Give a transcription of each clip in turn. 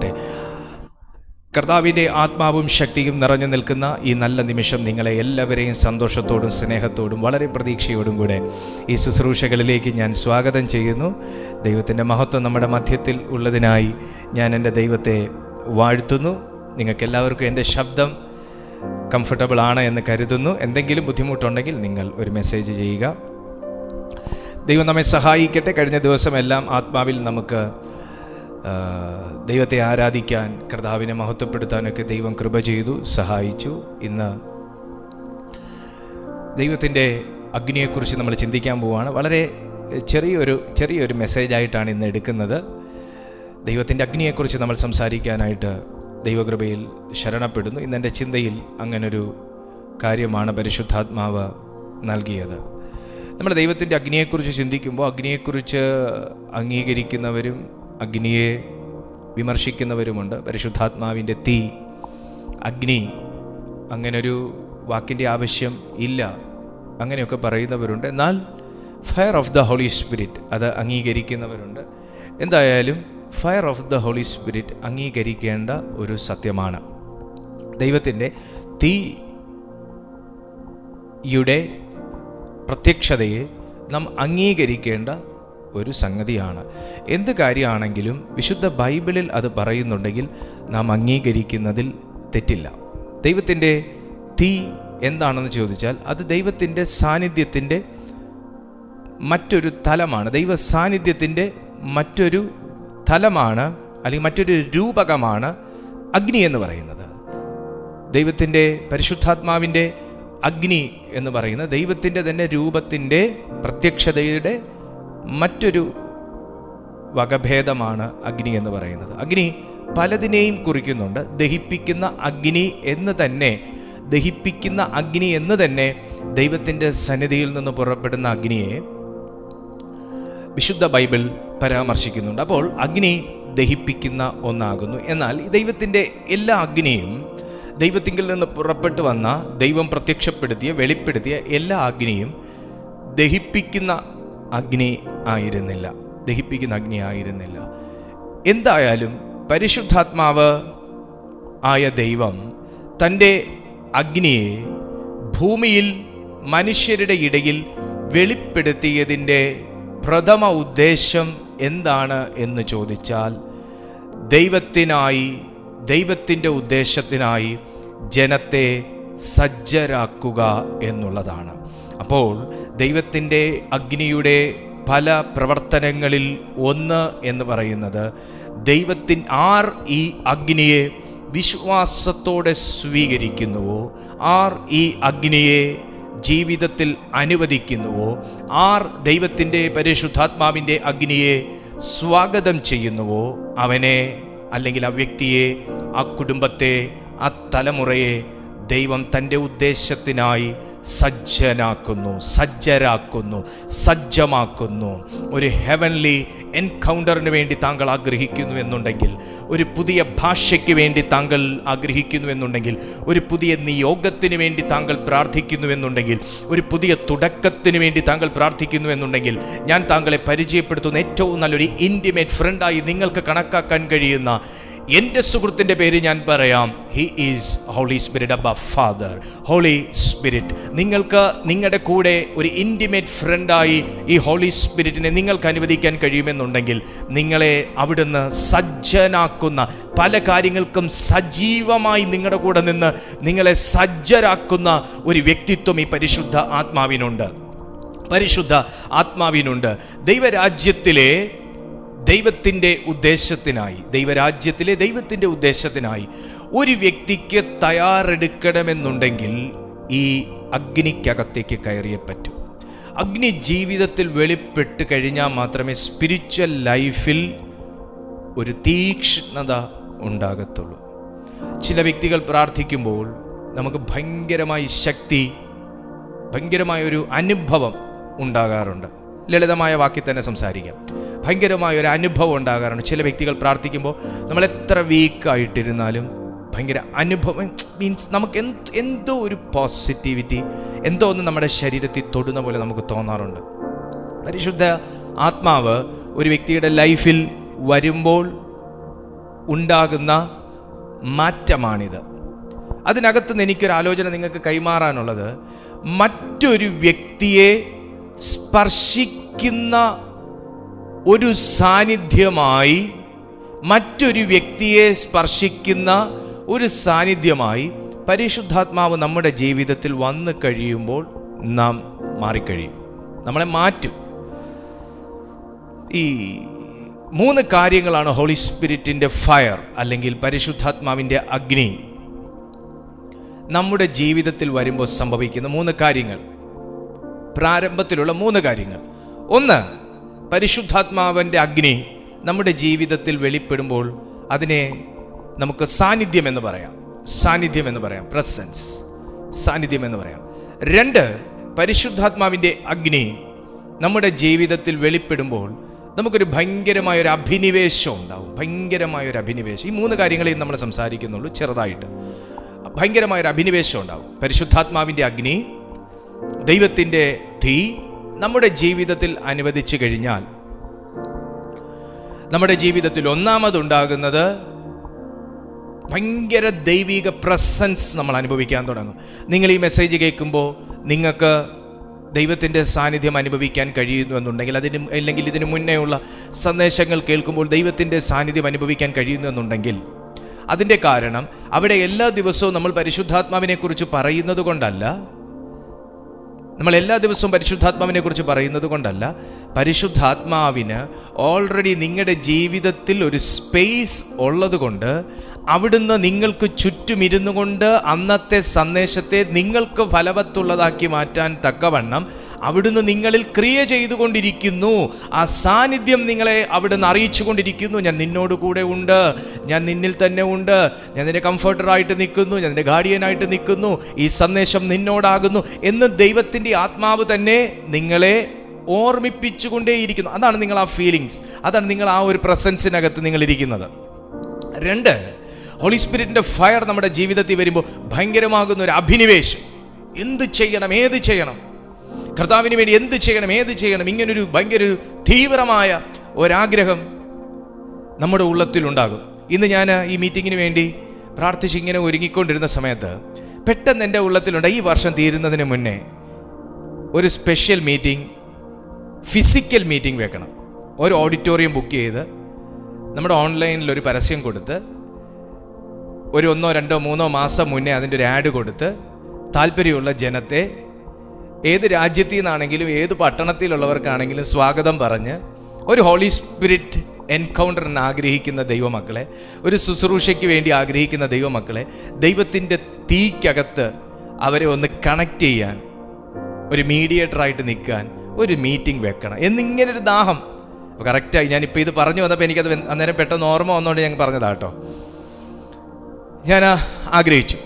നൽകട്ടെ. കർത്താവിൻ്റെ ആത്മാവും ശക്തിയും നിറഞ്ഞു നിൽക്കുന്ന ഈ നല്ല നിമിഷം നിങ്ങളെ എല്ലാവരെയും സന്തോഷത്തോടും സ്നേഹത്തോടും വളരെ പ്രതീക്ഷയോടും കൂടെ ഈ ശുശ്രൂഷകളിലേക്ക് ഞാൻ സ്വാഗതം ചെയ്യുന്നു. ദൈവത്തിൻ്റെ മഹത്വം നമ്മുടെ മധ്യത്തിൽ ഉള്ളതിനായി ഞാൻ എൻ്റെ ദൈവത്തെ വാഴ്ത്തുന്നു. നിങ്ങൾക്കെല്ലാവർക്കും എൻ്റെ ശബ്ദം കംഫർട്ടബിൾ ആണ് എന്ന് കരുതുന്നു. എന്തെങ്കിലും ബുദ്ധിമുട്ടുണ്ടെങ്കിൽ നിങ്ങൾ ഒരു മെസ്സേജ് ചെയ്യുക. ദൈവം നമ്മെ സഹായിക്കട്ടെ. കഴിഞ്ഞ ദിവസമെല്ലാം ആത്മാവിൽ നമുക്ക് ദൈവത്തെ ആരാധിക്കാൻ, കർത്താവിനെ മഹത്വപ്പെടുത്താനൊക്കെ ദൈവം കൃപ ചെയ്തു, സഹായിച്ചു. ഇന്ന് ദൈവത്തിൻ്റെ അഗ്നിയെക്കുറിച്ച് നമ്മൾ ചിന്തിക്കാൻ പോവുകയാണ്. വളരെ ചെറിയൊരു മെസ്സേജായിട്ടാണ് ഇന്ന് എടുക്കുന്നത്. ദൈവത്തിൻ്റെ അഗ്നിയെക്കുറിച്ച് നമ്മൾ സംസാരിക്കാനായിട്ട് ദൈവകൃപയിൽ ശരണപ്പെടുന്നു. ഇന്നെൻ്റെ ചിന്തയിൽ അങ്ങനൊരു കാര്യമാണ് പരിശുദ്ധാത്മാവ് നൽകിയത്. നമ്മൾ ദൈവത്തിൻ്റെ അഗ്നിയെക്കുറിച്ച് ചിന്തിക്കുമ്പോൾ അഗ്നിയെക്കുറിച്ച് അംഗീകരിക്കുന്നവരും അഗ്നിയെ വിമർശിക്കുന്നവരുമുണ്ട്. പരിശുദ്ധാത്മാവിൻ്റെ തീ, അഗ്നി, അങ്ങനൊരു വാക്കിൻ്റെ ആവശ്യം ഇല്ല, അങ്ങനെയൊക്കെ പറയുന്നവരുണ്ട്. എന്നാൽ fire of the Holy Spirit അത് അംഗീകരിക്കുന്നവരുണ്ട്. എന്തായാലും fire of the Holy Spirit അംഗീകരിക്കേണ്ട ഒരു സത്യമാണ്. ദൈവത്തിൻ്റെ തീയുടെ പ്രത്യക്ഷതയെ നാം അംഗീകരിക്കേണ്ട ഒരു സംഗതിയാണ്. എന്ത് കാര്യമാണെങ്കിലും വിശുദ്ധ ബൈബിളിൽ അത് പറയുന്നുണ്ടെങ്കിൽ നാം അംഗീകരിക്കുന്നതിൽ തെറ്റില്ല. ദൈവത്തിൻ്റെ തീ എന്താണെന്ന് ചോദിച്ചാൽ അത് ദൈവത്തിൻ്റെ സാന്നിധ്യത്തിൻ്റെ മറ്റൊരു തലമാണ്. ദൈവ സാന്നിധ്യത്തിൻ്റെ മറ്റൊരു തലമാണ്, അല്ലെങ്കിൽ മറ്റൊരു രൂപകമാണ് അഗ്നി എന്ന് പറയുന്നത്. ദൈവത്തിൻ്റെ പരിശുദ്ധാത്മാവിൻ്റെ അഗ്നി എന്ന് പറയുന്നത് ദൈവത്തിൻ്റെ തന്നെ രൂപത്തിൻ്റെ പ്രത്യക്ഷതയുടെ മറ്റൊരു വകഭേദമാണ് അഗ്നി എന്ന് പറയുന്നത്. അഗ്നി പലതിനെയും കുറിക്കുന്നുണ്ട്. ദഹിപ്പിക്കുന്ന അഗ്നി എന്ന് തന്നെ ദൈവത്തിൻ്റെ സന്നിധിയിൽ നിന്ന് പുറപ്പെടുന്ന അഗ്നിയെ വിശുദ്ധ ബൈബിൾ പരാമർശിക്കുന്നുണ്ട്. അപ്പോൾ അഗ്നി ദഹിപ്പിക്കുന്ന ഒന്നാകുന്നു. എന്നാൽ ദൈവത്തിൻ്റെ എല്ലാ അഗ്നിയും, ദൈവത്തിങ്കിൽ നിന്ന് പുറപ്പെട്ടു വന്ന, ദൈവം പ്രത്യക്ഷപ്പെടുത്തിയ, വെളിപ്പെടുത്തിയ എല്ലാ അഗ്നിയും ദഹിപ്പിക്കുന്ന അഗ്നി ആയിരുന്നില്ല. എന്തായാലും പരിശുദ്ധാത്മാവ് ആയ ദൈവം തൻ്റെ അഗ്നിയെ ഭൂമിയിൽ മനുഷ്യരുടെ ഇടയിൽ വെളിപ്പെടുത്തിയതിൻ്റെ പ്രഥമ ഉദ്ദേശം എന്താണ് എന്ന് ചോദിച്ചാൽ ദൈവത്തിൻ്റെ ഉദ്ദേശത്തിനായി ജനത്തെ സജ്ജരാക്കുക എന്നുള്ളതാണ്. അപ്പോൾ ദൈവത്തിൻ്റെ അഗ്നിയുടെ പല പ്രവർത്തനങ്ങളിൽ ഒന്ന് എന്ന് പറയുന്നത് ആർ ഈ അഗ്നിയെ വിശ്വാസത്തോടെ സ്വീകരിക്കുന്നുവോ, ആർ ഈ അഗ്നിയെ ജീവിതത്തിൽ അനുവദിക്കുന്നുവോ, ആർ ദൈവത്തിൻ്റെ പരിശുദ്ധാത്മാവിൻ്റെ അഗ്നിയെ സ്വാഗതം ചെയ്യുന്നുവോ, അവനെ അല്ലെങ്കിൽ ആ വ്യക്തിയെ, ആ കുടുംബത്തെ, ആ തലമുറയെ ദൈവം തൻ്റെ ഉദ്ദേശത്തിനായി സജ്ജമാക്കുന്നു. ഒരു ഹെവൻലി എൻകൗണ്ടറിന് വേണ്ടി താങ്കൾ ആഗ്രഹിക്കുന്നു എന്നുണ്ടെങ്കിൽ, ഒരു പുതിയ ഭാഷയ്ക്ക് വേണ്ടി താങ്കൾ ആഗ്രഹിക്കുന്നു എന്നുണ്ടെങ്കിൽ, ഒരു പുതിയ നിയോഗത്തിന് വേണ്ടി താങ്കൾ പ്രാർത്ഥിക്കുന്നു എന്നുണ്ടെങ്കിൽ, ഒരു പുതിയ തുടക്കത്തിന് വേണ്ടി താങ്കൾ പ്രാർത്ഥിക്കുന്നു എന്നുണ്ടെങ്കിൽ, ഞാൻ താങ്കളെ പരിചയപ്പെടുത്തുന്ന ഏറ്റവും നല്ലൊരു ഇൻറ്റിമേറ്റ് ഫ്രണ്ടായി നിങ്ങൾക്ക് കണക്കാക്കാൻ കഴിയുന്ന എൻ്റെ സുഹൃത്തിൻ്റെ പേര് ഞാൻ പറയാം. He is Holy Spirit, Abba Father, Holy Spirit. നിങ്ങൾക്ക് നിങ്ങളുടെ കൂടെ ഒരു ഇൻറ്റിമേറ്റ് ഫ്രണ്ടായി ഈ ഹോളി സ്പിരിറ്റിനെ നിങ്ങൾക്ക് അനുവദിക്കാൻ കഴിയുമെന്നുണ്ടെങ്കിൽ, നിങ്ങളെ അവിടുന്ന് സജ്ജനാക്കുന്ന, പല കാര്യങ്ങൾക്കും സജീവമായി നിങ്ങളുടെ കൂടെ നിന്ന് നിങ്ങളെ സജ്ജരാക്കുന്ന ഒരു വ്യക്തിത്വം ഈ പരിശുദ്ധ ആത്മാവിനുണ്ട്. ദൈവരാജ്യത്തിലെ ദൈവത്തിൻ്റെ ഉദ്ദേശത്തിനായി ഒരു വ്യക്തിക്ക് തയ്യാറെടുക്കണമെന്നുണ്ടെങ്കിൽ ഈ അഗ്നിക്കകത്തേക്ക് കയറിയേ പറ്റൂ. അഗ്നി ജീവിതത്തിൽ വെളിപ്പെട്ട് കഴിഞ്ഞാൽ മാത്രമേ സ്പിരിച്വൽ ലൈഫിൽ ഒരു തീക്ഷ്ണത ഉണ്ടാകത്തുള്ളൂ. ചില വ്യക്തികൾ പ്രാർത്ഥിക്കുമ്പോൾ നമുക്ക് ഭയങ്കരമായൊരു അനുഭവം ഉണ്ടാകാറുണ്ട്. ലളിതമായ വാക്കിൽ തന്നെ സംസാരിക്കാം. ഭയങ്കരമായൊരു അനുഭവം ഉണ്ടാകാറുണ്ട്. ചില വ്യക്തികൾ പ്രാർത്ഥിക്കുമ്പോൾ നമ്മൾ എത്ര വീക്കായിട്ടിരുന്നാലും ഭയങ്കര അനുഭവം, മീൻസ് നമുക്ക് എന്തോ ഒരു പോസിറ്റിവിറ്റി, എന്തോ ഒന്ന് നമ്മുടെ ശരീരത്തിൽ തൊടുന്ന പോലെ നമുക്ക് തോന്നാറുണ്ട്. പരിശുദ്ധ ആത്മാവ് ഒരു വ്യക്തിയുടെ ലൈഫിൽ വരുമ്പോൾ ഉണ്ടാകുന്ന മാറ്റമാണിത്. അതിനകത്ത് നിന്ന് എനിക്കൊരു ആലോചന നിങ്ങൾക്ക് കൈമാറാനുള്ളത്, മറ്റൊരു വ്യക്തിയെ സ്പർശിക്കുന്ന ഒരു സാന്നിധ്യമായി, മറ്റൊരു വ്യക്തിയെ സ്പർശിക്കുന്ന ഒരു സാന്നിധ്യമായി പരിശുദ്ധാത്മാവ് നമ്മുടെ ജീവിതത്തിൽ വന്നു കഴിയുമ്പോൾ നാം മാറിക്കഴിയും, നമ്മളെ മാറ്റും. ഈ 3 കാര്യങ്ങളാണ് ഹോളി സ്പിരിറ്റിൻ്റെ ഫയർ അല്ലെങ്കിൽ പരിശുദ്ധാത്മാവിൻ്റെ അഗ്നി നമ്മുടെ ജീവിതത്തിൽ വരുമ്പോൾ സംഭവിക്കുന്ന 3 കാര്യങ്ങൾ. പ്രാരംഭത്തിലുള്ള 3 കാര്യങ്ങൾ. 1, പരിശുദ്ധാത്മാവിൻ്റെ അഗ്നി നമ്മുടെ ജീവിതത്തിൽ വെളിപ്പെടുമ്പോൾ അതിനെ നമുക്ക് സാന്നിധ്യം എന്ന് പറയാം, പ്രസൻസ്, സാന്നിധ്യം എന്ന് പറയാം. 2, പരിശുദ്ധാത്മാവിൻ്റെ അഗ്നി നമ്മുടെ ജീവിതത്തിൽ വെളിപ്പെടുമ്പോൾ നമുക്കൊരു ഭയങ്കരമായൊരു അഭിനിവേശം ഉണ്ടാവും, ഭയങ്കരമായൊരു അഭിനിവേശം. ഈ 3 കാര്യങ്ങളെയും നമ്മൾ സംസാരിക്കുന്നുള്ളൂ ചെറുതായിട്ട്. ഭയങ്കരമായൊരു അഭിനിവേശം ഉണ്ടാവും. പരിശുദ്ധാത്മാവിൻ്റെ അഗ്നി, ദൈവത്തിൻ്റെ തീ നമ്മുടെ ജീവിതത്തിൽ അനുവദിച്ചു കഴിഞ്ഞാൽ നമ്മുടെ ജീവിതത്തിൽ ഒന്നാമതുണ്ടാകുന്നത് ഭയങ്കര ദൈവിക പ്രസൻസ് നമ്മൾ അനുഭവിക്കാൻ തുടങ്ങും. നിങ്ങൾ ഈ മെസ്സേജ് കേൾക്കുമ്പോൾ നിങ്ങൾക്ക് ദൈവത്തിൻ്റെ സാന്നിധ്യം അനുഭവിക്കാൻ കഴിയുന്നു എന്നുണ്ടെങ്കിൽ, അല്ലെങ്കിൽ ഇതിനു മുന്നേ ഉള്ള സന്ദേശങ്ങൾ കേൾക്കുമ്പോൾ ദൈവത്തിൻ്റെ സാന്നിധ്യം അനുഭവിക്കാൻ കഴിയുന്നു എന്നുണ്ടെങ്കിൽ, അതിൻ്റെ കാരണം അവിടെ എല്ലാ ദിവസവും നമ്മൾ പരിശുദ്ധാത്മാവിനെ കുറിച്ച് പറയുന്നത് കൊണ്ടല്ല, പരിശുദ്ധാത്മാവിന് ഓൾറെഡി നിങ്ങളുടെ ജീവിതത്തിൽ ഒരു സ്പേസ് ഉള്ളതുകൊണ്ട് അവിടുന്ന് നിങ്ങൾക്ക് ചുറ്റുമിരുന്നു കൊണ്ട് അന്നത്തെ സന്ദേശത്തെ നിങ്ങൾക്ക് ഫലവത്തുള്ളതാക്കി മാറ്റാൻ തക്കവണ്ണം അവിടുന്ന് നിങ്ങളിൽ ക്രിയ ചെയ്തുകൊണ്ടിരിക്കുന്നു. ആ സാന്നിധ്യം നിങ്ങളെ അവിടുന്ന് അറിയിച്ചു കൊണ്ടിരിക്കുന്നു. ഞാൻ നിന്നോട് കൂടെ ഉണ്ട്, ഞാൻ നിന്നിൽ തന്നെ ഉണ്ട്, ഞാൻ നിന്റെ കംഫർട്ടറായിട്ട് നിൽക്കുന്നു, ഞാൻ നിന്റെ ഗാർഡിയനായിട്ട് നിൽക്കുന്നു, ഈ സന്ദേശം നിന്നോടാകുന്നു എന്ന് ദൈവത്തിൻ്റെ ആത്മാവ് തന്നെ നിങ്ങളെ ഓർമ്മിപ്പിച്ചുകൊണ്ടേയിരിക്കുന്നു. അതാണ് നിങ്ങൾ ആ ഫീലിങ്സ്, അതാണ് നിങ്ങൾ ആ ഒരു പ്രസൻസിനകത്ത് നിങ്ങൾ ഇരിക്കുന്നത്. 2, ഹോളി സ്പിരിറ്റിൻ്റെ ഫയർ നമ്മുടെ ജീവിതത്തിൽ വരുമ്പോൾ ഭയങ്കരമാകുന്ന ഒരു അഭിനിവേശം. എന്ത് ചെയ്യണം, ഏത് ചെയ്യണം, കർത്താവിന് വേണ്ടി എന്ത് ചെയ്യണം, ഏത് ചെയ്യണം, ഇങ്ങനൊരു ഭയങ്കര തീവ്രമായ ഒരാഗ്രഹം നമ്മുടെ ഉള്ളത്തിലുണ്ടാകും. ഇന്ന് ഞാൻ ഈ മീറ്റിങ്ങിന് വേണ്ടി പ്രാർത്ഥിച്ച് ഇങ്ങനെ ഒരുങ്ങിക്കൊണ്ടിരുന്ന സമയത്ത് പെട്ടെന്ന് എൻ്റെ ഉള്ളത്തിലുണ്ട്, ഈ വർഷം തീരുന്നതിന് മുന്നേ ഒരു സ്പെഷ്യൽ മീറ്റിംഗ്, ഫിസിക്കൽ മീറ്റിംഗ് വെക്കണം. ഒരു ഓഡിറ്റോറിയം ബുക്ക് ചെയ്ത് നമ്മുടെ ഓൺലൈനിൽ ഒരു പരസ്യം കൊടുത്ത് ഒരു 1, 2, 3 മാസം മുന്നേ അതിൻ്റെ ഒരു ആഡ് കൊടുത്ത് താല്പര്യമുള്ള ജനത്തെ ഏത് രാജ്യത്തു നിന്നാണെങ്കിലും ഏത് പട്ടണത്തിലുള്ളവർക്കാണെങ്കിലും സ്വാഗതം പറഞ്ഞ് ഒരു ഹോളി സ്പിരിറ്റ് എൻകൗണ്ടറിന് ആഗ്രഹിക്കുന്ന ദൈവമക്കളെ, ഒരു ശുശ്രൂഷയ്ക്ക് വേണ്ടി ആഗ്രഹിക്കുന്ന ദൈവമക്കളെ, ദൈവത്തിൻ്റെ തീക്കകത്ത് അവരെ ഒന്ന് കണക്ട് ചെയ്യാൻ, ഒരു മീഡിയേറ്ററായിട്ട് നിൽക്കാൻ ഒരു മീറ്റിംഗ് വെക്കണം എന്നിങ്ങനൊരു ദാഹം. അപ്പോൾ കറക്റ്റായി ഞാനിപ്പോൾ ഇത് പറഞ്ഞു വന്നപ്പോൾ എനിക്കത് അന്നേരം പെട്ടെന്ന് ഓർമ്മ വന്നുകൊണ്ട് ഞാൻ പറഞ്ഞതാണ് കേട്ടോ. ഞാൻ ആഗ്രഹിച്ചു,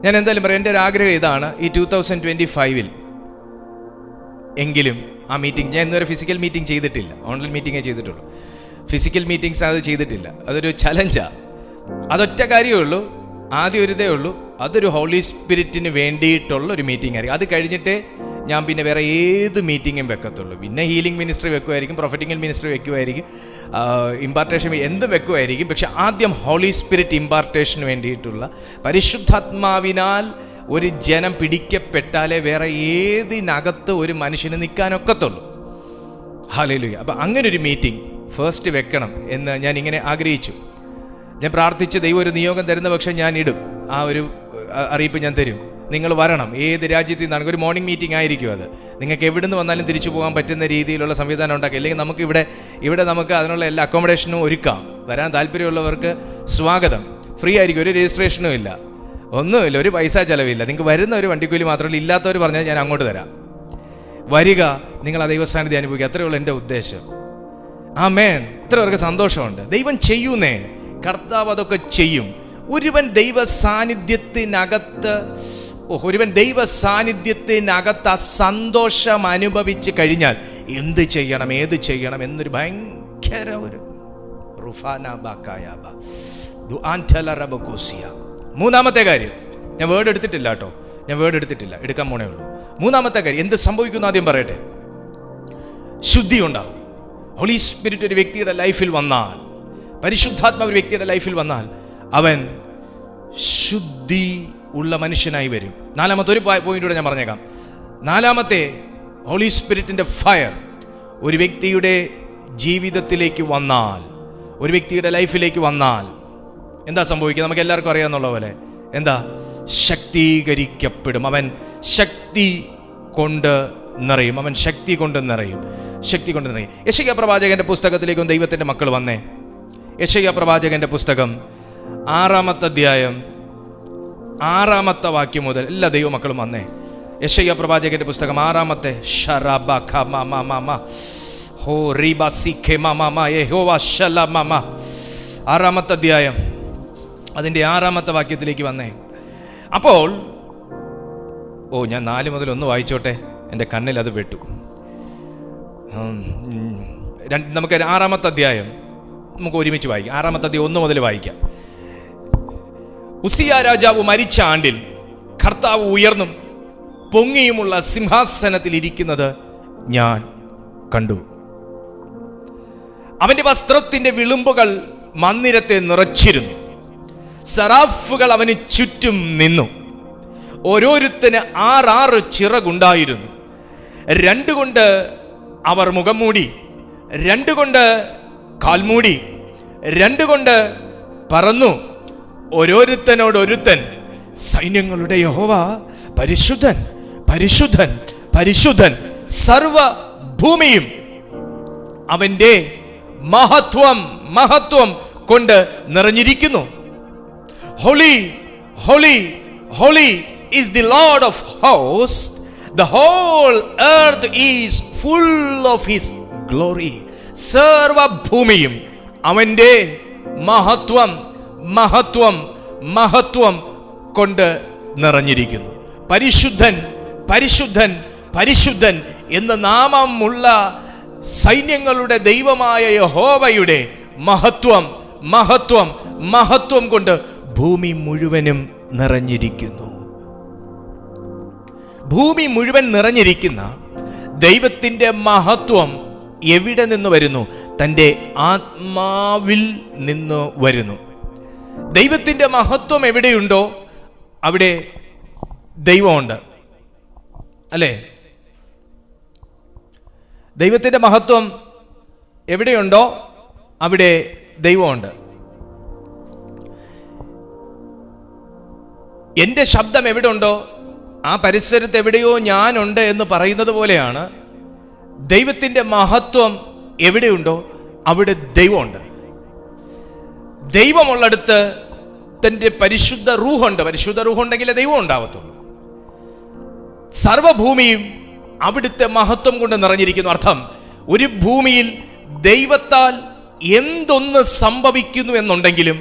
ഞാൻ എന്തായാലും പറയാം, എൻ്റെ ഒരു ആഗ്രഹം ഇതാണ്, ഈ 2025 എങ്കിലും ആ മീറ്റിംഗ്, ഞാൻ ഇന്നുവരെ ഫിസിക്കൽ മീറ്റിംഗ് ചെയ്തിട്ടില്ല, ഓൺലൈൻ മീറ്റിങ്ങേ ചെയ്തിട്ടുള്ളൂ, ഫിസിക്കൽ മീറ്റിംഗ്സ് അത് ചെയ്തിട്ടില്ല. അതൊരു ചലഞ്ചാണ്. അതൊറ്റ കാര്യമേ ഉള്ളൂ, ആദ്യം ഒരു ഇതേ ഉള്ളൂ, അതൊരു ഹോളി സ്പിരിറ്റിന് വേണ്ടിയിട്ടുള്ള ഒരു മീറ്റിംഗ് ആയിരിക്കും. അത് കഴിഞ്ഞിട്ടേ ഞാൻ പിന്നെ വേറെ ഏത് മീറ്റിങ്ങും വെക്കത്തുള്ളൂ. പിന്നെ ഹീലിംഗ് മിനിസ്ട്രി വെക്കുമായിരിക്കും, പ്രൊഫറ്റിക്കൽ മിനിസ്ട്രി വെക്കുമായിരിക്കും, ഇമ്പാർട്ടേഷൻ എന്ത് വെക്കുമായിരിക്കും. പക്ഷെ ആദ്യം ഹോളി സ്പിരിറ്റ് ഇമ്പാർട്ടേഷന് വേണ്ടിയിട്ടുള്ള, പരിശുദ്ധാത്മാവിനാൽ ഒരു ജനം പിടിക്കപ്പെട്ടാലേ വേറെ ഏതിനകത്ത് ഒരു മനുഷ്യന് നിൽക്കാനൊക്കത്തുള്ളൂ. ഹല്ലേലൂയ. അപ്പം അങ്ങനെ ഒരു മീറ്റിംഗ് ഫസ്റ്റ് വെക്കണം എന്ന് ഞാൻ ഇങ്ങനെ ആഗ്രഹിച്ചു. ഞാൻ പ്രാർത്ഥിച്ച് ദൈവം ഒരു നിയോഗം തരുന്ന പക്ഷേ ഞാൻ ഇടും, ആ ഒരു അറിയിപ്പ് ഞാൻ തരും, നിങ്ങൾ വരണം. ഏത് രാജ്യത്തിൽ നിന്നാണെങ്കിൽ ഒരു മോർണിംഗ് മീറ്റിംഗ് ആയിരിക്കും അത്. നിങ്ങൾക്ക് എവിടെ നിന്ന് വന്നാലും തിരിച്ചു പോകാൻ പറ്റുന്ന രീതിയിലുള്ള സംവിധാനം ഉണ്ടാക്കുക. അല്ലെങ്കിൽ നമുക്ക് ഇവിടെ നമുക്ക് അതിനുള്ള എല്ലാ അക്കോമഡേഷനും ഒരുക്കാം. വരാൻ താല്പര്യമുള്ളവർക്ക് സ്വാഗതം. ഫ്രീ ആയിരിക്കും, ഒരു രജിസ്ട്രേഷനും ഇല്ല, ഒന്നുമില്ല, ഒരു പൈസ ചിലവില്ല. നിങ്ങൾക്ക് വരുന്ന ഒരു വണ്ടിക്കൂലി മാത്രമല്ല, ഇല്ലാത്തവർ പറഞ്ഞാൽ ഞാൻ അങ്ങോട്ട് തരാം. വരിക, നിങ്ങൾ ആ ദൈവസാന്നിധ്യം അനുഭവിക്കുക. അത്രയേ ഉള്ളൂ എൻ്റെ ഉദ്ദേശം. ആമേൻ. ഇത്ര പേർക്ക് സന്തോഷമുണ്ട്. ദൈവം ചെയ്യുന്നേ, കർത്താവ് അതൊക്കെ ചെയ്യും. ഒരുവൻ ദൈവ സാന്നിധ്യത്തിനകത്ത് ആ സന്തോഷം അനുഭവിച്ച് കഴിഞ്ഞാൽ എന്ത് ചെയ്യണം, ഏത് ചെയ്യണം എന്നൊരു ഭയങ്കര ഒരു മൂന്നാമത്തെ കാര്യം, ഞാൻ വേർഡ് എടുത്തിട്ടില്ല കേട്ടോ, എടുക്കാൻ പോണേ ഉള്ളൂ. മൂന്നാമത്തെ കാര്യം എന്ത് സംഭവിക്കുന്നു ആദ്യം പറയട്ടെ. ശുദ്ധി ഉണ്ടാവും. ഹോളി സ്പിരിറ്റ് ഒരു വ്യക്തിയുടെ ലൈഫിൽ വന്നാൽ പരിശുദ്ധാത്മാവ് ഒരു വ്യക്തിയുടെ ലൈഫിൽ വന്നാൽ അവൻ ശുദ്ധി ഉള്ള മനുഷ്യനായി വരും. നാലാമത്തെ ഒരു പോയിന്റൂടെ ഞാൻ പറഞ്ഞേക്കാം. നാലാമത്തെ, ഹോളി സ്പിരിറ്റിന്റെ ഫയർ ഒരു വ്യക്തിയുടെ ജീവിതത്തിലേക്ക് വന്നാൽ, ഒരു വ്യക്തിയുടെ ലൈഫിലേക്ക് വന്നാൽ എന്താ സംഭവിക്കുക? നമുക്ക് എല്ലാവർക്കും അറിയാമെന്നുള്ള പോലെ എന്താ? ശക്തീകരിക്കപ്പെടും. അവൻ ശക്തി കൊണ്ട് നിറയും. അവൻ ശക്തി കൊണ്ട് നിറയും. ശക്തി കൊണ്ട് നിറയും. യെശയ്യാ പ്രവാചകന്റെ പുസ്തകത്തിലേക്കും ദൈവത്തിന്റെ മക്കൾ വന്നേ. യെശയ്യാ പ്രവാചകന്റെ പുസ്തകം 6-ാമത്തെ അധ്യായം 6-ാമത്തെ വാക്യം മുതൽ എല്ലാ ദൈവമക്കളും വന്നേ. യെശയ്യാ പ്രവാചകന്റെ പുസ്തകം 6-ാമത്തെ 6-ാമത്തെ അധ്യായം അതിൻ്റെ 6-ാമത്തെ വാക്യത്തിലേക്ക് വന്നേ. അപ്പോൾ ഞാൻ 4 മുതൽ 1 വായിച്ചോട്ടെ, എൻ്റെ കണ്ണിൽ അത് വെട്ടു. നമുക്ക് 6-ാമത്തെ അധ്യായം നമുക്ക് ഒരുമിച്ച് വായിക്കാം. 6-ാമത്തെ അധ്യായം 1 മുതൽ വായിക്കാം. ഉസിയ രാജാവ് മരിച്ച ആണ്ടിൽ കർത്താവ് ഉയർന്നും പൊങ്ങിയുമുള്ള സിംഹാസനത്തിൽ ഇരിക്കുന്നത് ഞാൻ കണ്ടു. അവന്റെ വസ്ത്രത്തിന്റെ വിളുമ്പുകൾ മന്ദിരത്തെ നിറച്ചിരുന്നു. സറാഫുകൾ അവന് ചുറ്റും നിന്നു. ഓരോരുത്തന് 6 ചിറകുണ്ടായിരുന്നു. 2 കൊണ്ട് അവർ മുഖം മൂടി, 2 കൊണ്ട് കാൽമൂടി, 2 കൊണ്ട് പറന്നു. ഓരോരുത്തനോടൊരുത്തൻ, സൈന്യങ്ങളുടെ യഹോവ പരിശുദ്ധൻ, പരിശുദ്ധൻ, പരിശുദ്ധൻ, സർവഭൂമിയും അവന്റെ മഹത്വം കൊണ്ട് നിറഞ്ഞിരിക്കുന്നു. Holy, holy, holy is the Lord of hosts. The whole earth is full of his glory. സർവഭൂമിയും അവന്റെ മഹത്വം കൊണ്ട് നിറഞ്ഞിരിക്കുന്നു. പരിശുദ്ധൻ, പരിശുദ്ധൻ, പരിശുദ്ധൻ എന്ന നാമമുള്ള സൈന്യങ്ങളുടെ ദൈവമായ യഹോവയുടെ മഹത്വം കൊണ്ട് ഭൂമി മുഴുവനും നിറഞ്ഞിരിക്കുന്നു. ഭൂമി മുഴുവൻ നിറഞ്ഞിരിക്കുന്ന ദൈവത്തിന്റെ മഹത്വം എവിടെ നിന്ന് വരുന്നു? തൻ്റെ ആത്മാവിൽ നിന്ന് വരുന്നു. ദൈവത്തിന്റെ മഹത്വം എവിടെയുണ്ടോ അവിടെ ദൈവമുണ്ട്, അല്ലേ? ദൈവത്തിന്റെ മഹത്വം എവിടെയുണ്ടോ അവിടെ ദൈവമുണ്ട്. എൻ്റെ ശബ്ദം എവിടെ ഉണ്ടോ ആ പരിസരത്ത് എവിടെയോ ഞാനുണ്ട് എന്ന് പറയുന്നത് പോലെയാണ് ദൈവത്തിൻ്റെ മഹത്വം എവിടെയുണ്ടോ അവിടെ ദൈവമുണ്ട്. ദൈവമുള്ളിടത്ത് തൻ്റെ പരിശുദ്ധ റൂഹുണ്ട്. പരിശുദ്ധ റൂഹുണ്ടെങ്കിലേ ദൈവം ഉണ്ടാവത്തുള്ളൂ. സർവഭൂമിയും അവിടുത്തെ മഹത്വം കൊണ്ട് നിറഞ്ഞിരിക്കുന്നു. അർത്ഥം, ഒരു ഭൂമിയിൽ ദൈവത്താൽ എന്തൊന്ന് സംഭവിക്കുന്നു എന്നുണ്ടെങ്കിലും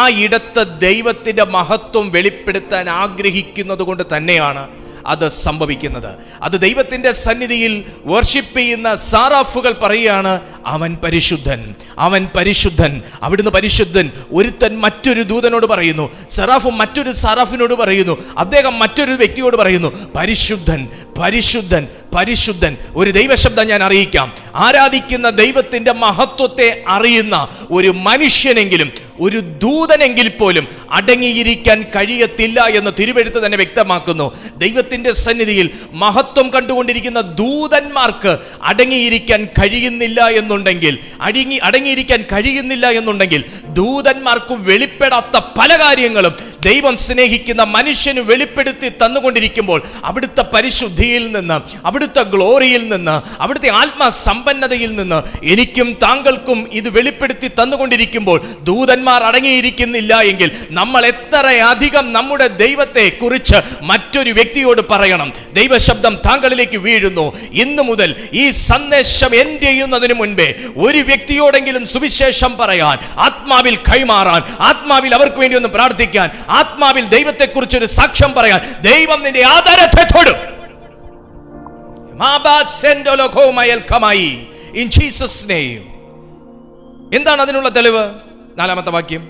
ആ ഇടത്ത് ദൈവത്തിന്റെ മഹത്വം വെളിപ്പെടുത്താൻ ആഗ്രഹിക്കുന്നത് കൊണ്ട് തന്നെയാണ് അത് സംഭവിക്കുന്നത്. അത് ദൈവത്തിന്റെ സന്നിധിയിൽ വർഷിപ്പ് ചെയ്യുന്ന സാറാഫുകൾ പറയുകയാണ്, അവൻ പരിശുദ്ധൻ, അവൻ പരിശുദ്ധൻ, അവിടുന്ന് പരിശുദ്ധൻ. ഒരുത്തൻ മറ്റൊരു ദൂതനോട് പറയുന്നു, സറാഫ് മറ്റൊരു സാറാഫിനോട് പറയുന്നു, അദ്ദേഹം മറ്റൊരു വ്യക്തിയോട് പറയുന്നു, പരിശുദ്ധൻ, പരിശുദ്ധൻ, പരിശുദ്ധൻ. ഒരു ദൈവശബ്ദം ഞാൻ അറിയിക്കാം. ആരാധിക്കുന്ന ദൈവത്തിന്റെ മഹത്വത്തെ അറിയുന്ന ഒരു മനുഷ്യനെങ്കിലും, ഒരു ദൂതനെങ്കിൽ പോലും അടങ്ങിയിരിക്കാൻ കഴിയത്തില്ല എന്ന് തിരുവെഴുത്ത് തന്നെ വ്യക്തമാക്കുന്നു. ദൈവത്തിന്റെ സന്നിധിയിൽ മഹത്വം കണ്ടുകൊണ്ടിരിക്കുന്ന ദൂതന്മാർക്ക് അടങ്ങിയിരിക്കാൻ കഴിയുന്നില്ല എന്നുണ്ടെങ്കിൽ ദൂതന്മാർക്ക് വെളിപ്പെടാത്ത പല കാര്യങ്ങളും ദൈവം സ്നേഹിക്കുന്ന മനുഷ്യന് വെളിപ്പെടുത്തി തന്നുകൊണ്ടിരിക്കുമ്പോൾ അവിടുത്തെ പരിശുദ്ധിയിൽ നിന്ന്, അവിടുത്തെ ഗ്ലോറിയിൽ നിന്ന്, അവിടുത്തെ ആത്മസമ്പന്നതയിൽ നിന്ന് എനിക്കും താങ്കൾക്കും ഇത് വെളിപ്പെടുത്തി തന്നുകൊണ്ടിരിക്കുമ്പോൾ ദൂതന്മാർ അടങ്ങിയിരിക്കുന്നില്ല എങ്കിൽ നമ്മൾ എത്രയധികം നമ്മുടെ ദൈവത്തെ കുറിച്ച് മറ്റൊരു വ്യക്തിയോട് പറയണം. ദൈവശബ്ദം താങ്കളിലേക്ക് വീഴുന്നു. ഇന്നു മുതൽ ഈ സന്ദേശം എൻഡ് ചെയ്യുന്നതിന് മുൻപേ ഒരു വ്യക്തിയോടെങ്കിലും സുവിശേഷം പറയാൻ, ആത്മാവിൽ കൈമാറാൻ, ആത്മാവിൽ അവർക്ക് വേണ്ടി ഒന്ന് പ്രാർത്ഥിക്കാൻ, ആത്മാവിൽ ദൈവത്തെക്കുറിച്ചൊരു സാക്ഷ്യം പറയാൻ ദൈവം നിന്റെ ആദരത്തെ തൊടും. In Jesus' name. എന്താണ് അതിനുള്ള തെളിവ്? 4-ാമത്തെ വാക്യം,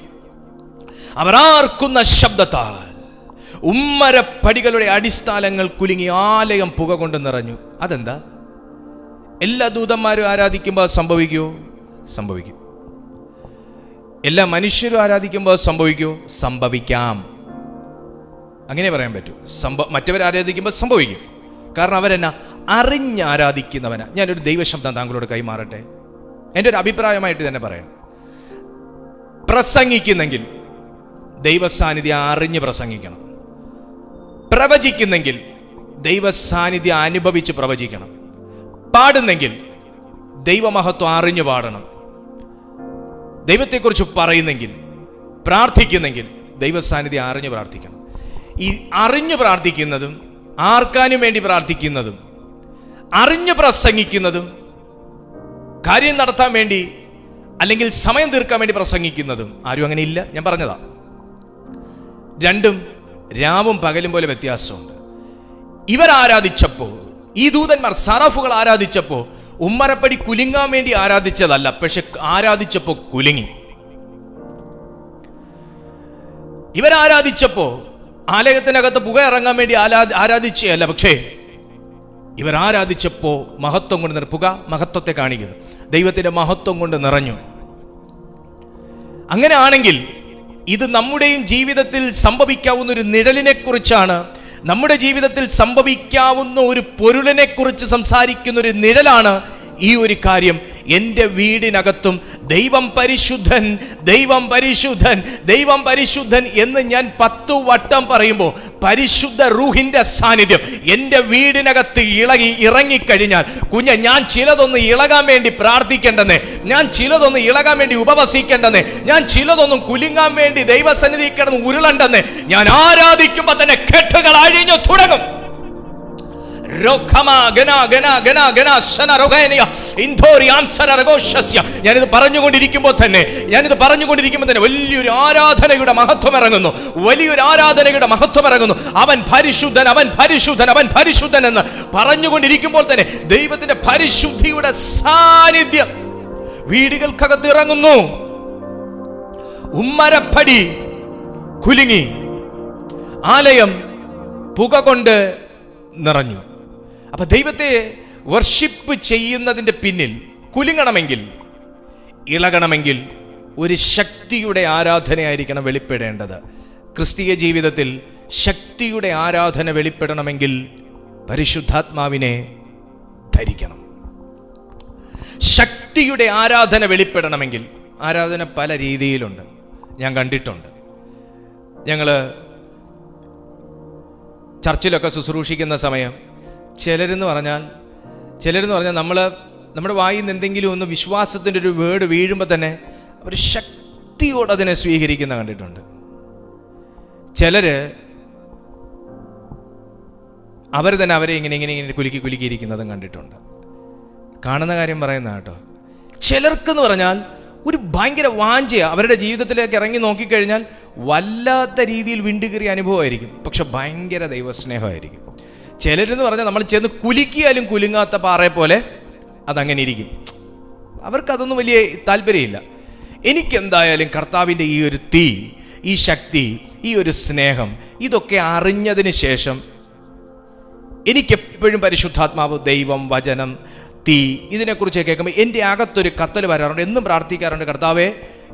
അവർ ആർക്കുന്ന ശബ്ദത്താൽ ഉമ്മരപ്പടികളുടെ അടിസ്ഥാനങ്ങൾ കുലുങ്ങി ആലയം പുക കൊണ്ട് നിറഞ്ഞു. അതെന്താ? എല്ലാ ദൂതന്മാരും ആരാധിക്കുമ്പോൾ സംഭവിക്കുമോ? സംഭവിക്കും. എല്ലാ മനുഷ്യരും ആരാധിക്കുമ്പോൾ സംഭവിക്കുമോ? സംഭവിക്കാം, അങ്ങനെ പറയാൻ പറ്റൂ. മറ്റവർ ആരാധിക്കുമ്പോൾ സംഭവിക്കും. കാരണം അവരെന്നാ അറിഞ്ഞാരാധിക്കുന്നവനാ. ഞാനൊരു ദൈവശബ്ദം താങ്കളോട് കൈമാറട്ടെ, എൻ്റെ ഒരു അഭിപ്രായമായിട്ട് തന്നെ പറയാം. പ്രസംഗിക്കുന്നെങ്കിൽ ദൈവസാന്നിധ്യം അറിഞ്ഞ് പ്രസംഗിക്കണം. പ്രവചിക്കുന്നെങ്കിൽ ദൈവസാന്നിധ്യം അനുഭവിച്ച് പ്രവചിക്കണം. പാടുന്നെങ്കിൽ ദൈവമഹത്വം അറിഞ്ഞു പാടണം. ദൈവത്തെക്കുറിച്ച് പറയുന്നെങ്കിൽ, പ്രാർത്ഥിക്കുന്നെങ്കിൽ ദൈവസാന്നിധ്യം അറിഞ്ഞ് പ്രാർത്ഥിക്കണം. ഈ അറിഞ്ഞു പ്രാർത്ഥിക്കുന്നതും ആർക്കാനും വേണ്ടി പ്രാർത്ഥിക്കുന്നതും അറിഞ്ഞു പ്രസംഗിക്കുന്നതും കാര്യം നടത്താൻ വേണ്ടി അല്ലെങ്കിൽ സമയം തീർക്കാൻ വേണ്ടി പ്രസംഗിക്കുന്നതും ആരും അങ്ങനെ ഇല്ല. ഞാൻ പറഞ്ഞതാ, രണ്ടും രാവും പകലും പോലെ വ്യത്യാസമുണ്ട്. ഇവരാരാധിച്ചപ്പോ, ഈ ദൂതന്മാർ സറാഫുകൾ ആരാധിച്ചപ്പോ ഉമ്മറപ്പടി കുലുങ്ങാൻ വേണ്ടി ആരാധിച്ചതല്ല, പക്ഷെ ആരാധിച്ചപ്പോ കുലുങ്ങി. ഇവരാരാധിച്ചപ്പോ ആലയത്തിനകത്ത് പുക ഇറങ്ങാൻ വേണ്ടി ആരാധിച്ചല്ല, പക്ഷേ ഇവർ ആരാധിച്ചപ്പോ മഹത്വം കൊണ്ട് പുക മഹത്വത്തെ കാണിക്കുന്നു. ദൈവത്തിന്റെ മഹത്വം കൊണ്ട് നിറഞ്ഞു. അങ്ങനെ ആണെങ്കിൽ ഇത് നമ്മുടെയും ജീവിതത്തിൽ സംഭവിക്കാവുന്ന ഒരു നിഴലിനെ കുറിച്ചാണ്, നമ്മുടെ ജീവിതത്തിൽ സംഭവിക്കാവുന്ന ഒരു പൊരുളിനെ കുറിച്ച് സംസാരിക്കുന്ന ഒരു നിഴലാണ് ഈ ഒരു കാര്യം. എൻ്റെ വീടിനകത്തും ദൈവം പരിശുദ്ധൻ, ദൈവം പരിശുദ്ധൻ, ദൈവം പരിശുദ്ധൻ എന്ന് ഞാൻ 10 വട്ടം പറയുമ്പോൾ പരിശുദ്ധ റൂഹിന്റെ സാന്നിധ്യം എൻ്റെ വീടിനകത്ത് ഇറങ്ങിക്കഴിഞ്ഞാൽ ഞാൻ ചിലതൊന്ന് ഇളകാൻ വേണ്ടി പ്രാർത്ഥിക്കേണ്ടെന്നേ, ഞാൻ ചിലതൊന്ന് ഇളകാൻ വേണ്ടി ഉപവസിക്കേണ്ടെന്നേ, ഞാൻ ചിലതൊന്നും കുലുങ്ങാൻ വേണ്ടി ദൈവസന്നിധി കിടന്ന് ഉരുളണ്ടെന്നേ, ഞാൻ ആരാധിക്കുമ്പോൾ തന്നെ കെട്ടുകൾ അഴിഞ്ഞു തുടങ്ങും. ഞാനിത് പറഞ്ഞുകൊണ്ടിരിക്കുമ്പോൾ തന്നെ വലിയൊരു ആരാധനയുടെ മഹത്വം ഇറങ്ങുന്നു, വലിയൊരു ആരാധനയുടെ മഹത്വം ഇറങ്ങുന്നു. അവൻ പരിശുദ്ധൻ, അവൻ പരിശുദ്ധൻ, അവൻ പരിശുദ്ധൻ എന്ന് പറഞ്ഞുകൊണ്ടിരിക്കുമ്പോൾ തന്നെ ദൈവത്തിന്റെ പരിശുദ്ധിയുടെ സാന്നിധ്യം വീടുകൾക്കകത്ത് ഇറങ്ങുന്നു. ഉമ്മരപ്പടി കുലുങ്ങി, ആലയം പുക കൊണ്ട് നിറഞ്ഞു. അപ്പൊ ദൈവത്തെ വർഷിപ്പ് ചെയ്യുന്നതിന്റെ പിന്നിൽ കുലുങ്ങണമെങ്കിൽ, ഇളകണമെങ്കിൽ ഒരു ശക്തിയുടെ ആരാധനയായിരിക്കണം വെളിപ്പെടേണ്ടത്. ക്രിസ്തീയ ജീവിതത്തിൽ ശക്തിയുടെ ആരാധന വെളിപ്പെടണമെങ്കിൽ പരിശുദ്ധാത്മാവിനെ ധരിക്കണം. ശക്തിയുടെ ആരാധന വെളിപ്പെടണമെങ്കിൽ, ആരാധന പല രീതിയിലുണ്ട്, ഞാൻ കണ്ടിട്ടുണ്ട്. ഞങ്ങൾ ചർച്ചിലൊക്കെ ശുശ്രൂഷിക്കുന്ന സമയം ചിലരെന്ന് പറഞ്ഞാൽ നമ്മുടെ വായിൽ നിന്ന് എന്തെങ്കിലും ഒന്ന് വിശ്വാസത്തിൻ്റെ ഒരു വേർഡ് വീഴുമ്പോൾ തന്നെ അവർ ശക്തിയോടെ അതിനെ സ്വീകരിക്കുന്ന കണ്ടിട്ടുണ്ട്. ചിലര് അവർ തന്നെ അവരെ ഇങ്ങനെ കുലുക്കിയിരിക്കുന്നതും കണ്ടിട്ടുണ്ട്. കാണുന്ന കാര്യം പറയുന്ന കേട്ടോ. ചിലർക്കെന്ന് പറഞ്ഞാൽ ഒരു ഭയങ്കര വാഞ്ചയാണ്, അവരുടെ ജീവിതത്തിലേക്ക് ഇറങ്ങി നോക്കിക്കഴിഞ്ഞാൽ വല്ലാത്ത രീതിയിൽ വിണ്ടുകീറിയ അനുഭവമായിരിക്കും, പക്ഷെ ഭയങ്കര ദൈവസ്നേഹമായിരിക്കും. ചിലരെന്ന് പറഞ്ഞാൽ നമ്മൾ ചെന്ന് കുലുക്കിയാലും കുലുങ്ങാത്ത പാറയെ പോലെ അതങ്ങനെ ഇരിക്കും. അവർക്കതൊന്നും വലിയ താല്പര്യമില്ല. എനിക്കെന്തായാലും കർത്താവിൻ്റെ ഈ ഒരു തീ, ഈ ശക്തി, ഈ ഒരു സ്നേഹം, ഇതൊക്കെ അറിഞ്ഞതിന് ശേഷം എനിക്കെപ്പോഴും പരിശുദ്ധാത്മാവ്, ദൈവം, വചനം, തീ, ഇതിനെക്കുറിച്ച് കേൾക്കുമ്പോൾ എൻ്റെ അകത്തൊരു കത്തൽ വരാറുണ്ട്. എന്നും പ്രാർത്ഥിക്കാറുണ്ട്, കർത്താവേ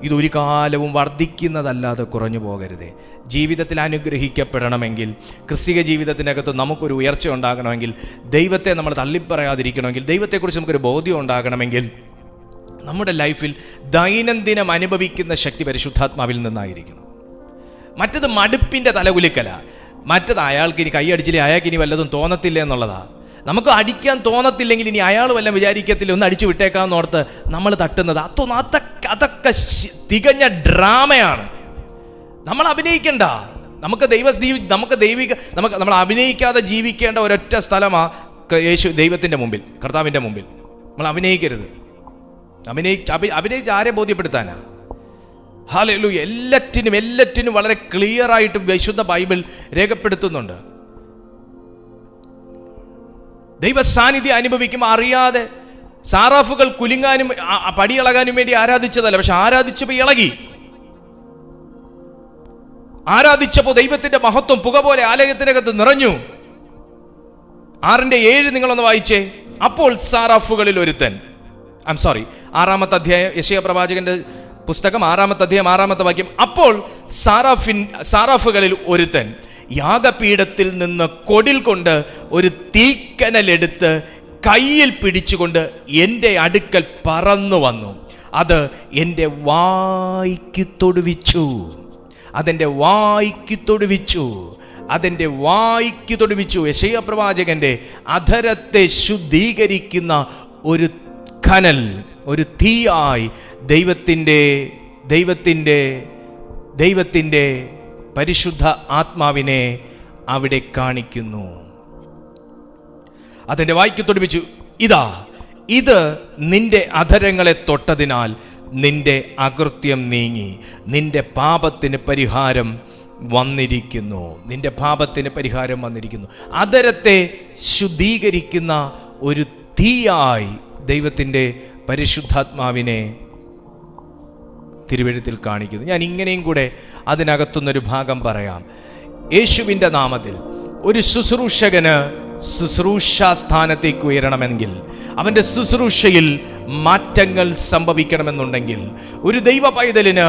ഇതൊരു കാലവും വർദ്ധിക്കുന്നതല്ലാതെ കുറഞ്ഞു പോകരുതേ. ജീവിതത്തിൽ അനുഗ്രഹിക്കപ്പെടണമെങ്കിൽ, ക്രിസ്തീയ ജീവിതത്തിനകത്ത് നമുക്കൊരു ഉയർച്ച ഉണ്ടാകണമെങ്കിൽ, ദൈവത്തെ നമ്മൾ തള്ളിപ്പറയാതിരിക്കണമെങ്കിൽ, ദൈവത്തെക്കുറിച്ച് നമുക്കൊരു ബോധ്യം ഉണ്ടാകണമെങ്കിൽ, നമ്മുടെ ലൈഫിൽ ദൈനംദിനം അനുഭവിക്കുന്ന ശക്തി പരിശുദ്ധാത്മാവിൽ നിന്നായിരിക്കണം. മറ്റത് മടുപ്പിൻ്റെ തലകുലിക്കല, മറ്റത് അയാൾക്ക് ഇനി കൈയടിച്ചില്ലേ അയാൾക്ക് ഇനി വല്ലതും തോന്നത്തില്ല എന്നുള്ളതാ. നമുക്ക് അടിക്കാൻ തോന്നത്തില്ലെങ്കിൽ ഇനി അയാൾ വല്ലതും വിചാരിക്കത്തില്ല, ഒന്ന് അടിച്ചു വിട്ടേക്കാന്നോർത്ത് നമ്മൾ തട്ടുന്നത്. അതൊക്കെ തികഞ്ഞ ഡ്രാമയാണ്. നമ്മൾ അഭിനയിക്കണ്ട. നമ്മൾ അഭിനയിക്കാതെ ജീവിക്കേണ്ട ഒരൊറ്റ സ്ഥലമാണ് യേശു ദൈവത്തിൻ്റെ മുമ്പിൽ, കർത്താവിൻ്റെ മുമ്പിൽ. നമ്മൾ അഭിനയിക്കരുത്. അഭിനയിച്ച് ആരെ ബോധ്യപ്പെടുത്താനാ? ഹല്ലേലൂയ. എല്ലാറ്റിനും വളരെ ക്ലിയർ ആയിട്ട് വിശുദ്ധ ബൈബിൾ രേഖപ്പെടുത്തുന്നുണ്ട്. ദൈവ സാന്നിധ്യം അനുഭവിക്കുമ്പോൾ അറിയാതെ സാറാഫുകൾ കുലുങ്ങാനും പടിയിളകാനും വേണ്ടി ആരാധിച്ചതല്ല, പക്ഷെ ആരാധിച്ചപ്പോൾ ഇളകി. ആരാധിച്ചപ്പോൾ ദൈവത്തിന്റെ മഹത്വം പുക പോലെ ആലയത്തിനകത്ത് നിറഞ്ഞു. 6:7 നിങ്ങളൊന്ന് വായിച്ചേ. അപ്പോൾ സാറാഫുകളിൽ ഒരുത്തൻ, 6-ാമത്തെ അധ്യായം യെശയ്യാ പ്രവാചകന്റെ പുസ്തകം 6-ാമത്തെ അധ്യായം 6-ാമത്തെ വാക്യം. അപ്പോൾ സാറാഫുകളിൽ ഒരുത്തൻ യാഗപീഠത്തിൽ നിന്ന് കൊടിൽ കൊണ്ട് ഒരു തീക്കനലെടുത്ത് കയ്യിൽ പിടിച്ചുകൊണ്ട് എൻ്റെ അടുക്കൽ പറന്നു വന്നു. അത് എൻ്റെ വായ്ക്ക് തൊടുവിച്ചു. അതെൻ്റെ വായ്ക്ക് തൊടുവിച്ചു. അതെൻ്റെ വായ്ക്ക് തൊടുവിച്ചു. യെശയ്യാ പ്രവാചകന്റെ അധരത്തെ ശുദ്ധീകരിക്കുന്ന ഒരു കനൽ, ഒരു തീയായി ദൈവത്തിൻ്റെ പരിശുദ്ധ ആത്മാവിനെ അവിടെ കാണിക്കുന്നു. അതെൻ്റെ വായ്ക്ക് തൊടുവിച്ചു. ഇത് നിന്റെ അധരങ്ങളെ തൊട്ടതിനാൽ നിന്റെ അകൃത്യം നീങ്ങി, നിന്റെ പാപത്തിന് പരിഹാരം വന്നിരിക്കുന്നു. നിന്റെ പാപത്തിന് പരിഹാരം വന്നിരിക്കുന്നു. അധരത്തെ ശുദ്ധീകരിക്കുന്ന ഒരു തീയായി ദൈവത്തിൻ്റെ പരിശുദ്ധാത്മാവിനെ തിരുവെഴുത്തിൽ കാണിക്കുന്നു. ഞാൻ ഇങ്ങനെയും കൂടെ അതിനകത്തുനിന്നൊരു ഭാഗം പറയാം. യേശുവിൻ്റെ നാമത്തിൽ ഒരു ശുശ്രൂഷകന് ശുശ്രൂഷാ സ്ഥാനത്തേക്ക് ഉയരണമെങ്കിൽ, അവൻ്റെ ശുശ്രൂഷയിൽ മാറ്റങ്ങൾ സംഭവിക്കണമെന്നുണ്ടെങ്കിൽ, ഒരു ദൈവ പൈതലിന്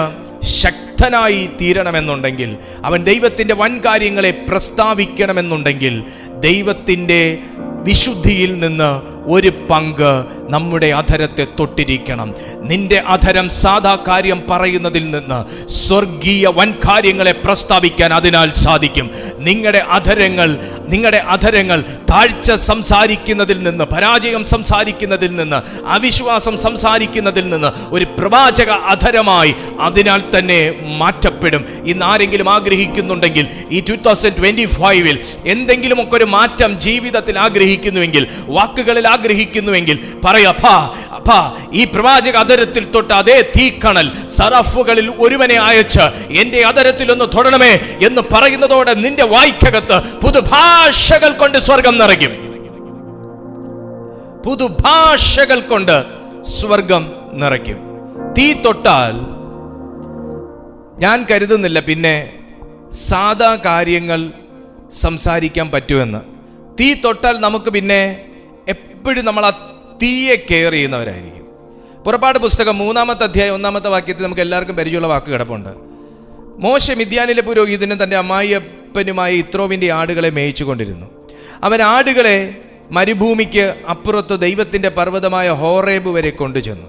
ശക്തനായി തീരണമെന്നുണ്ടെങ്കിൽ, അവൻ ദൈവത്തിൻ്റെ വൻകാര്യങ്ങളെ പ്രസ്താവിക്കണമെന്നുണ്ടെങ്കിൽ, ദൈവത്തിൻ്റെ വിശുദ്ധിയിൽ നിന്ന് ഒരു പങ്ക് നമ്മുടെ അധരത്തെ തൊട്ടിരിക്കണം. നിന്റെ അധരം സാധാ കാര്യം പറയുന്നതിൽ നിന്ന് സ്വർഗീയ വൻകാര്യങ്ങളെ പ്രസ്താവിക്കാൻ അതിനാൽ സാധിക്കും. നിങ്ങളുടെ അധരങ്ങൾ താഴ്ച സംസാരിക്കുന്നതിൽ നിന്ന്, പരാജയം സംസാരിക്കുന്നതിൽ നിന്ന്, അവിശ്വാസം സംസാരിക്കുന്നതിൽ നിന്ന് ഒരു പ്രവാചക അധരമായി അതിനാൽ തന്നെ മാറ്റപ്പെടും. ഇന്ന് ആരെങ്കിലും ആഗ്രഹിക്കുന്നുണ്ടെങ്കിൽ, ഈ 2025 എന്തെങ്കിലുമൊക്കെ ഒരു മാറ്റം ജീവിതത്തിൽ ആഗ്രഹിക്കുന്നുവെങ്കിൽ, വാക്കുകളിൽ ആഗ്രഹിക്കുന്നുവെങ്കിൽ പറയാ, അപ്പാ ഈ പ്രവാചക അധരത്തിൽ തൊട്ട് അതേ തീക്കണൽ സറാഫുകളിൽ ഒരുവനെ അയച്ച് എൻ്റെ അധരത്തിൽ ഒന്ന് തൊടണമേ എന്ന് പറയുന്നതോടെ നിന്റെ വായ്ക്കകത്ത് പുതുഭാഷകൾ കൊണ്ട് സ്വർഗം നിറയ്ക്കും. പുതുഭാഷകൾ കൊണ്ട് സ്വർഗം നിറയ്ക്കും. തീ തൊട്ടാൽ ഞാൻ കരുതുന്നില്ല പിന്നെ സാധാ കാര്യങ്ങൾ സംസാരിക്കാൻ പറ്റുമെന്ന്. തീ തൊട്ടാൽ നമുക്ക് പിന്നെ എപ്പോഴും നമ്മൾ ആ തീയെ കെയർ ചെയ്യുന്നവരായിരിക്കും. പുറപ്പാട് പുസ്തകം 3-ാമത്തെ അധ്യായം 1-ാമത്തെ വാക്യത്തിൽ നമുക്ക് എല്ലാവർക്കും പരിചയമുള്ള വാക്ക് കിടപ്പുണ്ട്. മോശെ മിദ്യാനിലെ പുരോഹിതനും തൻ്റെ അമ്മായിയപ്പനുമായ യിത്രോവിൻ്റെ ആടുകളെ മേയിച്ചു കൊണ്ടിരുന്നു. അവൻ ആടുകളെ മരുഭൂമിക്ക് അപ്പുറത്ത് ദൈവത്തിൻ്റെ പർവ്വതമായ ഹോറേബ് വരെ കൊണ്ടുചെന്നു.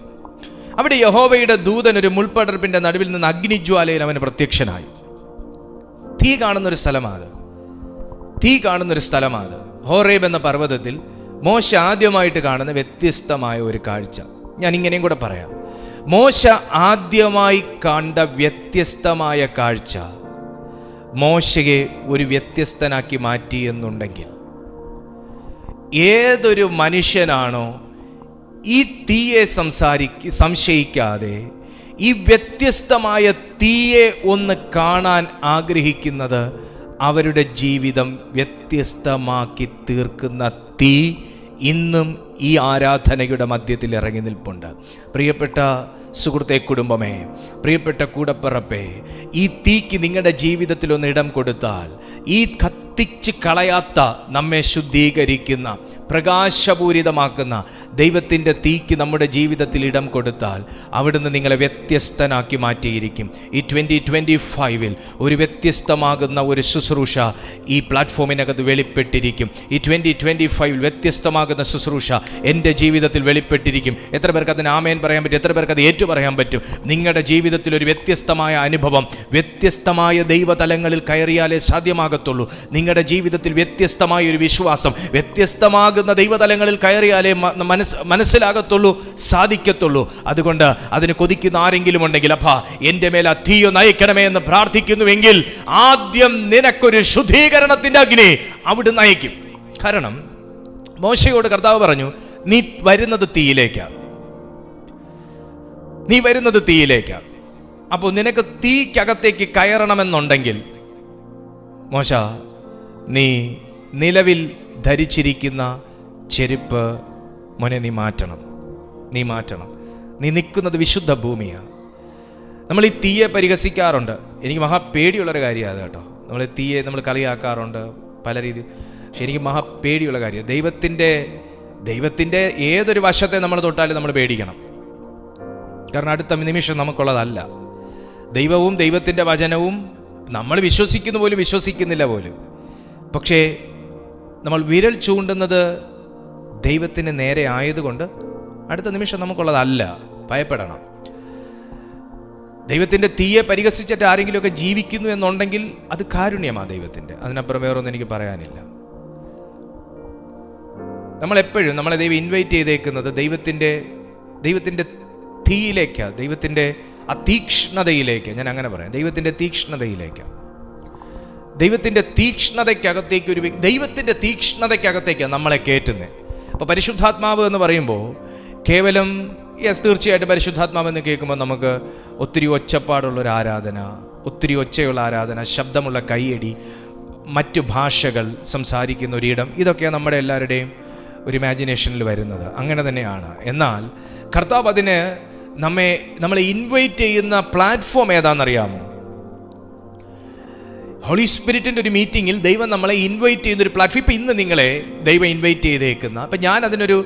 അവിടെ യഹോവയുടെ ദൂതൻ ഒരു മുൾപടർപ്പിൻ്റെ നടുവിൽ നിന്ന് അഗ്നിജ്വാലയിൽ അവന് പ്രത്യക്ഷനായി. തീ കാണുന്നൊരു സ്ഥലമാണ് ഹോറേബ് എന്ന പർവ്വതത്തിൽ മോശ ആദ്യമായിട്ട് കാണുന്ന വ്യത്യസ്തമായ ഒരു കാഴ്ച. ഞാൻ ഇങ്ങനെയും കൂടെ പറയാം. മോശ ആദ്യമായി കണ്ട വ്യത്യസ്തമായ കാഴ്ച മോശയെ ഒരു വ്യത്യസ്തനാക്കി മാറ്റി എന്നുണ്ടെങ്കിൽ, ഏതൊരു മനുഷ്യനാണോ ഈ തീയെ സംശയിക്കാതെ ഈ വ്യത്യസ്തമായ തീയെ ഒന്ന് കാണാൻ ആഗ്രഹിക്കുന്നത്, അവരുടെ ജീവിതം വ്യത്യസ്തമാക്കി തീർക്കുന്ന തീ ഇന്നും ഈ ആരാധനയുടെ മധ്യത്തിൽ ഇറങ്ങി നിൽപ്പുണ്ട്. പ്രിയപ്പെട്ട സുഹൃത്തെ, കുടുംബമേ, പ്രിയപ്പെട്ട കൂടപ്പിറപ്പേ, ഈ തീക്ക് നിങ്ങളുടെ ജീവിതത്തിൽ ഒന്ന് ഇടം കൊടുത്താൽ, ഈ കത്തിച്ച് കളയാത്ത, നമ്മെ ശുദ്ധീകരിക്കുന്ന, പ്രകാശപൂരിതമാക്കുന്ന ദൈവത്തിൻ്റെ തീക്ക് നമ്മുടെ ജീവിതത്തിൽ ഇടം കൊടുത്താൽ, അവിടുന്ന് നിങ്ങളെ വ്യത്യസ്തനാക്കി മാറ്റിയിരിക്കും. ഈ 2025 ഒരു വ്യത്യസ്തമാകുന്ന ഒരു ശുശ്രൂഷ ഈ പ്ലാറ്റ്ഫോമിനകത്ത് വെളിപ്പെട്ടിരിക്കും. ഈ 2025 വ്യത്യസ്തമാകുന്ന ശുശ്രൂഷ എൻ്റെ ജീവിതത്തിൽ വെളിപ്പെട്ടിരിക്കും. എത്ര പേർക്ക് അതിന് ആമേൻ പറയാൻ പറ്റും? എത്ര പേർക്ക് അത് ഏറ്റു പറയാൻ പറ്റും? നിങ്ങളുടെ ജീവിതത്തിൽ ഒരു വ്യത്യസ്തമായ അനുഭവം, വ്യത്യസ്തമായ ദൈവതലങ്ങളിൽ കയറിയാലേ സാധ്യമാകത്തുള്ളൂ. നിങ്ങളുടെ ജീവിതത്തിൽ വ്യത്യസ്തമായ ഒരു വിശ്വാസം, വ്യത്യസ്തമാകുന്ന ദൈവതലങ്ങളിൽ കയറിയാലേ മനസ്സിലാകത്തുള്ളൂ, സാധിക്കത്തുള്ളൂ. അതുകൊണ്ട് അതിന് കൊതിക്കുന്ന ആരെങ്കിലും ഉണ്ടെങ്കിൽ, അപ്പാ എൻ്റെ മേൽ തീയോ നയിക്കണമേ എന്ന് പ്രാർത്ഥിക്കുന്നുവെങ്കിൽ, ആദ്യം നിനക്കൊരു ശുദ്ധീകരണത്തിൻ്റെ അഗ്നി അവിടെ നയിക്കും. കാരണം മോശയോട് കർത്താവ് പറഞ്ഞു, നീ വരുന്നത് തീയിലേക്കാ. അപ്പോൾ നിനക്ക് തീക്കകത്തേക്ക് കയറണമെന്നുണ്ടെങ്കിൽ, മോശ, നീ നിലവിൽ ധരിച്ചിരിക്കുന്ന ചെരുപ്പ് മോനെ നീ മാറ്റണം. നീ നിൽക്കുന്നത് വിശുദ്ധ ഭൂമിയാണ്. നമ്മൾ ഈ തീയെ പരിഹസിക്കാറുണ്ട്. എനിക്ക് പേടിയുള്ളൊരു കാര്യമാണ് കേട്ടോ. നമ്മൾ തീയെ കളിയാക്കാറുണ്ട് പല രീതിയിൽ. പക്ഷെ എനിക്ക് പേടിയുള്ള കാര്യം, ദൈവത്തിൻ്റെ ഏതൊരു വശത്തെ നമ്മൾ തൊട്ടാലും നമ്മൾ പേടിക്കണം. കാരണം അടുത്ത നിമിഷം നമുക്കുള്ളതല്ല. ദൈവവും ദൈവത്തിൻ്റെ വചനവും നമ്മൾ വിശ്വസിക്കുന്ന പോലും വിശ്വസിക്കുന്നില്ല പോലും. പക്ഷേ നമ്മൾ വിരൽ ചൂണ്ടുന്നത് ദൈവത്തിന് നേരെ ആയതുകൊണ്ട് അടുത്ത നിമിഷം നമുക്കുള്ളതല്ല. ഭയപ്പെടണം. ദൈവത്തിൻ്റെ തീയെ പരിഹസിച്ചിട്ട് ആരെങ്കിലുമൊക്കെ ജീവിക്കുന്നു എന്നുണ്ടെങ്കിൽ അത് കാരുണ്യമാണ് ദൈവത്തിൻ്റെ. അതിനപ്പുറം വേറൊന്നും എനിക്ക് പറയാനില്ല. നമ്മളെപ്പോഴും നമ്മളെ ദൈവം ഇൻവൈറ്റ് ചെയ്തേക്കുന്നത് ദൈവത്തിൻ്റെ തീയിലേക്കാണ്, ദൈവത്തിൻ്റെ ആ തീക്ഷ്ണതയിലേക്ക്. ഞാൻ അങ്ങനെ പറയാം, ദൈവത്തിൻ്റെ തീക്ഷ്ണതയിലേക്കാണ്. ദൈവത്തിൻ്റെ തീക്ഷ്ണതയ്ക്കകത്തേക്കാണ് നമ്മളെ കയറ്റുന്നത്. അപ്പോൾ പരിശുദ്ധാത്മാവ് എന്ന് പറയുമ്പോൾ കേവലം തീർച്ചയായിട്ടും പരിശുദ്ധാത്മാവ് എന്ന് കേൾക്കുമ്പോൾ നമുക്ക് ഒത്തിരി ഒച്ചപ്പാടുള്ളൊരു ആരാധന, ഒത്തിരി ഒച്ചയുള്ള ആരാധന, ശബ്ദമുള്ള കൈയടി, മറ്റു ഭാഷകൾ സംസാരിക്കുന്ന ഒരിടം, ഇതൊക്കെയാണ് നമ്മുടെ എല്ലാവരുടെയും ഒരു ഇമാജിനേഷനിൽ വരുന്നത്. അങ്ങനെ തന്നെയാണ്. എന്നാൽ കർത്താവ് അതിന് നമ്മളെ ഇൻവൈറ്റ് ചെയ്യുന്ന പ്ലാറ്റ്ഫോം ഏതാണെന്നറിയാമോ? ഹോളി സ്പിരിറ്റിൻ്റെ ഒരു മീറ്റിങ്ങിൽ ദൈവം നമ്മളെ ഇൻവൈറ്റ് ചെയ്യുന്നൊരു പ്ലാറ്റ്ഫോം. ഇപ്പം ഇന്ന് നിങ്ങളെ ദൈവം ഇൻവൈറ്റ് ചെയ്തേക്കുന്ന, അപ്പം ഞാൻ അതിനൊരു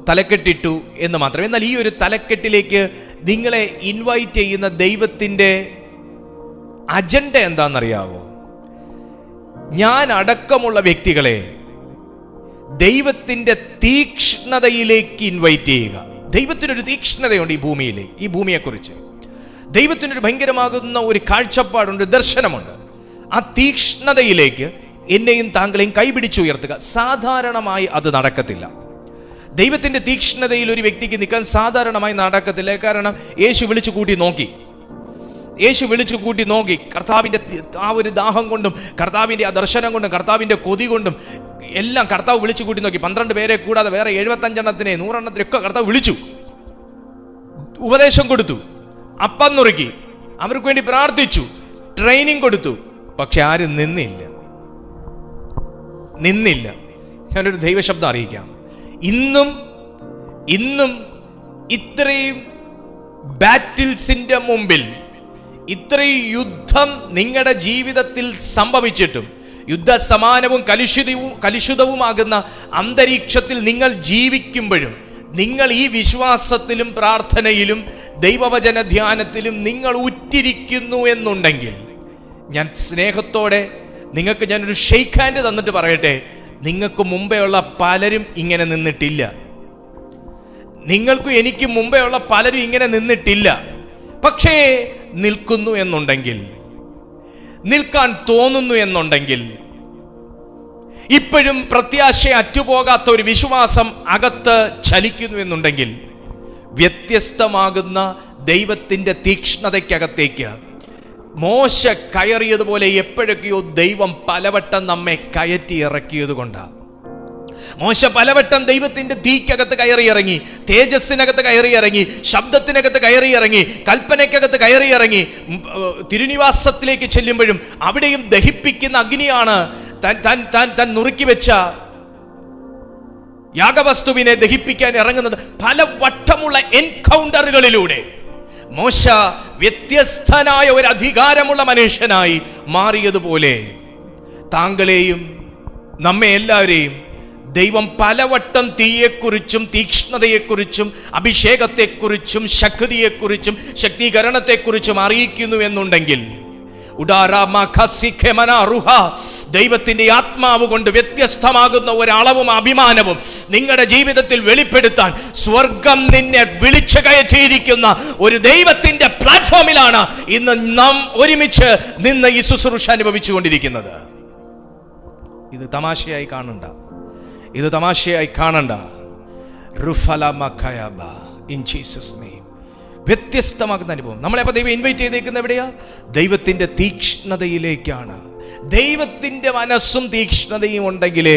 തലക്കെട്ടിട്ടു എന്ന് മാത്രം. എന്നാൽ ഈ ഒരു തലക്കെട്ടിലേക്ക് നിങ്ങളെ ഇൻവൈറ്റ് ചെയ്യുന്ന ദൈവത്തിൻ്റെ അജണ്ട എന്താണെന്നറിയാവോ? ഞാൻ അടക്കമുള്ള വ്യക്തികളെ ദൈവത്തിൻ്റെ തീക്ഷ്ണതയിലേക്ക് ഇൻവൈറ്റ് ചെയ്യുക. ദൈവത്തിനൊരു തീക്ഷ്ണതയുണ്ട് ഈ ഭൂമിയെക്കുറിച്ച്. ദൈവത്തിനൊരു ഭയങ്കരമാകുന്ന ഒരു കാഴ്ചപ്പാടുണ്ട്, ദർശനമുണ്ട്. ആ തീക്ഷ്ണതയിലേക്ക് എന്നെയും താങ്കളെയും കൈപിടിച്ചുയർത്തുക. സാധാരണമായി അത് നടക്കത്തില്ല. ദൈവത്തിൻ്റെ തീക്ഷ്ണതയിൽ ഒരു വ്യക്തിക്ക് നിൽക്കാൻ സാധാരണമായി നടക്കത്തില്ല. കാരണം യേശു വിളിച്ചു കൂട്ടി നോക്കി. കർത്താവിൻ്റെ ആ ഒരു ദാഹം കൊണ്ടും കർത്താവിൻ്റെ ആ ദർശനം കൊണ്ടും കർത്താവിൻ്റെ കൊതി കൊണ്ടും എല്ലാം കർത്താവ് വിളിച്ചു കൂട്ടി നോക്കി. 12 പേരെ കൂടാതെ വേറെ 75 എണ്ണത്തിനെ 100 എണ്ണത്തിനൊക്കെ കർത്താവ് വിളിച്ചു, ഉപദേശം കൊടുത്തു, അപ്പം നുറുക്കി, അവർക്ക് വേണ്ടി പ്രാർത്ഥിച്ചു, ട്രെയിനിങ് കൊടുത്തു. പക്ഷെ ആരും നിന്നില്ല. ഞാനൊരു ദൈവശബ്ദം അറിയിക്കാം. ഇന്നും ഇത്രയും ബാറ്റിൽസിന്റെ മുമ്പിൽ, ഇത്രയും യുദ്ധം നിങ്ങളുടെ ജീവിതത്തിൽ സംഭവിച്ചിട്ടും, യുദ്ധസമാനവും കലുഷിതവുമാകുന്ന അന്തരീക്ഷത്തിൽ നിങ്ങൾ ജീവിക്കുമ്പോഴും, നിങ്ങൾ ഈ വിശ്വാസത്തിലും പ്രാർത്ഥനയിലും ദൈവവചന ധ്യാനത്തിലും നിങ്ങൾ ഉറ്റിരിക്കുന്നു എന്നുണ്ടെങ്കിൽ, ഞാൻ സ്നേഹത്തോടെ നിങ്ങൾക്ക് ഞാനൊരു ഷെയ്ക്ക് ഹാൻഡ് തന്നിട്ട് പറയട്ടെ, നിങ്ങൾക്ക് മുമ്പേ ഉള്ള പലരും ഇങ്ങനെ നിന്നിട്ടില്ല. നിങ്ങൾക്കും എനിക്കും മുമ്പേ ഉള്ള പലരും ഇങ്ങനെ നിന്നിട്ടില്ല. പക്ഷേ നിൽക്കുന്നു എന്നുണ്ടെങ്കിൽ, നിൽക്കാൻ തോന്നുന്നു എന്നുണ്ടെങ്കിൽ, ഇപ്പോഴും പ്രത്യാശ അറ്റുപോകാത്ത ഒരു വിശ്വാസം അകത്ത് ചലിക്കുന്നു എന്നുണ്ടെങ്കിൽ, വ്യത്യസ്തമാകുന്ന ദൈവത്തിൻ്റെ തീക്ഷ്ണതയ്ക്കകത്തേക്ക് മോശ കയറിയതുപോലെ എപ്പോഴൊക്കെയോ ദൈവം പലവട്ടം നമ്മെ കയറ്റി ഇറക്കിയത് കൊണ്ടാണ്. മോശ പലവട്ടം ദൈവത്തിൻ്റെ തീക്കകത്ത് കയറിയിറങ്ങി, തേജസ്സിനകത്ത് കയറിയിറങ്ങി, ശബ്ദത്തിനകത്ത് കയറിയിറങ്ങി, കൽപ്പനയ്ക്കകത്ത് കയറിയിറങ്ങി. തിരുനിവാസത്തിലേക്ക് ചെല്ലുമ്പോഴും അവിടെയും ദഹിപ്പിക്കുന്ന അഗ്നിയാണ്. താൻ നുറുക്കി വെച്ച യാഗവസ്തുവിനെ ദഹിപ്പിക്കാൻ ഇറങ്ങുന്നത്. പല വട്ടമുള്ള എൻകൗണ്ടറുകളിലൂടെ മോശ വ്യത്യസ്തനായ ഒരു അധികാരമുള്ള മനുഷ്യനായി മാറിയതുപോലെ താങ്കളെയും നമ്മെ എല്ലാവരെയും ദൈവം പലവട്ടം തീയെക്കുറിച്ചും തീക്ഷ്ണതയെക്കുറിച്ചും അഭിഷേകത്തെക്കുറിച്ചും ശക്തിയെക്കുറിച്ചും ശക്തീകരണത്തെക്കുറിച്ചും അറിയിക്കുന്നു എന്നുണ്ടെങ്കിൽ, ദൈവത്തിന്റെ ആത്മാവ് കൊണ്ട് വ്യത്യസ്തമാകുന്ന ഒരളവും അഭിമാനവും നിങ്ങളുടെ ജീവിതത്തിൽ വെളിപ്പെടുത്താൻ സ്വർഗം നിന്നെ വിളിച്ചു കയറ്റിയിരിക്കുന്ന ഒരു ദൈവത്തിന്റെ പ്ലാറ്റ്ഫോമിലാണ് ഇന്ന് നാം ഒരുമിച്ച് നിന്ന് ഈ ശുശ്രൂഷ അനുഭവിച്ചു കൊണ്ടിരിക്കുന്നത്. ഇത് തമാശയായി കാണണ്ട. In Jesus name. വ്യത്യസ്തമാകുന്ന അനുഭവം. നമ്മളെപ്പോൾ ദൈവം ഇൻവൈറ്റ് ചെയ്തേക്കുന്ന എവിടെയാ? ദൈവത്തിൻ്റെ തീക്ഷ്ണതയിലേക്കാണ്. ദൈവത്തിൻ്റെ മനസ്സും തീക്ഷ്ണതയും ഉണ്ടെങ്കിലേ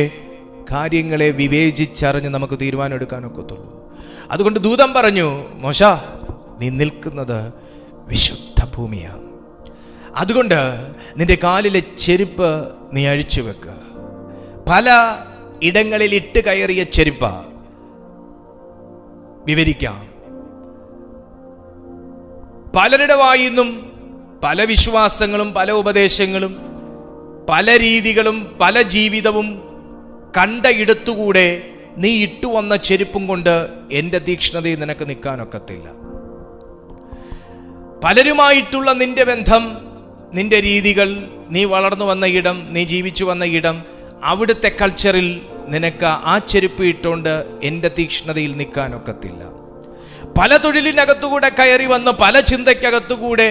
കാര്യങ്ങളെ വിവേചിച്ചറിഞ്ഞ് നമുക്ക് തീരുമാനം എടുക്കാനൊക്കത്തുള്ളൂ. അതുകൊണ്ട് ദൂതൻ പറഞ്ഞു, മോശ, നീ നിൽക്കുന്നത് വിശുദ്ധ ഭൂമിയാണ്. അതുകൊണ്ട് നിന്റെ കാലിലെ ചെരുപ്പ് നീ അഴിച്ചു വെക്കുക. പല ഇടങ്ങളിൽ ഇട്ട് കയറിയ ചെരുപ്പ. വിവരിക്കാം. പലരുടെ വായിന്നും പല വിശ്വാസങ്ങളും പല ഉപദേശങ്ങളും പല രീതികളും പല ജീവിതവും കണ്ട ഇടത്തുകൂടെ നീ ഇട്ടുവന്ന ചെരുപ്പും കൊണ്ട് എൻ്റെ തീക്ഷ്ണതയിൽ നിനക്ക് നിൽക്കാനൊക്കത്തില്ല. പലരുമായിട്ടുള്ള നിന്റെ ബന്ധം, നിന്റെ രീതികൾ, നീ വളർന്നു വന്ന ഇടം, നീ ജീവിച്ചു വന്ന ഇടം, അവിടുത്തെ കൾച്ചറിൽ നിനക്ക് ആ ചെരുപ്പ് ഇട്ടുകൊണ്ട് എൻ്റെ തീക്ഷ്ണതയിൽ നിൽക്കാനൊക്കത്തില്ല. പല തൊഴിലിനകത്തുകൂടെ കയറി വന്ന് പല ചിന്തയ്ക്കകത്തുകൂടെ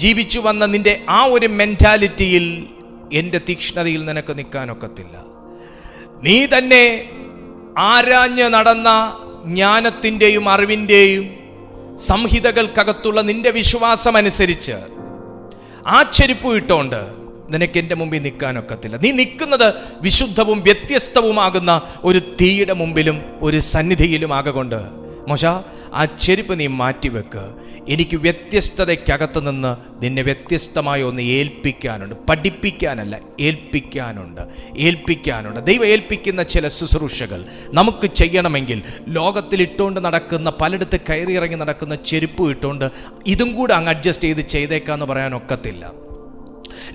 ജീവിച്ചു വന്ന നിന്റെ ആ ഒരു മെന്റാലിറ്റിയിൽ എൻ്റെ തീക്ഷ്ണതയിൽ നിനക്ക് നിൽക്കാനൊക്കത്തില്ല. നീ തന്നെ ആരാഞ്ഞ് നടന്ന ജ്ഞാനത്തിൻ്റെയും അറിവിൻ്റെയും സംഹിതകൾക്കകത്തുള്ള നിന്റെ വിശ്വാസമനുസരിച്ച് ആ ചെരുപ്പ് ഇട്ടുകൊണ്ട് നിനക്ക് എൻ്റെ മുമ്പിൽ നിൽക്കാനൊക്കത്തില്ല. നീ നിൽക്കുന്നത് വിശുദ്ധവും വ്യത്യസ്തവുമാകുന്ന ഒരു തീയുടെ മുമ്പിലും ഒരു സന്നിധിയിലും ആകൊണ്ട് മോശ, ആ ചെരുപ്പ് നീ മാറ്റിവെക്ക്. എനിക്ക് വ്യത്യസ്തതയ്ക്കകത്ത് നിന്ന് നിന്നെ വ്യത്യസ്തമായ ഒന്ന് ഏൽപ്പിക്കാനുണ്ട്. പഠിപ്പിക്കാനല്ല, ഏൽപ്പിക്കാനുണ്ട്. ദൈവം ഏൽപ്പിക്കുന്ന ചില ശുശ്രൂഷകൾ നമുക്ക് ചെയ്യണമെങ്കിൽ ലോകത്തിൽ ഇട്ടുകൊണ്ട് നടക്കുന്ന, പലയിടത്ത് കയറി ഇറങ്ങി നടക്കുന്ന ചെരുപ്പ് ഇട്ടുകൊണ്ട് ഇതും കൂടെ അങ്ങ് അഡ്ജസ്റ്റ് ചെയ്ത് ചെയ്തേക്കാന്ന് പറയാനൊക്കത്തില്ല.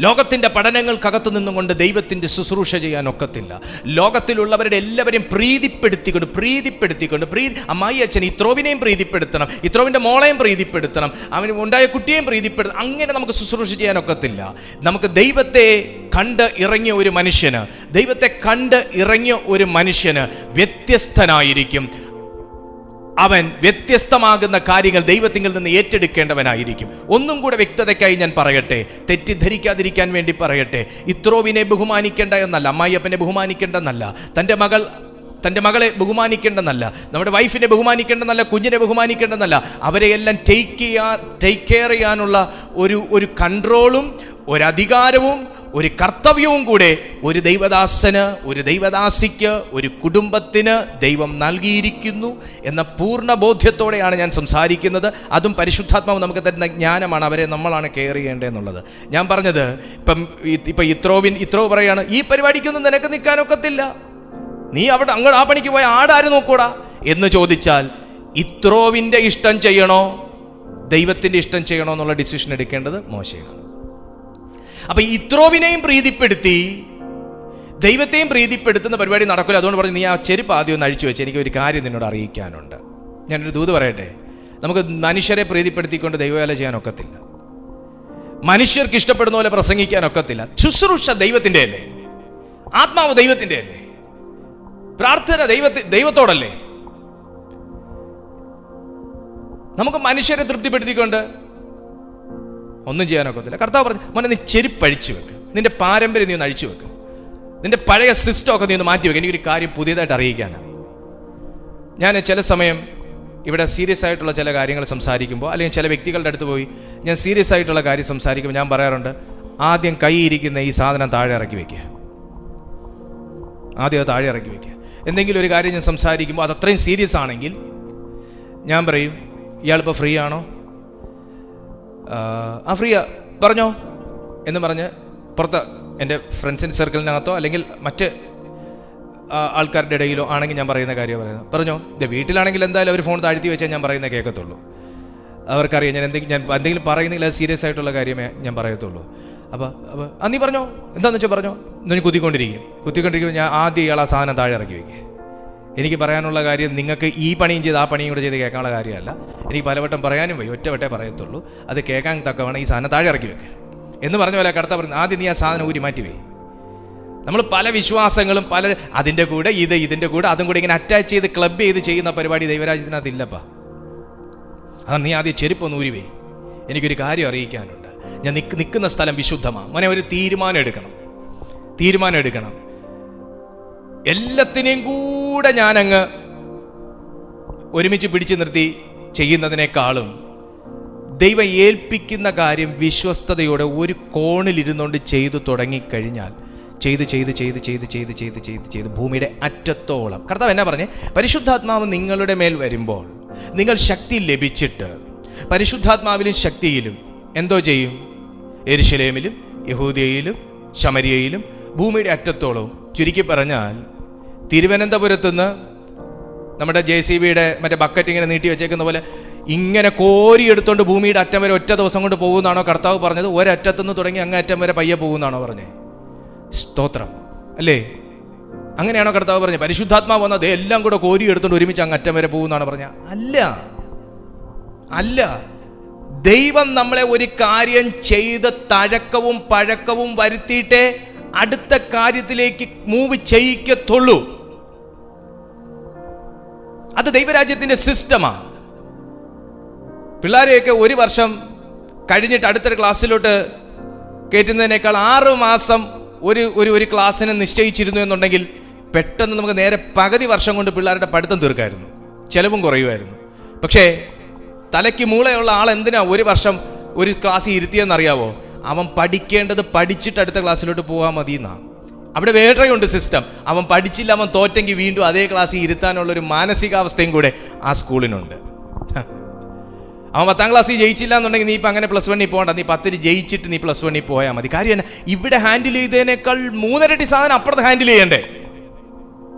ലോകത്തിൻ്റെ പഠനങ്ങൾക്കകത്ത് നിന്നുകൊണ്ട് ദൈവത്തിൻ്റെ ശുശ്രൂഷ ചെയ്യാനൊക്കത്തില്ല. ലോകത്തിലുള്ളവരുടെ എല്ലാവരെയും പ്രീതിപ്പെടുത്തിക്കൊണ്ട് അമ്മായി അച്ഛൻ ഇത്രോവിനെയും പ്രീതിപ്പെടുത്തണം, ഇത്രോവിൻ്റെ മോളെയും പ്രീതിപ്പെടുത്തണം, അവന് ഉണ്ടായ കുട്ടിയെയും പ്രീതിപ്പെടുത്തണം. അങ്ങനെ നമുക്ക് ശുശ്രൂഷ ചെയ്യാനൊക്കത്തില്ല. നമുക്ക് ദൈവത്തെ കണ്ട് ഇറങ്ങിയ ഒരു മനുഷ്യന് വ്യത്യസ്തനായിരിക്കും. അവൻ വ്യത്യസ്തമാകുന്ന കാര്യങ്ങൾ ദൈവത്തിങ്കിൽ നിന്ന് ഏറ്റെടുക്കേണ്ടവനായിരിക്കും. ഒന്നും കൂടെ വ്യക്തതയ്ക്കായി ഞാൻ പറയട്ടെ, തെറ്റിദ്ധരിക്കാതിരിക്കാൻ വേണ്ടി പറയട്ടെ. ഇത്രോവിനെ ബഹുമാനിക്കേണ്ട എന്നല്ല, അമ്മായിയപ്പനെ ബഹുമാനിക്കേണ്ടെന്നല്ല, തൻ്റെ മകളെ ബഹുമാനിക്കേണ്ടെന്നല്ല, നമ്മുടെ വൈഫിനെ ബഹുമാനിക്കേണ്ടെന്നല്ല, കുഞ്ഞിനെ ബഹുമാനിക്കേണ്ടെന്നല്ല. അവരെയെല്ലാം ടേക്ക് കെയർ ചെയ്യാനുള്ള ഒരു കൺട്രോളും ഒരധികാരവും ഒരു കർത്തവ്യവും കൂടെ ഒരു ദൈവദാസന്, ഒരു ദൈവദാസിക്ക്, ഒരു കുടുംബത്തിന് ദൈവം നൽകിയിരിക്കുന്നു എന്ന പൂർണ്ണ ബോധ്യത്തോടെയാണ് ഞാൻ സംസാരിക്കുന്നത്. അതും പരിശുദ്ധാത്മാവ് നമുക്ക് തരുന്ന ജ്ഞാനമാണ്. അവരെ നമ്മളാണ് കെയർ ചെയ്യേണ്ടതെന്നുള്ളത് ഞാൻ പറഞ്ഞത്. ഇപ്പം ഇത്രോ പറയാണ്, ഈ പരിപാടിക്കൊന്നും നിനക്ക് നിൽക്കാനൊക്കത്തില്ല, നീ അവിടെ അങ്ങോട്ട് ആ പണിക്ക് പോയ ആടാര് നോക്കൂടാ എന്ന് ചോദിച്ചാൽ, ഇത്രോവിൻ്റെ ഇഷ്ടം ചെയ്യണോ ദൈവത്തിൻ്റെ ഇഷ്ടം ചെയ്യണോ എന്നുള്ള ഡിസിഷൻ എടുക്കേണ്ടത് മോശയാണ്. അപ്പൊ ഇത്രോവിനെയും പ്രീതിപ്പെടുത്തി ദൈവത്തെയും പ്രീതിപ്പെടുത്തുന്ന പരിപാടി നടക്കില്ല. അതുകൊണ്ട് പറഞ്ഞു, നീ ആ ചെരുപ്പ് ആദ്യം ഒന്ന് അഴിച്ചു വെച്ച് എനിക്ക് ഒരു കാര്യം നിന്നോട് അറിയിക്കാനുണ്ട്. ഞാനൊരു ദൂത് പറയട്ടെ. നമുക്ക് മനുഷ്യരെ പ്രീതിപ്പെടുത്തിക്കൊണ്ട് ദൈവവേല ചെയ്യാനൊക്കത്തില്ല. മനുഷ്യർക്ക് ഇഷ്ടപ്പെടുന്ന പോലെ പ്രസംഗിക്കാനൊക്കത്തില്ല. ശുശ്രൂഷ ദൈവത്തിൻ്റെ അല്ലേ, ആത്മാവ് ദൈവത്തിൻ്റെ അല്ലേ, പ്രാർത്ഥന ദൈവത്തോടല്ലേ. നമുക്ക് മനുഷ്യരെ തൃപ്തിപ്പെടുത്തിക്കൊണ്ട് ഒന്നും ചെയ്യാനൊക്കത്തില്ല. കർത്താവ് പറഞ്ഞു, മോനെ നീ ചെരുപ്പ് അഴിച്ചു വെക്ക്, നിന്റെ പാരമ്പര്യം നീ ഒന്ന് അഴിച്ചു വെക്ക്, നിന്റെ പഴയ സിസ്റ്റമൊക്കെ നീ ഒന്ന് മാറ്റി വെക്ക്. എനിക്കൊരു കാര്യം പുതിയതായിട്ട് അറിയിക്കാനാണ്. ഞാൻ ചില സമയം ഇവിടെ സീരിയസ് ആയിട്ടുള്ള ചില കാര്യങ്ങൾ സംസാരിക്കുമ്പോൾ, അല്ലെങ്കിൽ ചില വ്യക്തികളുടെ അടുത്ത് പോയി ഞാൻ സീരിയസ് ആയിട്ടുള്ള കാര്യം സംസാരിക്കുമ്പോൾ ഞാൻ പറയാറുണ്ട്, ആദ്യം കൈയിരിക്കുന്ന ഈ സാധനം താഴെ ഇറക്കി വയ്ക്കുക. ആദ്യം അത് താഴെ ഇറക്കി വയ്ക്കുക. എന്തെങ്കിലും ഒരു കാര്യം ഞാൻ സംസാരിക്കുമ്പോൾ അത് അത്രയും സീരിയസ് ആണെങ്കിൽ ഞാൻ പറയും, ഇയാളിപ്പോൾ ഫ്രീ ആണോ? ആ ഫ്രീയാ, പറഞ്ഞോ എന്ന് പറഞ്ഞ് പുറത്ത് എൻ്റെ ഫ്രണ്ട്സിൻ്റെ സർക്കിളിനകത്തോ അല്ലെങ്കിൽ മറ്റ് ആൾക്കാരുടെ ഇടയിലോ ആണെങ്കിൽ ഞാൻ പറയുന്ന കാര്യം പറയുന്നത്, പറഞ്ഞോ. ഇത് വീട്ടിലാണെങ്കിൽ എന്തായാലും അവർ ഫോൺ താഴ്ത്തി വെച്ചാൽ ഞാൻ പറയുന്നത് കേൾക്കത്തുള്ളൂ. അവർക്കറിയാം ഞാൻ എന്തെങ്കിലും പറയുന്നെങ്കിൽ അത് സീരിയസ് ആയിട്ടുള്ള കാര്യമേ ഞാൻ പറയത്തുള്ളൂ. അപ്പോൾ നീ പറഞ്ഞോ, എന്താണെന്ന് വെച്ചാൽ പറഞ്ഞോ എന്ന് കുത്തിക്കൊണ്ടിരിക്കുമ്പോൾ ഞാൻ ആദ്യം ഇയാൾ ആ സാധനം താഴെ ഇറക്കി വയ്ക്കുക. എനിക്ക് പറയാനുള്ള കാര്യം നിങ്ങൾക്ക് ഈ പണിയും ചെയ്ത് ആ പണിയും കൂടെ ചെയ്ത് കേൾക്കാനുള്ള കാര്യമല്ല. എനിക്ക് പലവട്ടം പറയാനും വയ്യ, ഒറ്റവട്ടേ പറയത്തുള്ളൂ. അത് കേൾക്കാൻ തക്കവണ്ണം ഈ സാധനം താഴെ ഇറക്കി വെക്കുക എന്ന് പറഞ്ഞ പോലെ കടത്ത പറഞ്ഞു, ആദ്യം നീ ആ സാധനം ഊരി മാറ്റിവേ. നമ്മൾ പല വിശ്വാസങ്ങളും അതിൻ്റെ കൂടെ ഇതിൻ്റെ കൂടെ അതും കൂടെ ഇങ്ങനെ അറ്റാച്ച് ചെയ്ത് ക്ലബ് ചെയ്ത് ചെയ്യുന്ന പരിപാടി ദൈവരാജ്യത്തിനകത്ത് ഇല്ലപ്പാ. അതാണ് നീ ആദ്യം ചെരുപ്പൊന്ന് ഊരിവേ. എനിക്കൊരു കാര്യം അറിയിക്കാനുണ്ട്. ഞാൻ നിൽക്കുന്ന സ്ഥലം വിശുദ്ധമാണ്. മോനെ ഒരു തീരുമാനം എടുക്കണം. എല്ലാത്തിനെയും കൂടെ ഞാനങ്ങ് ഒരുമിച്ച് പിടിച്ചു നിർത്തി ചെയ്യുന്നതിനേക്കാളും ദൈവം ഏൽപ്പിക്കുന്ന കാര്യം വിശ്വസ്തയോടെ ഒരു കോണിലിരുന്നുകൊണ്ട് ചെയ്തു തുടങ്ങിക്കഴിഞ്ഞാൽ ചെയ്ത് ഭൂമിയുടെ അറ്റത്തോളം കർത്താവ് എന്നാ പറഞ്ഞേ, പരിശുദ്ധാത്മാവ് നിങ്ങളുടെ മേൽ വരുമ്പോൾ നിങ്ങൾ ശക്തി ലഭിച്ചിട്ട് പരിശുദ്ധാത്മാവിലും ശക്തിയിലും എന്തോ ചെയ്യും? യെരുശലേമിലും യഹൂദയിലും ശമരിയയിലും ഭൂമിയുടെ അറ്റത്തോളവും. ചുരുക്കി പറഞ്ഞാൽ തിരുവനന്തപുരത്തുനിന്ന് നമ്മുടെ JCBയുടെ മറ്റേ ബക്കറ്റ് ഇങ്ങനെ നീട്ടി വെച്ചേക്കുന്ന പോലെ ഇങ്ങനെ കോരിയെടുത്തോണ്ട് ഭൂമിയുടെ അറ്റം വരെ ഒറ്റ ദിവസം കൊണ്ട് പോകുന്നതാണോ കർത്താവ് പറഞ്ഞത്? ഒരറ്റത്തുനിന്ന് തുടങ്ങി അങ്ങ് അറ്റം വരെ പയ്യെ പോകുന്നതാണോ പറഞ്ഞേ? സ്തോത്രം അല്ലേ? അങ്ങനെയാണോ കർത്താവ് പറഞ്ഞത്? പരിശുദ്ധാത്മാവ് വന്നത് എല്ലാം കൂടെ കോരിയെടുത്തോണ്ട് ഒരുമിച്ച് അങ്ങ് അറ്റം വരെ പോകുന്നതാണോ പറഞ്ഞ? അല്ല. ദൈവം നമ്മളെ ഒരു കാര്യം ചെയ്ത് തഴക്കവും പഴക്കവും വരുത്തിയിട്ടേ അടുത്ത കാര്യത്തിലേക്ക് മൂവ് ചെയ്യിക്കത്തുള്ളൂ. അത് ദൈവരാജ്യത്തിന്റെ സിസ്റ്റമാണ്. പിള്ളേരെയൊക്കെ ഒരു വർഷം കഴിഞ്ഞിട്ട് അടുത്തൊരു ക്ലാസ്സിലോട്ട് കയറ്റുന്നതിനേക്കാൾ 6 മാസം ഒരു ക്ലാസ്സിന് നിശ്ചയിച്ചിരുന്നു എന്നുണ്ടെങ്കിൽ പെട്ടെന്ന് നമുക്ക് നേരെ പകുതി വർഷം കൊണ്ട് പിള്ളേരുടെ പഠിത്തം തീർക്കായിരുന്നു, ചെലവും കുറയുമായിരുന്നു. പക്ഷേ തലയ്ക്ക് മൂളയുള്ള ആൾ എന്തിനാ ഒരു വർഷം ഒരു ക്ലാസ്സിൽ ഇരുത്തിയെന്നറിയാവോ? അവൻ പഠിക്കേണ്ടത് പഠിച്ചിട്ട് അടുത്ത ക്ലാസ്സിലോട്ട് പോകാൻ മതി എന്നാ. അവിടെ വേറെയുണ്ട് സിസ്റ്റം. അവൻ പഠിച്ചില്ല, അവൻ തോറ്റെങ്കിൽ വീണ്ടും അതേ ക്ലാസ്സിൽ ഇരുത്താനുള്ളൊരു മാനസികാവസ്ഥയും കൂടെ ആ സ്കൂളിനുണ്ട്. അവൻ 10ാം ക്ലാസ്സിൽ ജയിച്ചില്ല എന്നുണ്ടെങ്കിൽ നീ ഇപ്പം അങ്ങനെ +1 പോകണ്ട, നീ 10ൽ ജയിച്ചിട്ട് നീ +1 പോയാൽ മതി. കാര്യം എന്നാ? ഇവിടെ ഹാൻഡിൽ ചെയ്തതിനേക്കാൾ 3 ഇരട്ടി സാധനം അപ്പുറത്ത് ഹാൻഡിൽ ചെയ്യണ്ടേ?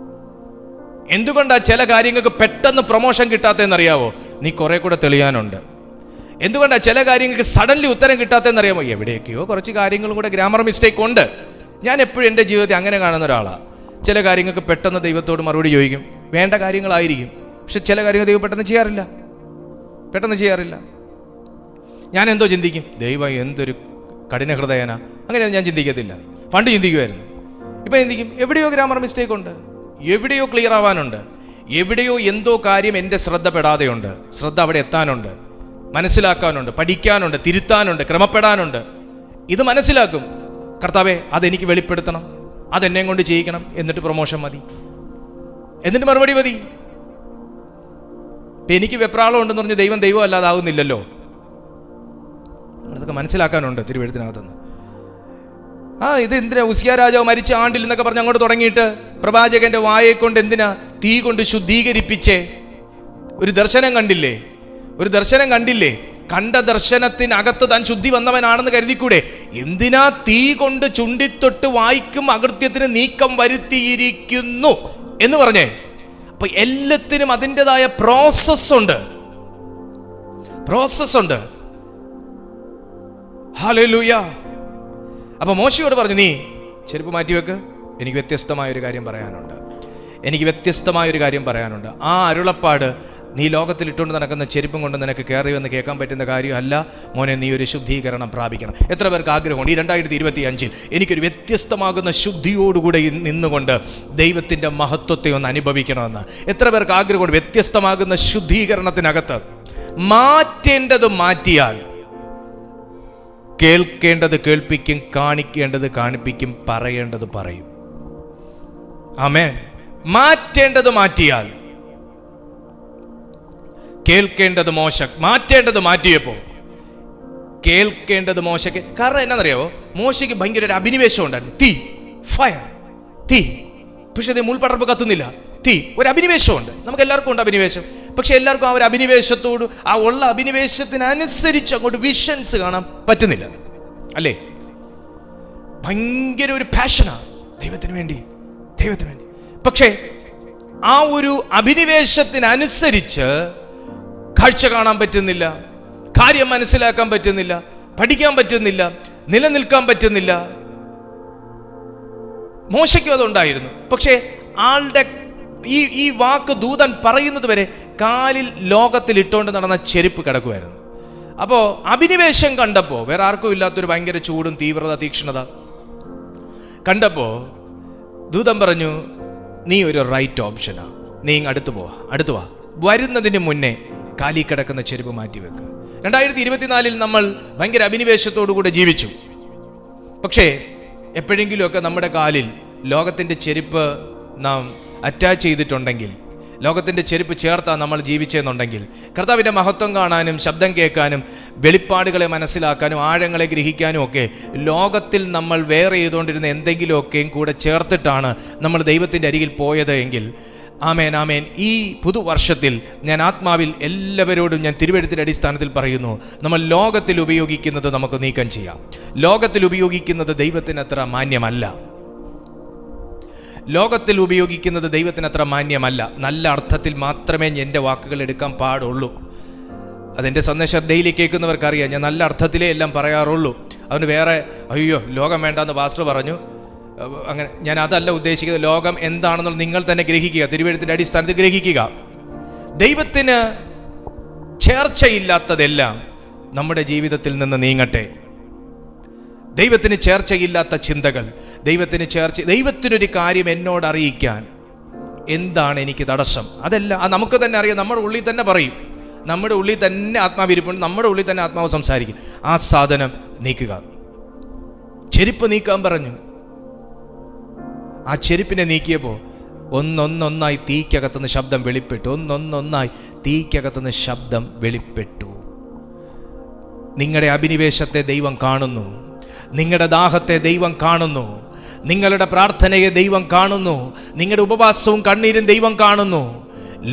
എന്തുകൊണ്ടാ ചില കാര്യങ്ങൾക്ക് പെട്ടെന്ന് പ്രൊമോഷൻ കിട്ടാത്തതെന്നറിയാവോ? നീ കുറെ കൂടെ തെളിയാനുണ്ട്. എന്തുകൊണ്ടാ ചില കാര്യങ്ങൾക്ക് സഡൻലി ഉത്തരം കിട്ടാത്തതെന്നറിയാമോ? എവിടെയൊക്കെയോ കുറച്ച് കാര്യങ്ങളും കൂടെ ഗ്രാമർ മിസ്റ്റേക്ക് ഉണ്ട്. ഞാൻ എപ്പോഴും എൻ്റെ ജീവിതത്തിൽ അങ്ങനെ കാണുന്ന ഒരാളാണ്. ചില കാര്യങ്ങൾക്ക് പെട്ടെന്ന് ദൈവത്തോട് മറുപടി ചോദിക്കും, വേണ്ട കാര്യങ്ങളായിരിക്കും. പക്ഷെ ചില കാര്യങ്ങൾ ദൈവം പെട്ടെന്ന് ചെയ്യാറില്ല. ഞാൻ എന്തോ ചിന്തിക്കും, ദൈവം എന്തൊരു കഠിന ഹൃദയനാ. അങ്ങനെയൊന്നും ഞാൻ ചിന്തിക്കത്തില്ല. പണ്ട് ചിന്തിക്കുമായിരുന്നു. ഇപ്പം ചിന്തിക്കും, എവിടെയോ ഗ്രാമർ മിസ്റ്റേക്ക് ഉണ്ട്, എവിടെയോ ക്ലിയർ ആവാനുണ്ട്, എവിടെയോ എന്തോ കാര്യം എൻ്റെ ശ്രദ്ധ പെടാതെയുണ്ട്. ശ്രദ്ധ അവിടെ എത്താനുണ്ട്, മനസ്സിലാക്കാനുണ്ട്, പഠിക്കാനുണ്ട്, തിരുത്താനുണ്ട്, ക്രമപ്പെടാനുണ്ട്. ഇത് മനസ്സിലാക്കും. കർത്താവേ, അതെനിക്ക് വെളിപ്പെടുത്തണം, അതെന്നെ കൊണ്ട് ചെയ്യിക്കണം, എന്നിട്ട് പ്രൊമോഷൻ മതി, എന്നിട്ട് മറുപടി മതി. ഇപ്പം എനിക്ക് വെപ്രാളം ഉണ്ടെന്ന് പറഞ്ഞ് ദൈവം അല്ലാതാവുന്നില്ലല്ലോ. അതൊക്കെ മനസ്സിലാക്കാനുണ്ട് തിരുവെഴുത്തിനകത്തുനിന്ന്. ഇത് എന്തിനാ ഉസിയ രാജാവ് മരിച്ച ആണ്ടിൽ എന്നൊക്കെ പറഞ്ഞ് അങ്ങോട്ട് തുടങ്ങിയിട്ട് പ്രവാചകന്റെ വായെ കൊണ്ട് എന്തിനാ തീ കൊണ്ട് ശുദ്ധീകരിപ്പിച്ചേ? ഒരു ദർശനം കണ്ടില്ലേ? കണ്ട ദർശനത്തിനകത്ത് താൻ ശുദ്ധി വന്നവനാണെന്ന് കരുതിക്കൂടെ? എന്തിനാ തീ കൊണ്ട് ചുണ്ടിത്തൊട്ട് വായിക്കും അകൃത്യത്തിന് നീക്കം വരുത്തിയിരിക്കുന്നു എന്ന് പറഞ്ഞേ? അപ്പൊ എല്ലാത്തിനും അതിൻ്റെതായ പ്രോസസ് ഉണ്ട്. ഹല്ലേലൂയ. അപ്പൊ മോശയോട് പറഞ്ഞു, നീ ചെരുപ്പ് മാറ്റിവെക്ക്, എനിക്ക് വ്യത്യസ്തമായൊരു കാര്യം പറയാനുണ്ട്. ആ അരുളപ്പാട് നീ ലോകത്തിൽ ഇട്ടുകൊണ്ട് നടക്കുന്ന ചെരുപ്പും കൊണ്ട് നിനക്ക് കയറി വന്ന് കേൾക്കാൻ പറ്റുന്ന കാര്യമല്ല മോനെ. നീ ഒരു ശുദ്ധീകരണം പ്രാപിക്കണം. എത്ര പേർക്ക് ആഗ്രഹമുണ്ട് ഈ 2025 എനിക്കൊരു വ്യത്യസ്തമാകുന്ന ശുദ്ധിയോടുകൂടെ നിന്നുകൊണ്ട് ദൈവത്തിൻ്റെ മഹത്വത്തെ ഒന്ന് അനുഭവിക്കണമെന്ന്? എത്ര പേർക്ക് ആഗ്രഹമുണ്ട്? വ്യത്യസ്തമാകുന്ന ശുദ്ധീകരണത്തിനകത്ത് മാറ്റേണ്ടത് മാറ്റിയാൽ കേൾക്കേണ്ടത് കേൾപ്പിക്കും, കാണിക്കേണ്ടത് കാണിപ്പിക്കും, പറയേണ്ടത് പറയും. ആമേൻ. മാറ്റേണ്ടത് മാറ്റിയാൽ കേൾക്കേണ്ടത് മാറ്റേണ്ടത് മാറ്റിയപ്പോ കേൾക്കേണ്ടത് മോശയ്ക്ക്. കാരണം എന്നാന്നറിയാവോ? മോശയ്ക്ക് ഭയങ്കര ഒരു അഭിനിവേശം ഉണ്ടായിരുന്നു. തീ. പക്ഷെ അത് മുൾപടർപ്പ് കത്തുന്നില്ല. ഒരു അഭിനിവേശമുണ്ട്. നമുക്ക് എല്ലാവർക്കും ഉണ്ട് അഭിനിവേശം. പക്ഷെ എല്ലാവർക്കും ആ ഒരു അഭിനിവേശത്തോട്, ആ ഉള്ള അഭിനിവേശത്തിനനുസരിച്ച് അങ്ങോട്ട് വിഷൻസ് കാണാൻ പറ്റുന്നില്ല, അല്ലേ? ഭയങ്കര ഒരു പാഷനാ ദൈവത്തിന് വേണ്ടി. പക്ഷേ ആ ഒരു അഭിനിവേശത്തിനനുസരിച്ച് കാഴ്ച കാണാൻ പറ്റുന്നില്ല, കാര്യം മനസ്സിലാക്കാൻ പറ്റുന്നില്ല, പഠിക്കാൻ പറ്റുന്നില്ല, നിലനിൽക്കാൻ പറ്റുന്നില്ല. മോശയ്ക്കും അതുണ്ടായിരുന്നു. പക്ഷേ ആളുടെ ഈ വാക്ക് ദൂതൻ പറയുന്നത് വരെ കാലിൽ ലോകത്തിൽ ഇട്ടുകൊണ്ട് നടന്ന ചെരുപ്പ് കിടക്കുമായിരുന്നു. അപ്പോൾ അഭിനിവേശം കണ്ടപ്പോൾ, വേറെ ആർക്കും ഇല്ലാത്തൊരു ഭയങ്കര ചൂടും തീവ്രത, തീക്ഷ്ണത കണ്ടപ്പോൾ ദൂതൻ പറഞ്ഞു, നീ ഒരു റൈറ്റ് ഓപ്ഷനാ, നീ അടുത്തു വാ, വരുന്നതിന് മുന്നേ കാലി കിടക്കുന്ന ചെരുപ്പ് മാറ്റിവെക്ക്. 2024 നമ്മൾ ഭയങ്കര അഭിനിവേശത്തോടുകൂടെ ജീവിച്ചു. പക്ഷേ എപ്പോഴെങ്കിലുമൊക്കെ നമ്മുടെ കാലിൽ ലോകത്തിൻ്റെ ചെരുപ്പ് നാം അറ്റാച്ച് ചെയ്തിട്ടുണ്ടെങ്കിൽ, ലോകത്തിൻ്റെ ചെരുപ്പ് ചേർത്താണ് നമ്മൾ ജീവിച്ചെന്നുണ്ടെങ്കിൽ, കർത്താവിൻ്റെ മഹത്വം കാണാനും ശബ്ദം കേൾക്കാനും വെളിപ്പാടുകളെ മനസ്സിലാക്കാനും ആഴങ്ങളെ ഗ്രഹിക്കാനും ഒക്കെ ലോകത്തിൽ നമ്മൾ വേറെ ചെയ്തുകൊണ്ടിരുന്ന എന്തെങ്കിലുമൊക്കെയും കൂടെ ചേർത്തിട്ടാണ് നമ്മൾ ദൈവത്തിൻ്റെ അരികിൽ പോയത് എങ്കിൽ, ആമേൻ. ഈ പുതുവർഷത്തിൽ ഞാൻ ആത്മാവിൽ എല്ലാവരോടും ഞാൻ തിരുവെഴുത്തിൻ്റെ അടിസ്ഥാനത്തിൽ പറയുന്നു, നമ്മൾ ലോകത്തിൽ ഉപയോഗിക്കുന്നത് നമുക്ക് നീക്കം ചെയ്യാം. ലോകത്തിൽ ഉപയോഗിക്കുന്നത് ദൈവത്തിന് അത്ര മാന്യമല്ല. നല്ല അർത്ഥത്തിൽ മാത്രമേ എൻ്റെ വാക്കുകൾ എടുക്കാൻ പാടുള്ളൂ. അതെൻ്റെ സന്ദേശം ഡെയിലി കേൾക്കുന്നവർക്കറിയാം, ഞാൻ നല്ല അർത്ഥത്തിലേ എല്ലാം പറയാറുള്ളൂ. അതുകൊണ്ട് വേറെ ലോകം വേണ്ടാന്ന് പാസ്റ്റർ പറഞ്ഞു, അങ്ങനെ ഞാൻ അതല്ല ഉദ്ദേശിക്കുന്നത്. ലോകം എന്താണെന്നുള്ള നിങ്ങൾ തന്നെ ഗ്രഹിക്കുക, തിരുവെഴുത്തിൻ്റെ അടിസ്ഥാനത്തിൽ ഗ്രഹിക്കുക. ദൈവത്തിന് ചേർച്ചയില്ലാത്തതെല്ലാം നമ്മുടെ ജീവിതത്തിൽ നിന്ന് നീങ്ങട്ടെ. ദൈവത്തിന് ചേർച്ചയില്ലാത്ത ചിന്തകൾ, ദൈവത്തിനൊരു കാര്യം എന്നോട് അറിയിക്കാൻ എന്താണ് എനിക്ക് തടസ്സം, അതല്ല, അത് നമുക്ക് തന്നെ അറിയാം. നമ്മുടെ ഉള്ളിൽ തന്നെ പറയും, നമ്മുടെ ഉള്ളിൽ തന്നെ ആത്മാവിരിപ്പുണ്ട്, നമ്മുടെ ഉള്ളിൽ തന്നെ ആത്മാവ് സംസാരിക്കും. ആ സാധനം നീക്കുക. ചെരുപ്പ് നീക്കാൻ പറഞ്ഞു. ആ ചെരുപ്പിനെ നീക്കിയപ്പോൾ ഒന്നൊന്നായി തീക്കകത്തുനിന്ന് ശബ്ദം വെളിപ്പെട്ടു. ഒന്നൊന്നായി തീക്കകത്തുനിന്ന് ശബ്ദം വെളിപ്പെട്ടു. നിങ്ങളുടെ അഭിനിവേശത്തെ ദൈവം കാണുന്നു, നിങ്ങളുടെ ദാഹത്തെ ദൈവം കാണുന്നു, നിങ്ങളുടെ പ്രാർത്ഥനയെ ദൈവം കാണുന്നു, നിങ്ങളുടെ ഉപവാസവും കണ്ണീരും ദൈവം കാണുന്നു.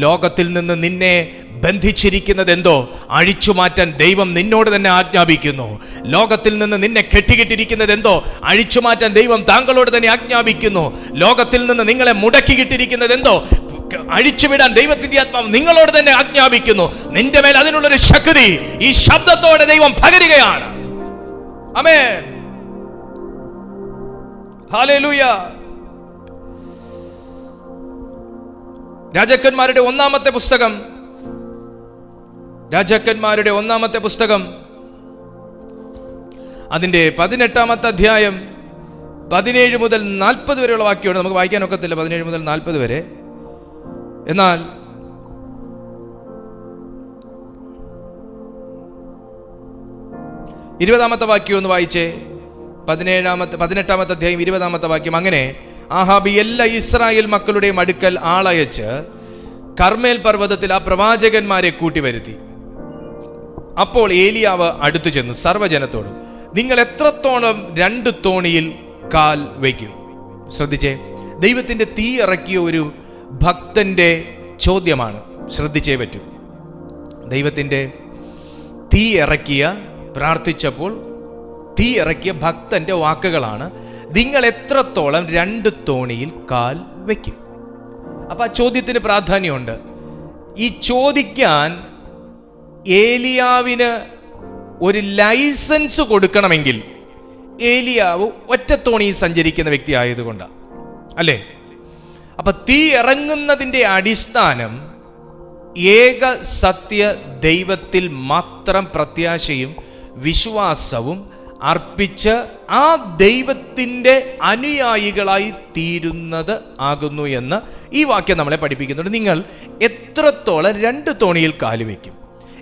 ലോകത്തിൽ നിന്ന് നിന്നെ ബന്ധിച്ചിരിക്കുന്നത് എന്തോ അഴിച്ചു മാറ്റാൻ ദൈവം നിന്നോട് തന്നെ ആജ്ഞാപിക്കുന്നു. ലോകത്തിൽ നിന്ന് നിന്നെ കെട്ടിക്കിട്ടിരിക്കുന്നത് എന്തോ അഴിച്ചു മാറ്റാൻ ദൈവം താങ്കളോട് തന്നെ ആജ്ഞാപിക്കുന്നു. ലോകത്തിൽ നിന്ന് നിങ്ങളെ മുടക്കിക്കിട്ടിരിക്കുന്നത് എന്തോ അഴിച്ചുവിടാൻ ദൈവത്തിന്റെ ആത്മാവ് നിങ്ങളോട് തന്നെ ആജ്ഞാപിക്കുന്നു. നിന്റെ മേൽ അതിനുള്ളൊരു ശക്തി ഈ ശബ്ദത്തോടെ ദൈവം പകരുകയാണ്. ആമേൻ, ഹല്ലേലൂയ. രാജാക്കന്മാരുടെ ഒന്നാമത്തെ പുസ്തകം അതിന്റെ 18-ാമത്തെ അധ്യായം 17 മുതൽ 40 വരെയുള്ള വാക്യമാണ്. നമുക്ക് വായിക്കാൻ ഒക്കത്തില്ല 17 മുതൽ 40 വരെ. എന്നാൽ 20-ാമത്തെ വാക്യം ഒന്ന് വായിച്ചേ. 18-ാമത്തെ അധ്യായം 20-ാമത്തെ വാക്യം. അങ്ങനെ ആഹാബ് എല്ലാ ഇസ്രായേൽ മക്കളുടെയും അടുക്കൽ ആളയച്ച് കർമ്മേൽ പർവ്വതത്തിൽ ആ പ്രവാചകന്മാരെ കൂട്ടിവരുത്തി. അപ്പോൾ ഏലിയാവ് അടുത്തു ചെന്നു സർവ്വജനത്തോടും, നിങ്ങൾ എത്രത്തോളം 2 തോണിയിൽ കാൽ വയ്ക്കും? ശ്രദ്ധിച്ചേ, ദൈവത്തിന്റെ തീ ഇറക്കിയ ഒരു ഭക്തന്റെ ചോദ്യമാണ്. ശ്രദ്ധിച്ചേ പറ്റൂ. ദൈവത്തിന്റെ തീ പ്രാർത്ഥിച്ചപ്പോൾ തീ ഇറക്കിയ ഭക്തന്റെ വാക്കുകളാണ്, നിങ്ങൾ എത്രത്തോളം 2 തോണിയിൽ കാൽ വയ്ക്കും? അപ്പൊ ആ ചോദ്യത്തിന് പ്രാധാന്യമുണ്ട്. ഈ ചോദിക്കാൻ ഏലിയാവിന് ഒരു ലൈസൻസ് കൊടുക്കണമെങ്കിൽ ഏലിയാവ് ഒറ്റത്തോണിയിൽ സഞ്ചരിക്കുന്ന വ്യക്തി ആയതുകൊണ്ടാണ്, അല്ലേ? അപ്പൊ തീ ഇറങ്ങുന്നതിൻ്റെ അടിസ്ഥാനം ഏക സത്യ ദൈവത്തിൽ മാത്രം പ്രത്യാശയും വിശ്വാസവും അർപ്പിച്ച് ആ ദൈവത്തിൻ്റെ അനുയായികളായി തീരുന്നത് ആകുന്നു എന്ന് ഈ വാക്യം നമ്മളെ പഠിപ്പിക്കുന്നുണ്ട്. നിങ്ങൾ എത്രത്തോളം 2 തോണിയിൽ കാലുവെക്കും?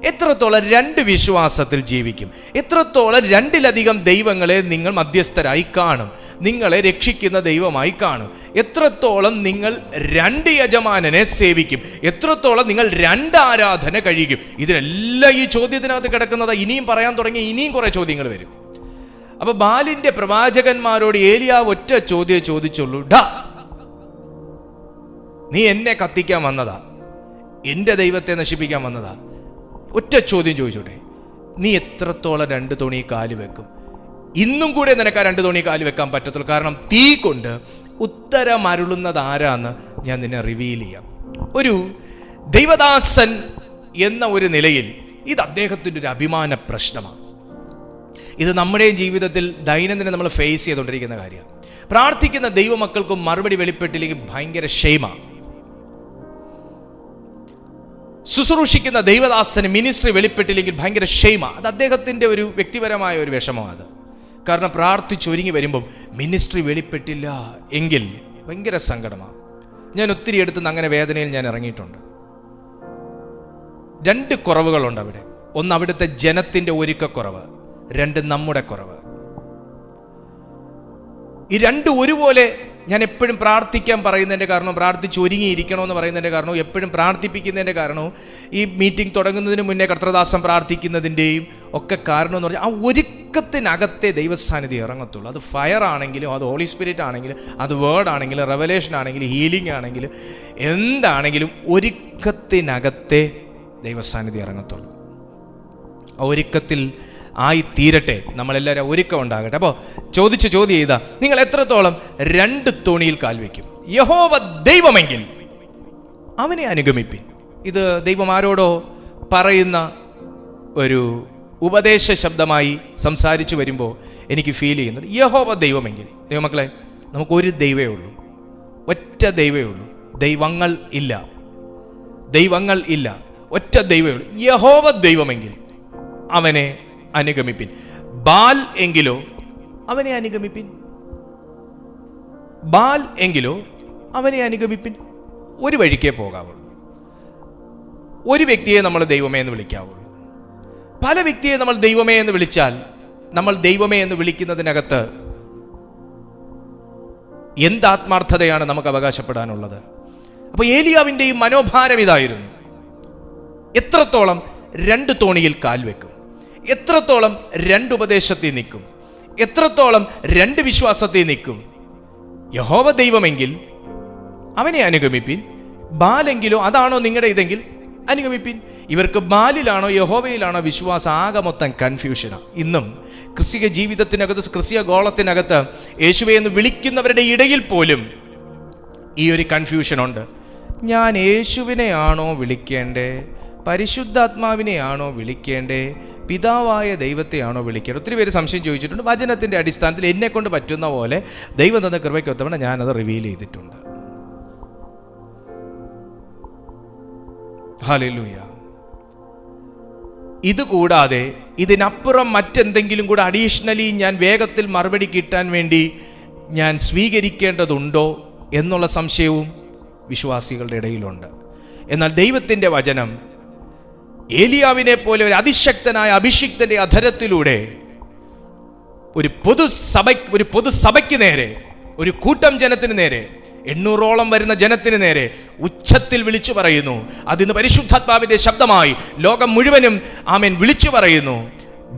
എത്രത്തോളം 2 വിശ്വാസത്തിൽ ജീവിക്കും? എത്രത്തോളം 2-ലധികം ദൈവങ്ങളെ നിങ്ങൾ മധ്യസ്ഥരായി കാണും, നിങ്ങളെ രക്ഷിക്കുന്ന ദൈവമായി കാണും? എത്രത്തോളം നിങ്ങൾ 2 യജമാനനെ സേവിക്കും? എത്രത്തോളം നിങ്ങൾ 2 ആരാധന കഴിക്കും? ഇതിനെല്ലാം ഈ ചോദ്യത്തിനകത്ത് കിടക്കുന്നത്. ഇനിയും പറയാൻ തുടങ്ങി ഇനിയും കുറെ ചോദ്യങ്ങൾ വരും. അപ്പൊ ബാലിന്റെ പ്രവാചകന്മാരോട് ഏലിയാവ് ഒറ്റ ചോദ്യം ചോദിച്ചുള്ളൂ, ഡാ, നീ എന്നെ കത്തിക്കാൻ വന്നതാ, എന്റെ ദൈവത്തെ നശിപ്പിക്കാൻ വന്നതാ? ഒറ്റ ചോദ്യം ചോദിച്ചോട്ടെ, നീ എത്രത്തോളം 2 തോണി കാല് വെക്കും? ഇന്നും കൂടെ നിനക്ക് ആ 2 തോണി കാല് വെക്കാൻ പറ്റത്തുള്ളൂ. കാരണം തീ കൊണ്ട് ഉത്തരം അരുളുന്നത് ആരാന്ന് ഞാൻ നിന്നെ റിവീൽ ചെയ്യാം. ഒരു ദൈവദാസൻ എന്ന ഒരു നിലയിൽ ഇത് അദ്ദേഹത്തിൻ്റെ ഒരു അഭിമാന പ്രശ്നമാണ്. ഇത് നമ്മുടെ ജീവിതത്തിൽ ദൈനംദിനം നമ്മൾ ഫേസ് ചെയ്തുകൊണ്ടിരിക്കുന്ന കാര്യമാണ്. പ്രാർത്ഥിക്കുന്ന ദൈവമക്കൾക്ക് മറുപടി വെളിപ്പെട്ടില്ലെങ്കിൽ ഭയങ്കര ഷെയ്മാണ്. ശുശ്രൂഷിക്കുന്ന ദൈവദാസന് മിനിസ്ട്രി വെളിപ്പെട്ടില്ലെങ്കിൽ ഭയങ്കര ഷെയ്മാണ്. അത് അദ്ദേഹത്തിൻ്റെ ഒരു വ്യക്തിപരമായ ഒരു വിഷമമാണ് അത്. കാരണം പ്രാർത്ഥിച്ചൊരുങ്ങി വരുമ്പം മിനിസ്ട്രി വെളിപ്പെട്ടില്ല എങ്കിൽ ഭയങ്കര സങ്കടമാണ്. ഞാൻ ഒത്തിരി എടുത്തുനിന്ന് അങ്ങനെ വേദനയിൽ ഞാൻ ഇറങ്ങിയിട്ടുണ്ട്. 2 കുറവുകളുണ്ട് അവിടെ. ഒന്ന് അവിടുത്തെ ജനത്തിൻ്റെ ഒരുക്കക്കുറവ്, 2 നമ്മുടെ കുറവ്. ഈ 2 ഒരുപോലെ ഞാൻ എപ്പോഴും പ്രാർത്ഥിക്കാൻ പറയുന്നതിൻ്റെ കാരണവും പ്രാർത്ഥിച്ച് ഒരുങ്ങിയിരിക്കണമെന്ന് പറയുന്നതിൻ്റെ കാരണവും എപ്പോഴും പ്രാർത്ഥിപ്പിക്കുന്നതിൻ്റെ കാരണവും ഈ മീറ്റിംഗ് തുടങ്ങുന്നതിന് മുന്നേ കർത്തൃദാസം പ്രാർത്ഥിക്കുന്നതിൻ്റെയും ഒക്കെ കാരണം എന്ന് പറഞ്ഞാൽ ആ ഒരുക്കത്തിനകത്തെ ദൈവസാന്നിധ്യം ഇറങ്ങത്തുള്ളൂ. അത് ഫയർ ആണെങ്കിലും, അത് ഹോളി സ്പിരിറ്റ് ആണെങ്കിലും, അത് വേർഡ് ആണെങ്കിലും, റെവലേഷൻ ആണെങ്കിലും, ഹീലിംഗ് ആണെങ്കിലും, എന്താണെങ്കിലും ഒരുക്കത്തിനകത്തെ ദൈവസാന്നിധ്യം ഇറങ്ങത്തുള്ളൂ. ആ ഒരുക്കത്തിൽ ആയി തീരട്ടെ, നമ്മളെല്ലാവരും ഒരുക്കം ഉണ്ടാകട്ടെ. അപ്പോൾ ചോദിച്ച ചോദ്യം ചെയ്താ, നിങ്ങൾ എത്രത്തോളം 2 തോണിയിൽ കാൽ വയ്ക്കും? യഹോവ ദൈവമെങ്കിൽ അവനെ അനുഗമിപ്പിൻ. ഇത് ദൈവം ആരോടോ പറയുന്ന ഒരു ഉപദേശ ശബ്ദമായി സംസാരിച്ചു വരുമ്പോൾ എനിക്ക് ഫീൽ ചെയ്യുന്നുണ്ട്. യഹോവ ദൈവമെങ്കിൽ. ദൈവമക്കളെ, നമുക്കൊരു ദൈവമേ ഉള്ളൂ, ഒറ്റ ദൈവമേ ഉള്ളൂ. ദൈവങ്ങൾ ഇല്ല, ഒറ്റ ദൈവമേ ഉള്ളൂ. യഹോവ ദൈവമെങ്കിൽ അവനെ അനുഗമിപ്പിൻ. ബാൽ എങ്കിലോ അവനെ അനുഗമിപ്പിൻ. ബാൽ എങ്കിലോ അവനെ അനുഗമിപ്പിൻ. ഒരു വഴിക്കേ പോകാവുള്ളൂ. ഒരു വ്യക്തിയെ നമ്മൾ ദൈവമേ എന്ന് വിളിക്കാവുള്ളൂ. പല വ്യക്തിയെ നമ്മൾ ദൈവമേ എന്ന് വിളിച്ചാൽ നമ്മൾ ദൈവമേ എന്ന് വിളിക്കുന്നതിനകത്ത് എന്ത് ആത്മാർത്ഥതയാണ് നമുക്ക് അവകാശപ്പെടാനുള്ളത്? അപ്പോൾ ഏലിയാവിൻ്റെയും മനോഭാരം ഇതായിരുന്നു. എത്രത്തോളം രണ്ട് തോണിയിൽ കാൽ വെക്കും, എത്രത്തോളം രണ്ട് ഉപദേശത്തിൽ നിൽക്കും, എത്രത്തോളം രണ്ട് വിശ്വാസത്തിൽ നിൽക്കും. യഹോവ ദൈവമെങ്കിൽ അവനെ അനുഗമിപ്പിൻ, ബാലെങ്കിലോ അതാണോ നിങ്ങളുടെ ഇതെങ്കിൽ അനുഗമിപ്പിൻ. ഇവർക്ക് ബാലിലാണോ യഹോവയിലാണോ വിശ്വാസം? ആകെ മൊത്തം കൺഫ്യൂഷനാണ്. ഇന്നും ക്രിസ്തീയ ജീവിതത്തിനകത്ത്, ക്രിസ്തീയ ഗോളത്തിനകത്ത് യേശുവെ എന്ന് വിളിക്കുന്നവരുടെ ഇടയിൽ പോലും ഈ ഒരു കൺഫ്യൂഷനുണ്ട്. ഞാൻ യേശുവിനെയാണോ വിളിക്കേണ്ടേ, പരിശുദ്ധാത്മാവിനെയാണോ വിളിക്കേണ്ടേ, പിതാവായ ദൈവത്തെയാണോ വിളിക്കേണ്ടത്? ഒത്തിരി പേര് സംശയം ചോദിച്ചിട്ടുണ്ട്. വചനത്തിൻ്റെ അടിസ്ഥാനത്തിൽ എന്നെ കൊണ്ട് പറ്റുന്ന പോലെ ദൈവം തന്ന കൃപയ്ക്കൊത്തവണ ഞാനത് റിവീൽ ചെയ്തിട്ടുണ്ട്. ഹല്ലേലൂയ. ഇതുകൂടാതെ ഇതിനപ്പുറം മറ്റെന്തെങ്കിലും കൂടെ അഡീഷണലി ഞാൻ വേഗത്തിൽ മറുപടി കിട്ടാൻ വേണ്ടി ഞാൻ സ്വീകരിക്കേണ്ടതുണ്ടോ എന്നുള്ള സംശയവും വിശ്വാസികളുടെ ഇടയിലുണ്ട്. എന്നാൽ ദൈവത്തിൻ്റെ വചനം ഏലിയാവിനെ പോലെ ഒരു അതിശക്തനായ അഭിഷിക്തന്റെ അധരത്തിലൂടെ ഒരു പൊതുസഭയ്ക്ക് നേരെ, ഒരു കൂട്ടം ജനത്തിന് നേരെ, 800ഓളം വരുന്ന ജനത്തിന് നേരെ ഉച്ചത്തിൽ വിളിച്ചു പറയുന്നു. അതിന് പരിശുദ്ധാത്മാവിന്റെ ശബ്ദമായി ലോകം മുഴുവനും ആമേൻ വിളിച്ചു പറയുന്നു.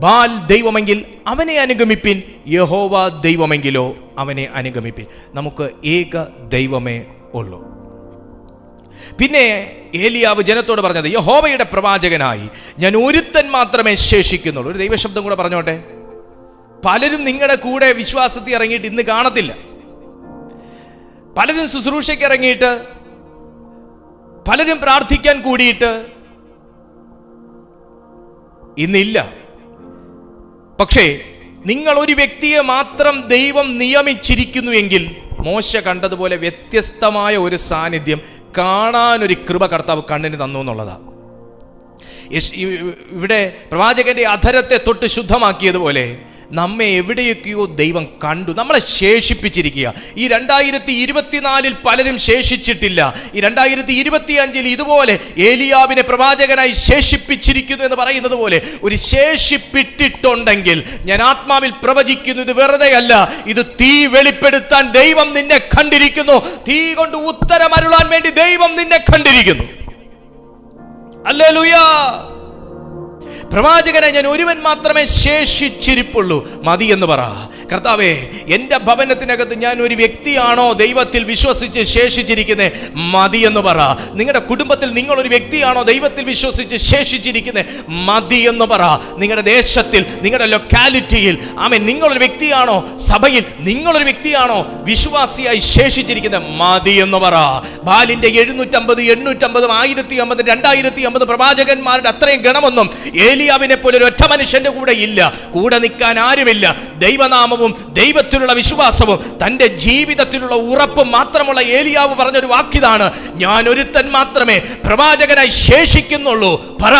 ബാൽ ദൈവമെങ്കിൽ അവനെ അനുഗമിപ്പിൻ, യഹോവ ദൈവമെങ്കിലോ അവനെ അനുഗമിപ്പിൻ. നമുക്ക് ഏക ദൈവമേ ഉള്ളൂ. പിന്നെ ഏലിയാവ് ജനത്തോട് പറഞ്ഞത്, യഹോവയുടെ പ്രവാചകനായി ഞാൻ ഒരുത്തൻ മാത്രമേ ശേഷിക്കുന്നുള്ളൂ. ഒരു ദൈവശബ്ദം കൂടെ പറഞ്ഞോട്ടെ. പലരും നിങ്ങളുടെ കൂടെ വിശ്വാസത്തിൽ ഇറങ്ങിയിട്ട് ഇന്ന് കാണത്തില്ല. പലരും ശുശ്രൂഷയ്ക്ക് ഇറങ്ങിയിട്ട്, പലരും പ്രാർത്ഥിക്കാൻ കൂടിയിട്ട് ഇന്നില്ല. പക്ഷേ നിങ്ങൾ ഒരു വ്യക്തിയെ മാത്രം ദൈവം നിയമിച്ചിരിക്കുന്നുവെങ്കിൽ മോശ കണ്ടതുപോലെ വ്യത്യസ്തമായ ഒരു സാന്നിധ്യം കാണാനൊരു കൃപ കർത്താവ് കണ്ണിന് തന്നു എന്നുള്ളതാണ്. ഇവിടെ പ്രവാചകന്റെ അധരത്തെ തൊട്ട് ശുദ്ധമാക്കിയതുപോലെ നമ്മെ എവിടെയൊക്കെയോ ദൈവം കണ്ടു, നമ്മളെ ശേഷിപ്പിച്ചിരിക്കുക. ഈ 2024 പലരും ശേഷിച്ചിട്ടില്ല. ഈ 2025 ഇതുപോലെ ഏലിയാവിനെ പ്രവാചകനായി ശേഷിപ്പിച്ചിരിക്കുന്നു എന്ന് പറയുന്നത് പോലെ ഒരു ശേഷിപ്പിട്ടിട്ടുണ്ടെങ്കിൽ ഞാൻ ആത്മാവിൽ പ്രവചിക്കുന്നു, ഇത് വെറുതെയല്ല. ഇത് തീ വെളിപ്പെടുത്താൻ ദൈവം നിന്നെ കണ്ടിരിക്കുന്നു. തീ കൊണ്ട് ഉത്തരമരുളാൻ വേണ്ടി ദൈവം നിന്നെ കണ്ടിരിക്കുന്നു. ഹല്ലേലൂയ. പ്രവാചകനെ ഞാൻ ഒരുവൻ മാത്രമേ ശേഷിച്ചിരിപ്പുള്ളൂ, മതി എന്ന് പറ. കർത്താവേ, എൻ്റെ ഭവനത്തിനകത്ത് ഞാൻ ഒരു വ്യക്തിയാണോ ദൈവത്തിൽ വിശ്വസിച്ച് ശേഷിച്ചിരിക്കുന്നത്? മതി എന്ന് പറ. നിങ്ങളുടെ കുടുംബത്തിൽ നിങ്ങളൊരു വ്യക്തിയാണോ ദൈവത്തിൽ വിശ്വസിച്ച് ശേഷിച്ചിരിക്കുന്നത്? മതി എന്ന് പറ. നിങ്ങളുടെ ദേശത്തിൽ, നിങ്ങളുടെ ലൊക്കാലിറ്റിയിൽ ആമേൻ നിങ്ങളൊരു വ്യക്തിയാണോ, സഭയിൽ നിങ്ങളൊരു വ്യക്തിയാണോ വിശ്വാസിയായി ശേഷിച്ചിരിക്കുന്നത്? മതി എന്ന് പറ. ബാലിന്റെ 750, 850, 1050, 2050 പ്രവാചകന്മാരുടെ അത്രയും ഗണമൊന്നും ഏലിയാവിനെ പോലെ ഒരു ഒറ്റ മനുഷ്യന്റെ കൂടെ ഇല്ല. കൂടെ നിൽക്കാൻ ആരുമില്ല. ദൈവനാമവും ദൈവത്തിലുള്ള വിശ്വാസവും തന്റെ ജീവിതത്തിലുള്ള ഉറപ്പും മാത്രമുള്ള ഏലിയാവ് പറഞ്ഞൊരു വാക്കിതാണ്, ഞാൻ ഒരുത്തൻ മാത്രമേ പ്രവാചകനായി ശേഷിക്കുന്നുള്ളൂ. പറ,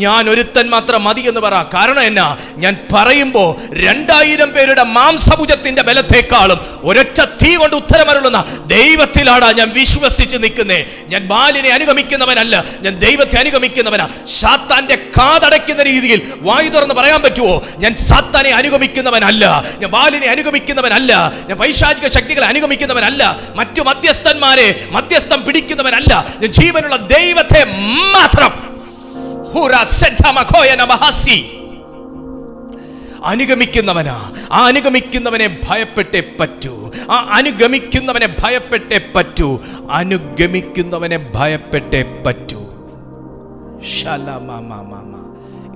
ഞാൻ ഒരുത്തൻ മാത്രം മതി എന്ന് പറ. കാരണം എന്നാ? ഞാൻ പറയുമ്പോ 2000 പേരുടെ മാംസഭുജത്തിന്റെ ബലത്തെക്കാളും ഒരൊറ്റ തീ കൊണ്ട് ഉത്തരമരുളുന്ന ദൈവത്തിലാണ് ഞാൻ വിശ്വസിച്ച് നിൽക്കുന്നേ. ഞാൻ ബാലിനെ അനുഗമിക്കുന്നവനല്ല, ഞാൻ ദൈവത്തെ അനുഗമിക്കുന്നവനാ. സാത്താന്റെ കാതടയ്ക്കുന്ന രീതിയിൽ വായു തുറന്ന് പറയാൻ പറ്റുമോ? ഞാൻ സാത്താനെ അനുഗമിക്കുന്നവനല്ല, ഞാൻ ബാലിനെ അനുഗമിക്കുന്നവനല്ല, ഞാൻ പൈശാചിക ശക്തികളെ അനുഗമിക്കുന്നവനല്ല, മറ്റു മധ്യസ്ഥന്മാരെ മധ്യസ്ഥം പിടിക്കുന്നവനല്ല, ഞാൻ ജീവനുള്ള ദൈവത്തെ മാത്രം അനുഗമിക്കുന്നവനാ. ആ അനുഗമിക്കുന്നവനെ ഭയപ്പെട്ടേ പറ്റൂ. ആ അനുഗമിക്കുന്നവനെ ഭയപ്പെട്ടേ പറ്റൂ. അനുഗമിക്കുന്നവനെ ഭയപ്പെട്ടേ പറ്റൂ.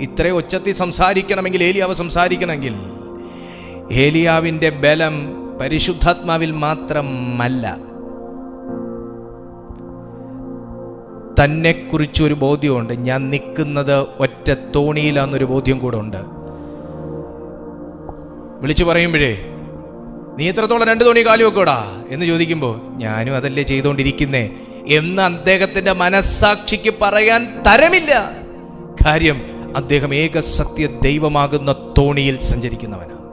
ഇത്രയും ഉച്ചത്തിൽ സംസാരിക്കണമെങ്കിൽ, ഏലിയാവ് സംസാരിക്കണമെങ്കിൽ, ഏലിയാവിൻ്റെ ബലം പരിശുദ്ധാത്മാവിൽ മാത്രമല്ല, തന്നെക്കുറിച്ചൊരു ബോധ്യമുണ്ട്. ഞാൻ നിൽക്കുന്നത് ഒറ്റ തോണിയിലാന്നൊരു ബോധ്യം കൂടെ ഉണ്ട്. വിളിച്ചു പറയുമ്പോഴേ, നീ എത്രത്തോളം 2 തോണി കാലു വെക്കോടാ എന്ന് ചോദിക്കുമ്പോൾ, ഞാനും അതല്ലേ ചെയ്തുകൊണ്ടിരിക്കുന്നേ എന്ന് അദ്ദേഹത്തിന്റെ മനസ്സാക്ഷിക്ക് പറയാൻ തരമില്ല. കാര്യം അദ്ദേഹം ഏക സത്യ ദൈവമാകുന്ന തോണിയിൽ സഞ്ചരിക്കുന്നവനാണ്.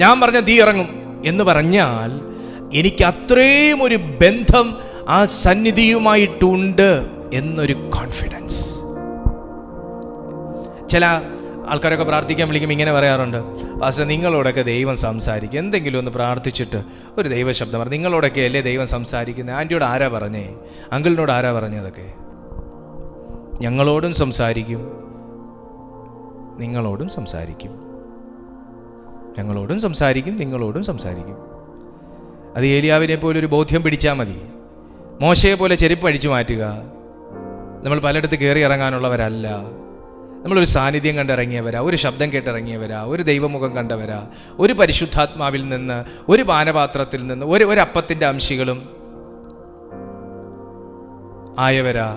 ഞാൻ പറഞ്ഞ തീ ഇറങ്ങും എന്ന് പറഞ്ഞാൽ എനിക്ക് അത്രയും ഒരു ബന്ധം ആ സന്നിധിയുമായിട്ടുണ്ട് എന്നൊരു കോൺഫിഡൻസ്. ചില ആൾക്കാരൊക്കെ പ്രാർത്ഥിക്കാൻ വിളിക്കുമ്പോൾ ഇങ്ങനെ പറയാറുണ്ട്, പാസ്റ്റർ നിങ്ങളോടൊക്കെ ദൈവം സംസാരിക്കും, എന്തെങ്കിലും ഒന്ന് പ്രാർത്ഥിച്ചിട്ട് ഒരു ദൈവശബ്ദം പറഞ്ഞു. നിങ്ങളോടൊക്കെ അല്ലേ ദൈവം സംസാരിക്കുന്നത്? ആൻറ്റിയോട് ആരാ പറഞ്ഞേ? അങ്കിളിനോട് ആരാ പറഞ്ഞതൊക്കെ? ഞങ്ങളോടും സംസാരിക്കും, നിങ്ങളോടും സംസാരിക്കും, ഞങ്ങളോടും സംസാരിക്കും, നിങ്ങളോടും സംസാരിക്കും. അത് ഏലിയാവിനെ പോലെ ഒരു ബോധ്യം പിടിച്ചാൽ മതി. മോശയെ പോലെ ചെരുപ്പ് അഴിച്ചു മാറ്റുക. നമ്മൾ പലയിടത്ത് കയറി ഇറങ്ങാനുള്ളവരല്ല. നമ്മളൊരു സാന്നിധ്യം കണ്ടിറങ്ങിയവരാ, ഒരു ശബ്ദം കേട്ടിറങ്ങിയവരാ, ഒരു ദൈവമുഖം കണ്ടവരാ, ഒരു പരിശുദ്ധാത്മാവിൽ നിന്ന്, ഒരു പാനപാത്രത്തിൽ നിന്ന്, ഒരു അപ്പത്തിൻ്റെ അംശികളും ആയവരാ,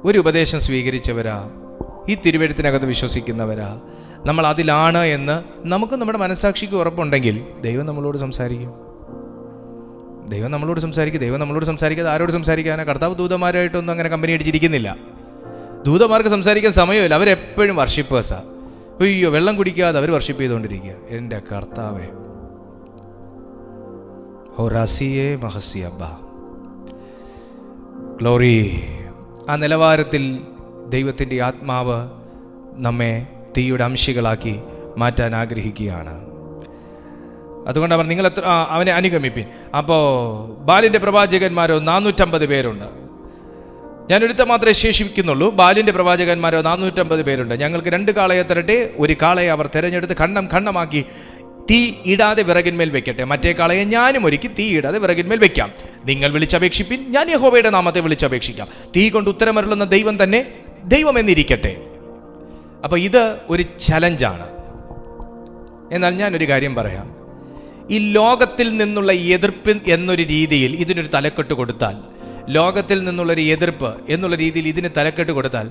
ഒരു ഉപദേശം സ്വീകരിച്ചവരാ, ഈ തിരുവെഴുത്തിനകത്ത് വിശ്വസിക്കുന്നവരാ. നമ്മൾ അതിലാണ് എന്ന് നമുക്ക് നമ്മുടെ മനസ്സാക്ഷിക്ക് ഉറപ്പുണ്ടെങ്കിൽ ദൈവം നമ്മളോട് സംസാരിക്കും. ദൈവം നമ്മളോട് സംസാരിക്കും. ദൈവം നമ്മളോട് സംസാരിക്കാതെ ആരോട് സംസാരിക്കാനാണ്? കർത്താവ് ദൂതന്മാരായിട്ടൊന്നും അങ്ങനെ കമ്പനി അടിച്ചിരിക്കുന്നില്ല. ദൂതന്മാർക്ക് സംസാരിക്കാൻ സമയമില്ല. അവരെപ്പോഴും വർഷിപ്പേഴ്സാ. അയ്യോ, വെള്ളം കുടിക്കാതെ അവർ വർഷിപ്പ് ചെയ്തുകൊണ്ടിരിക്കുക. എൻ്റെ കർത്താവേ, ഹോറാസിയേ മഹസിയബ്ബ ഗ്ലോറി. ആ നിലവാരത്തിൽ ദൈവത്തിൻ്റെ ആത്മാവ് നമ്മെ തീയുടെ അംശികളാക്കി മാറ്റാൻ ആഗ്രഹിക്കുകയാണ്. അതുകൊണ്ട് അവർ നിങ്ങൾ അവനെ അനുഗമിപ്പിൻ. അപ്പോൾ ബാലിൻ്റെ പ്രവാചകന്മാരോ 450 പേരുണ്ട്. ഞാനൊരുത്ത മാത്രമേ ശേഷിക്കുന്നുള്ളൂ. ബാലിൻ്റെ പ്രവാചകന്മാരോ 450 പേരുണ്ട്. ഞങ്ങൾക്ക് 2 കാളയെ തരട്ടെ. ഒരു കാളയെ അവർ തിരഞ്ഞെടുത്ത് ഖണ്ഡമാക്കി തീ ഇടാതെ വിറകിന്മേൽ വെക്കട്ടെ. മറ്റേ കാളയെ ഞാനും ഒരുക്കി തീ ഇടാതെ വിറകിന്മേൽ വെക്കാം. നിങ്ങൾ വിളിച്ചപേക്ഷിപ്പിൻ, ഞാൻ യഹോവയുടെ നാമത്തെ വിളിച്ചപേക്ഷിക്കാം. തീ കൊണ്ട് ഉത്തരമരുളുന്ന ദൈവം തന്നെ ദൈവം എന്നിരിക്കട്ടെ. അപ്പോൾ ഇത് ഒരു ചലഞ്ചാണ്. എന്നാൽ ഞാനൊരു കാര്യം പറയാം. ഈ ലോകത്തിൽ നിന്നുള്ള എതിർപ്പ് എന്നൊരു രീതിയിൽ ഇതിനൊരു തലക്കെട്ട് കൊടുത്താൽ, ലോകത്തിൽ നിന്നുള്ളൊരു എതിർപ്പ് എന്നുള്ള രീതിയിൽ ഇതിന് തലക്കെട്ട് കൊടുത്താൽ,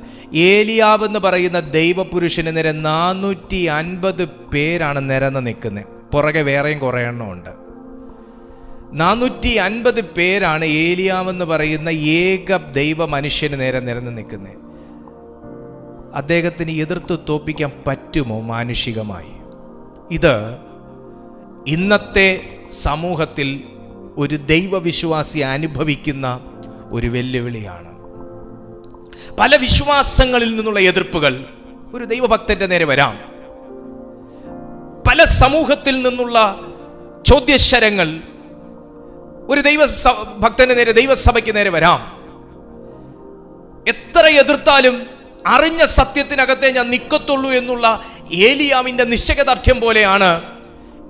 ഏലിയാവ് എന്ന് പറയുന്ന ദൈവപുരുഷന് നേരെ 450 പേരാണ് നിരന്ന് നിൽക്കുന്നത്. പുറകെ വേറെയും കുറേ എണ്ണമുണ്ട്. 450 പേരാണ് ഏലിയാവെന്ന് പറയുന്ന ഏക ദൈവ മനുഷ്യന് നേരെ നിരന്ന് നിൽക്കുന്നത്. അദ്ദേഹത്തിന് എതിർത്ത് തോപ്പിക്കാൻ പറ്റുമോ മാനുഷികമായി? ഇത് ഇന്നത്തെ സമൂഹത്തിൽ ഒരു ദൈവവിശ്വാസി അനുഭവിക്കുന്ന ഒരു വെല്ലുവിളിയാണ്. പല വിശ്വാസങ്ങളിൽ നിന്നുള്ള എതിർപ്പുകൾ ഒരു ദൈവഭക്തന്റെ നേരെ വരാം. പല സമൂഹത്തിൽ നിന്നുള്ള ചോദ്യശരങ്ങൾ ഒരു ഭക്തന്റെ നേരെ, ദൈവസഭയ്ക്ക് നേരെ വരാം. എത്ര എതിർത്താലും അറിഞ്ഞ സത്യത്തിനകത്തെ ഞാൻ നിൽക്കത്തുള്ളൂ എന്നുള്ള ഏലിയാവിന്റെ നിശ്ചയദാർഢ്യം പോലെയാണ്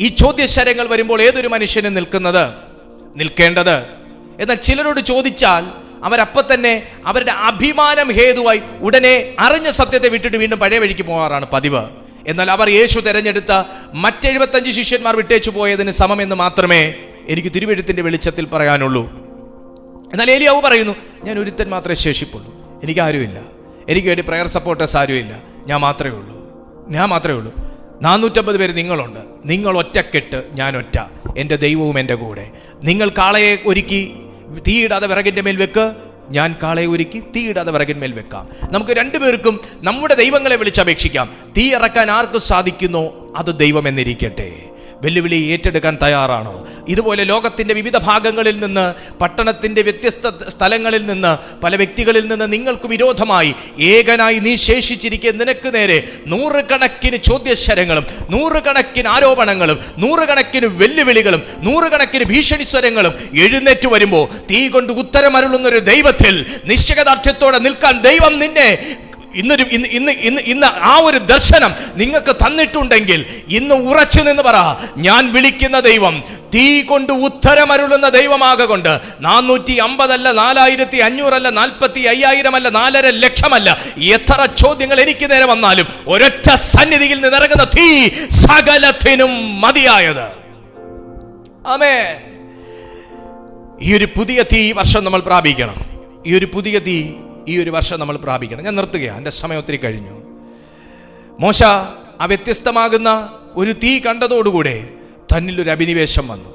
ഈ ചോദ്യശരങ്ങൾ വരുമ്പോൾ ഏതൊരു മനുഷ്യനും നിൽക്കേണ്ടത്. എന്നാൽ ചിലരോട് ചോദിച്ചാൽ അവരപ്പം തന്നെ അവരുടെ അഭിമാനം ഹേതുവായി ഉടനെ അറിഞ്ഞ സത്യത്തെ വിട്ടിട്ട് വീണ്ടും പഴയ വഴിക്ക് പോകാറാണ് പതിവ്. എന്നാൽ അവർ യേശു തിരഞ്ഞെടുത്ത മറ്റ് 75 ശിഷ്യന്മാർ വിട്ടേച്ചു പോയതിന് സമമെന്ന് മാത്രമേ എനിക്ക് തിരുവെഴുത്തിന്റെ വെളിച്ചത്തിൽ പറയാനുള്ളൂ. എന്നാൽ ഏലിയാവ് പറയുന്നു, ഞാൻ ഒരുത്തൻ മാത്രമേ ശേഷിപ്പുള്ളൂ, എനിക്കാരുമില്ല, എനിക്ക് വേണ്ടി പ്രയർ സപ്പോർട്ടേഴ്സ് ആരുമില്ല, ഞാൻ മാത്രമേ ഉള്ളൂ. 450 പേര് നിങ്ങളുണ്ട്, നിങ്ങൾ ഒറ്റക്കെട്ട്, ഞാൻ ഒറ്റ, എൻ്റെ ദൈവവും എൻ്റെ കൂടെ. നിങ്ങൾ കാളയെ ഒരുക്കി തീയിടാതെ വിറകിൻ്റെ മേൽ വെക്ക്, ഞാൻ കാളയെ ഒരുക്കി തീയിടാതെ വിറകിന്മേൽ വെക്കാം. നമുക്ക് 2 പേർക്കും നമ്മുടെ ദൈവങ്ങളെ വിളിച്ചപേക്ഷിക്കാം. തീ ഇറക്കാൻ ആർക്ക് സാധിക്കുന്നോ അത് ദൈവം എന്നിരിക്കട്ടെ. വെല്ലുവിളി ഏറ്റെടുക്കാൻ തയ്യാറാണോ? ഇതുപോലെ ലോകത്തിൻ്റെ വിവിധ ഭാഗങ്ങളിൽ നിന്ന്, പട്ടണത്തിൻ്റെ വ്യത്യസ്ത സ്ഥലങ്ങളിൽ നിന്ന്, പല വ്യക്തികളിൽ നിന്ന് നിങ്ങൾക്ക് വിരോധമായി ഏകനായി നീ ശേഷിച്ചിരിക്കെ നിനക്ക് നേരെ 100 കണക്കിന് ചോദ്യശരങ്ങളും 100 കണക്കിന് ആരോപണങ്ങളും 100 കണക്കിന് വെല്ലുവിളികളും 100 കണക്കിന് ഭീഷണി സ്വരങ്ങളും എഴുന്നേറ്റ് വരുമ്പോൾ തീ കൊണ്ട് ഉത്തരമരുളുന്നൊരു ദൈവത്തിൽ നിശ്ചയദാർഢ്യത്തോടെ നിൽക്കാൻ ദൈവം നിന്നെ ഇന്ന് ആ ഒരു ദർശനം നിങ്ങൾക്ക് തന്നിട്ടുണ്ടെങ്കിൽ ഇന്ന് ഉറച്ചു നിന്ന് പറ, ഞാൻ വിളിക്കുന്ന ദൈവം തീ കൊണ്ട് ഉത്തരമരുളുന്ന ദൈവമാകൊണ്ട് 450 അല്ല, 4500 അല്ല, 45,000 അല്ല, 4.5 ലക്ഷമല്ല, എത്ര ചോദ്യങ്ങൾ എനിക്ക് നേരെ വന്നാലും ഒരൊറ്റ സന്നിധിയിൽ നിന്ന് ഇറങ്ങുന്ന തീ സകലത്തിനും മതിയായത്. ആമേൻ. ഈ ഒരു പുതിയ തീ വർഷം നമ്മൾ പ്രാപിക്കണം. ഈ ഒരു പുതിയ തീ ഈ ഒരു വർഷം നമ്മൾ പ്രാപിക്കണം. ഞാൻ നിർത്തുകയാണ്, എൻ്റെ സമയം ഒത്തിരി കഴിഞ്ഞു. മോശ ആ വ്യത്യസ്തമാകുന്ന ഒരു തീ കണ്ടതോടുകൂടെ തന്നിലൊരു അഭിനിവേശം വന്നു.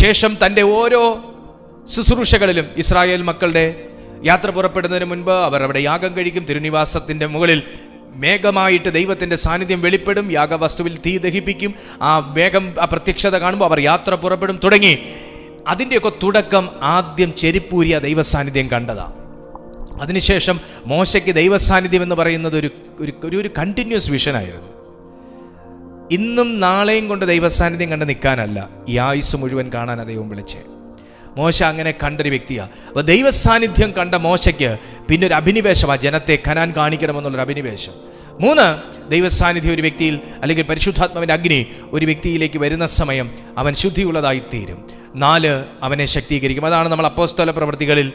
ശേഷം തൻ്റെ ഓരോ ശുശ്രൂഷകളിലും ഇസ്രായേൽ മക്കളുടെ യാത്ര പുറപ്പെടുന്നതിന് മുൻപ് അവർ അവിടെ യാഗം കഴിക്കും. തിരുനിവാസത്തിൻ്റെ മുകളിൽ മേഘമായിട്ട് ദൈവത്തിൻ്റെ സാന്നിധ്യം വെളിപ്പെടും. യാഗവസ്തുവിൽ തീ ദഹിപ്പിക്കും. ആ മേഘം, ആ പ്രത്യക്ഷത കാണുമ്പോൾ അവർ യാത്ര പുറപ്പെടും. തുടങ്ങി അതിൻ്റെയൊക്കെ തുടക്കം ആദ്യം ചെരിപ്പൂരിയ ദൈവസാന്നിധ്യം കണ്ടതാണ്. അതിനുശേഷം മോശയ്ക്ക് ദൈവസാന്നിധ്യം എന്ന് പറയുന്നത് ഒരു കണ്ടിന്യൂസ് വിഷനായിരുന്നു. ഇന്നും നാളെയും കൊണ്ട് ദൈവസാന്നിധ്യം കണ്ട് നിൽക്കാനല്ല, ഈ ആയുസ് മുഴുവൻ കാണാൻ ദൈവം വിളിച്ചേ. മോശ അങ്ങനെ കണ്ടൊരു വ്യക്തിയാണ്. അപ്പോൾ ദൈവസാന്നിധ്യം കണ്ട മോശയ്ക്ക് പിന്നെ ഒരു അഭിനിവേശം, ആ ജനത്തെ കനാൻ കാണിക്കണമെന്നുള്ളൊരു അഭിനിവേശം. 3, ദൈവസാന്നിധ്യം ഒരു വ്യക്തിയിൽ അല്ലെങ്കിൽ പരിശുദ്ധാത്മാവിൻ്റെ അഗ്നി ഒരു വ്യക്തിയിലേക്ക് വരുന്ന സമയം അവൻ ശുദ്ധിയുള്ളതായിത്തീരും. 4, അവനെ ശക്തീകരിക്കും. അതാണ് നമ്മൾ അപ്പോസ്തല പ്രവൃത്തികളിൽ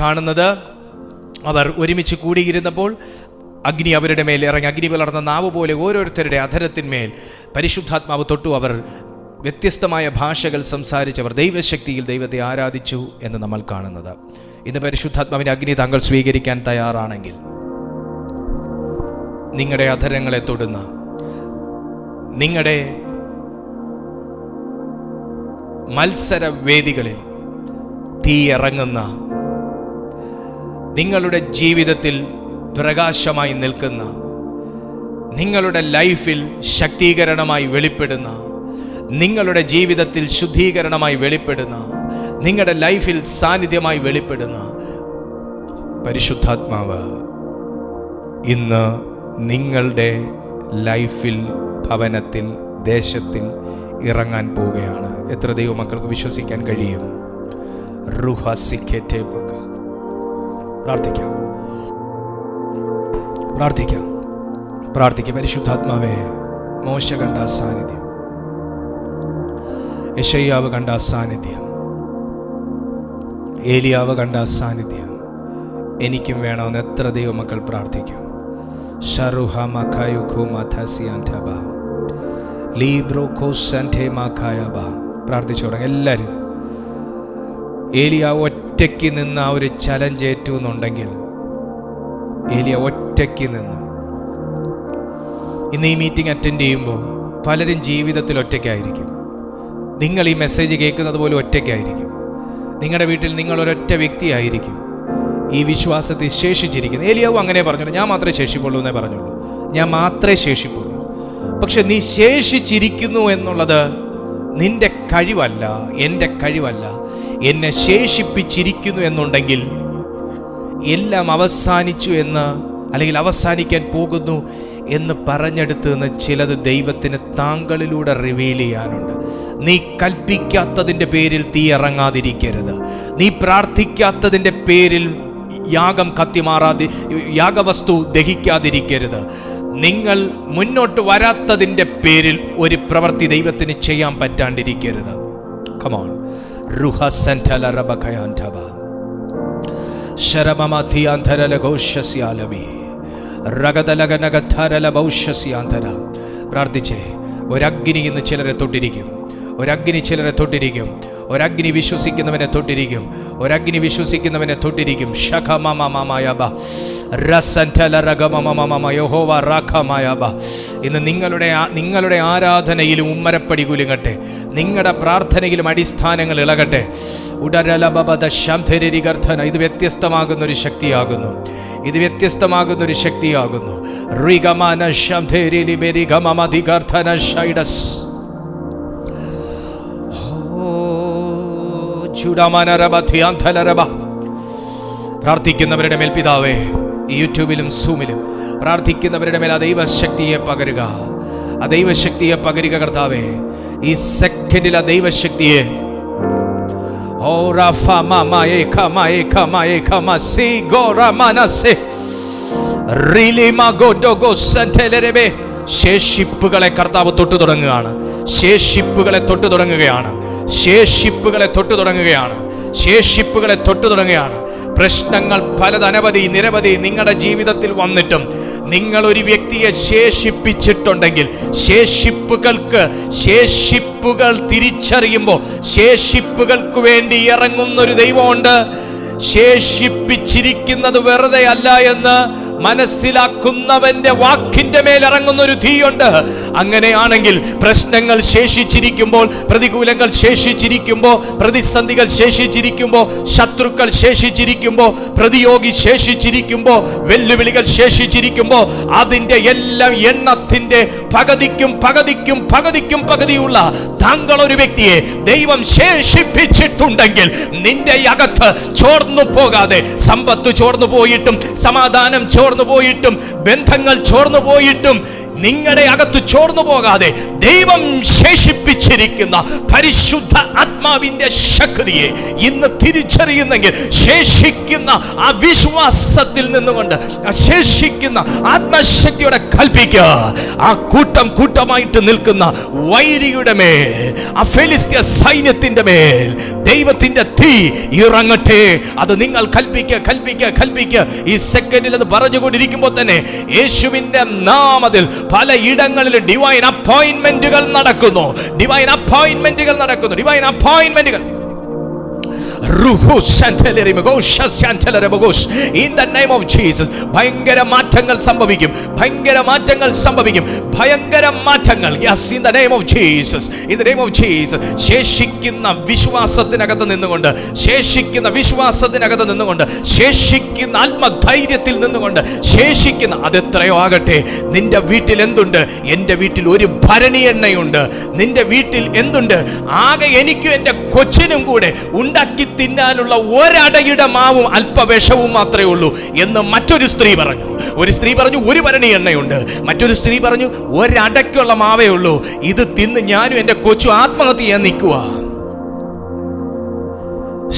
കാണുന്നത്. അവർ ഒരുമിച്ച് കൂടിയിരുന്നപ്പോൾ അഗ്നി അവരുടെ മേൽ ഇറങ്ങി. അഗ്നി വളർന്ന നാവ് പോലെ ഓരോരുത്തരുടെ അധരത്തിന്മേൽ പരിശുദ്ധാത്മാവ് തൊട്ടു. അവർ വ്യത്യസ്തമായ ഭാഷകൾ സംസാരിച്ചവർ ദൈവശക്തിയിൽ ദൈവത്തെ ആരാധിച്ചു എന്ന് നമ്മൾ കാണുന്നത്. ഇന്ന് പരിശുദ്ധാത്മാവിൻ്റെ അഗ്നി താങ്കൾ സ്വീകരിക്കാൻ തയ്യാറാണെങ്കിൽ നിങ്ങളുടെ അധരങ്ങളെ തൊടുന്ന, നിങ്ങളുടെ മത്സരവേദികളിൽ തീ ഇറങ്ങുന്ന, നിങ്ങളുടെ ജീവിതത്തിൽ പ്രകാശമായി നിൽക്കുന്ന, നിങ്ങളുടെ ലൈഫിൽ ശക്തീകരണമായി വെളിപ്പെടുന്ന, നിങ്ങളുടെ ജീവിതത്തിൽ ശുദ്ധീകരണമായി വെളിപ്പെടുന്ന, നിങ്ങളുടെ ലൈഫിൽ സാന്നിധ്യമായി വെളിപ്പെടുന്ന പരിശുദ്ധാത്മാവ് ഇന്ന് നിങ്ങളുടെ ലൈഫിൽ, ഭവനത്തിൽ, ദേശത്തിൽ ഇറങ്ങാൻ പോവുകയാണ്. എത്ര ദൈവമക്കൾക്ക് വിശ്വസിക്കാൻ കഴിയും? പ്രാർത്ഥിക്കാം, പ്രാർത്ഥിക്കാം, പ്രാർത്ഥിക്കാം. പരിശുദ്ധാത്മാവേ, മോശ കണ്ട സാന്നിധ്യം, യെശയ്യാവ് കണ്ട സാന്നിധ്യം, ഏലിയാവ് കണ്ട സാന്നിധ്യം എനിക്കും വേണമെന്ന് എത്ര ദൈവമക്കൾ പ്രാർത്ഥിക്കും. പ്രാർത്ഥിച്ചു തുടങ്ങി എല്ലാവരും. ഏലിയാവ് ഒറ്റയ്ക്ക് നിന്ന് ആ ഒരു ചലഞ്ച് ഏറ്റുന്നുണ്ടെങ്കിൽ, ഏലിയ ഒറ്റയ്ക്ക് നിന്ന് ഇന്ന് ഈ മീറ്റിംഗ് അറ്റൻഡ് ചെയ്യുമ്പോൾ പലരും ജീവിതത്തിൽ ഒറ്റയ്ക്കായിരിക്കും. നിങ്ങൾ ഈ മെസ്സേജ് കേൾക്കുന്നത് പോലും ഒറ്റയ്ക്കായിരിക്കും. നിങ്ങളുടെ വീട്ടിൽ നിങ്ങൾ ഒരൊറ്റ വ്യക്തിയായിരിക്കും ഈ വിശ്വാസത്തിൽ ശേഷിച്ചിരിക്കുന്നത്. ഏലിയാവ് അങ്ങനെ പറഞ്ഞുള്ളൂ, ഞാൻ മാത്രമേ ശേഷിപ്പുള്ളൂ എന്നേ പറഞ്ഞുള്ളൂ, ഞാൻ മാത്രമേ ശേഷിപ്പുള്ളൂ. പക്ഷെ നീ ശേഷിച്ചിരിക്കുന്നു എന്നുള്ളത് നിന്റെ കഴിവല്ല, എൻ്റെ കഴിവല്ല. എന്നെ ശേഷിപ്പിച്ചിരിക്കുന്നു എന്നുണ്ടെങ്കിൽ എല്ലാം അവസാനിച്ചു എന്ന്, അല്ലെങ്കിൽ അവസാനിക്കാൻ പോകുന്നു എന്ന് പറഞ്ഞെടുത്ത് നിന്ന് ചിലത് ദൈവത്തിന് താങ്കളിലൂടെ റിവീൽ ചെയ്യാനുണ്ട്. നീ കൽപ്പിക്കാത്തതിൻ്റെ പേരിൽ തീ ഇറങ്ങാതിരിക്കരുത്. നീ പ്രാർത്ഥിക്കാത്തതിൻ്റെ പേരിൽ യാഗം കത്തിമാറാതെ, യാഗവസ്തു ദഹിക്കാതിരിക്കരുത്. നിങ്ങൾ മുന്നോട്ട് വരാത്തതിൻ്റെ പേരിൽ ഒരു പ്രവൃത്തി ദൈവത്തിന് ചെയ്യാൻ പറ്റാണ്ടിരിക്കരുത്. കമോൺ. പ്രാർത്ഥിച്ചേ. ഒരഗ്നി ഇന്ന് ചിലരെ തൊട്ടിരിക്കും. ഒരഗ്നി ചിലരെ തൊട്ടിരിക്കും. ഒരഗ്നി വിശ്വസിക്കുന്നവനെ തൊട്ടിരിക്കും. ഒരഗ്നി വിശ്വസിക്കുന്നവനെ തൊട്ടിരിക്കും. ഇന്ന് നിങ്ങളുടെ ആരാധനയിലും ഉമ്മരപ്പടി കുലുങ്ങട്ടെ. നിങ്ങളുടെ പ്രാർത്ഥനയിലും അടിസ്ഥാനങ്ങൾ ഇളകട്ടെ. ഇത് വ്യത്യസ്തമാകുന്നൊരു ശക്തിയാകുന്നു. ഇത് വ്യത്യസ്തമാകുന്നൊരു ശക്തിയാകുന്നു. പ്രാർത്ഥിക്കുന്നവരുടെ മേൽ പിതാവേ, യൂട്യൂബിലും സൂമിലും പ്രാർത്ഥിക്കുന്നവരുടെ മേൽ ആ ദൈവശക്തിയെ പകരുക. ആ ദൈവശക്തിയെ പകരുക കർത്താവേ. ഈ സെക്കൻഡിൽ ആ ദൈവശക്തിയെ ശേഷിപ്പുകളെ കർത്താവ് തൊട്ടു തുടങ്ങുകയാണ്. ശേഷിപ്പുകളെ തൊട്ടു തുടങ്ങുകയാണ്. ശേഷിപ്പുകളെ തൊട്ടു തുടങ്ങുകയാണ്. ശേഷിപ്പുകളെ തൊട്ടു തുടങ്ങുകയാണ്. പ്രശ്നങ്ങൾ പലതനവധി നിരവധി നിങ്ങളുടെ ജീവിതത്തിൽ വന്നിട്ടും നിങ്ങൾ ഒരു വ്യക്തിയെ ശേഷിപ്പിച്ചിട്ടുണ്ടെങ്കിൽ, ശേഷിപ്പുകൾ തിരിച്ചറിയുമ്പോൾ ശേഷിപ്പുകൾക്ക് വേണ്ടി ഇറങ്ങുന്നൊരു ദൈവമുണ്ട്. ശേഷിപ്പിച്ചിരിക്കുന്നത് വെറുതെ അല്ല എന്ന് മനസ്സിലാക്കുന്നവന്റെ വാക്കിന്റെ മേൽ ഇറങ്ങുന്ന ഒരു തീയുണ്ട്. അങ്ങനെയാണെങ്കിൽ പ്രശ്നങ്ങൾ ശേഷിച്ചിരിക്കുമ്പോൾ, പ്രതികൂലങ്ങൾ ശേഷിച്ചിരിക്കുമ്പോൾ, പ്രതിസന്ധികൾ ശേഷിച്ചിരിക്കുമ്പോൾ, ശത്രുക്കൾ ശേഷിച്ചിരിക്കുമ്പോൾ, പ്രതിയോഗി ശേഷിച്ചിരിക്കുമ്പോൾ, വെല്ലുവിളികൾ ശേഷിച്ചിരിക്കുമ്പോൾ, അതിന്റെ എല്ലാം എണ്ണത്തിന്റെ പകുതിയുള്ള താങ്കൾ ഒരു വ്യക്തിയെ ദൈവം ശേഷിപ്പിച്ചിട്ടുണ്ടെങ്കിൽ, നിന്റെ അകത്ത് ചോർന്നു പോകാതെ, സമ്പത്ത് ചോർന്നു പോയിട്ടും, സമാധാനം ചോർന്നു പോയിട്ടും, ബന്ധങ്ങൾ ചോർന്നു പോയിട്ടും, നിങ്ങളുടെ അകത്ത് ചോർന്നു പോകാതെ ദൈവം ശേഷിപ്പിച്ചിരിക്കുന്ന പരിശുദ്ധ ആത്മാവിന്റെ ശക്തിയെ ഇന്ന് തിരിച്ചറിയുന്നെങ്കിൽ, ശേഷിക്കുന്ന ആ വിശ്വാസത്തിൽ നിന്നുകൊണ്ട് ശേഷിക്കുന്ന ആത്മശക്തിയോടെ കൽപ്പിക്കുക. ആ കൂട്ടമായിട്ട് നിൽക്കുന്ന വൈരിയുടെ മേൽ, ആ ഫെലിസ്ത്യ സൈന്യത്തിന്റെ മേൽ ദൈവത്തിന്റെ തീ ഇറങ്ങട്ടെ. അത് നിങ്ങൾ കൽപ്പിക്കുക. ഈ സെക്കൻഡിൽ അത് പറഞ്ഞുകൊണ്ടിരിക്കുമ്പോൾ തന്നെ യേശുവിന്റെ നാമത്തിൽ പലയിടങ്ങളിലും ഡിവൈൻ അപ്പോയിന്റ്മെന്റുകൾ നടക്കുന്നു. In the name of Jesus, ഭയങ്കര മാറ്റങ്ങൾ സംഭവിക്കും. Yes, in the name of Jesus. ശേഷിക്കുന്ന വിശ്വാസത്തിനകത്ത് നിന്നുകൊണ്ട്, ശേഷിക്കുന്ന ആത്മധൈര്യത്തിൽ നിന്നുകൊണ്ട്, അതെത്രയോ ആകട്ടെ. നിന്റെ വീട്ടിൽ എന്തുണ്ട്? എൻ്റെ വീട്ടിൽ ഒരു ഭരണി എണ്ണയുണ്ട്. നിന്റെ വീട്ടിൽ എന്തുണ്ട്? ആകെ എനിക്കും എൻ്റെ കൊച്ചിനും കൂടെ ഉണ്ടാക്കി തിന്നാനുള്ള ഒരടയുടെ മാവും അല്പവിഷവും മാത്രമേ ഉള്ളൂ എന്ന് മറ്റൊരു സ്ത്രീ പറഞ്ഞു. ഒരു ഭരണി എണ്ണയുണ്ട്. മറ്റൊരു സ്ത്രീ പറഞ്ഞു ഒരടയ്ക്കുള്ള മാവേ ഉള്ളൂ. ഇത് തിന്ന് ഞാനും എൻ്റെ കൊച്ചും ആത്മഹത്യ ചെയ്യാൻ നിൽക്കുക.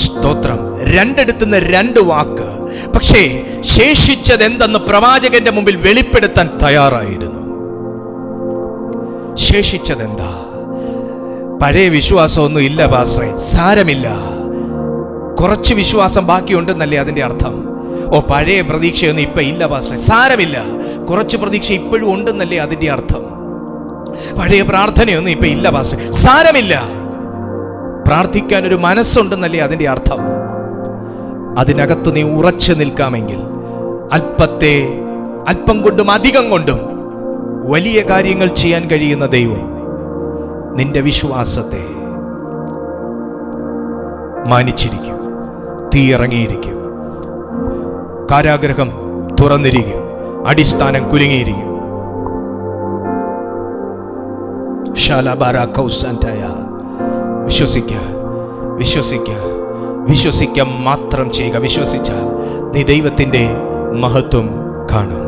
സ്തോത്രം. രണ്ടിടത്തുനിന്ന് രണ്ട് വാക്ക്. പക്ഷേ ശേഷിച്ചത് എന്തെന്ന് പ്രവാചകന്റെ മുമ്പിൽ വെളിപ്പെടുത്താൻ തയ്യാറായിരുന്നു. ശേഷിച്ചതെന്താ? പഴയ വിശ്വാസമൊന്നും ഇല്ല പാസ്റ്ററെ. സാരമില്ല, കുറച്ച് വിശ്വാസം ബാക്കിയുണ്ടെന്നല്ലേ അതിന്റെ അർത്ഥം. പഴയ പ്രതീക്ഷയൊന്നും ഇപ്പൊ ഇല്ല പാസ്റ്ററെ. സാരമില്ല, കുറച്ച് പ്രതീക്ഷ ഇപ്പോഴും ഉണ്ടെന്നല്ലേ അതിന്റെ അർത്ഥം. പഴയ പ്രാർത്ഥനയൊന്നും ഇപ്പൊ ഇല്ല പാസ്റ്ററെ. സാരമില്ല, പ്രാർത്ഥിക്കാൻ ഒരു മനസ്സുണ്ടെന്നല്ലേ അതിന്റെ അർത്ഥം. അതിനകത്ത് നീ ഉറച്ചു നിൽക്കാമെങ്കിൽ അല്പം കൊണ്ടും അധികം കൊണ്ടും വലിയ കാര്യങ്ങൾ ചെയ്യാൻ കഴിയുന്ന ദൈവം നിന്റെ വിശ്വാസത്തെ മാനിച്ചിരിക്കും. തീ ഇറങ്ങിയിരിക്കും. കാരാഗ്രഹം തുറന്നിരിക്കും. അടിസ്ഥാനം കുലുങ്ങിയിരിക്കും. വിശ്വസിക്കുക മാത്രം ചെയ്യുക. വിശ്വസിച്ചാൽ നീ ദൈവത്തിന്റെ മഹത്വം കാണും.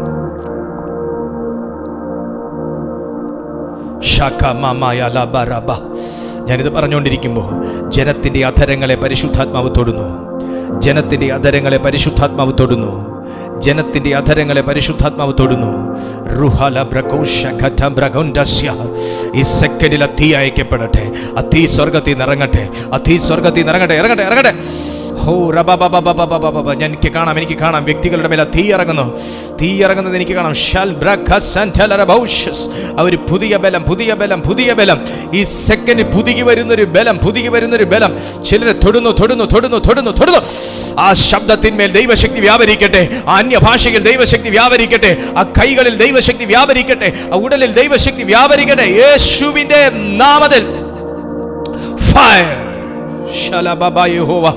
ഞാനിത് പറഞ്ഞുകൊണ്ടിരിക്കുമ്പോൾ ജനത്തിന്റെ അധരങ്ങളെ പരിശുദ്ധാത്മാവ് തൊടുന്നു. ഈ സെക്കൻഡിൽ തീ അയക്കപ്പെടട്ടെ. തീ സ്വർഗത്തിൽ നിറങ്ങട്ടെ. ഇറങ്ങട്ടെ. എനിക്ക് കാണാം വ്യക്തികളുടെ മേലെ തീ ഇറങ്ങുന്നത് എനിക്ക് കാണാം. ഒരു പുതിയ ബലം ഈ സെക്കൻഡ് പുതുകി വരുന്നൊരു ബലം ചിലരെ തൊടുന്നു. ആ ശബ്ദത്തിന്മേൽ ദൈവശക്തി വ്യാപരിക്കട്ടെ. ആ അന്യഭാഷയിൽ ദൈവശക്തി വ്യാപരിക്കട്ടെ. ആ കൈകളിൽ ദൈവശക്തി വ്യാപരിക്കട്ടെ. ആ ഉടലിൽ ദൈവശക്തി വ്യാപരിക്കട്ടെ. യേശുവിന്റെ നാമത്തിൽ fire. Shalababa Yehova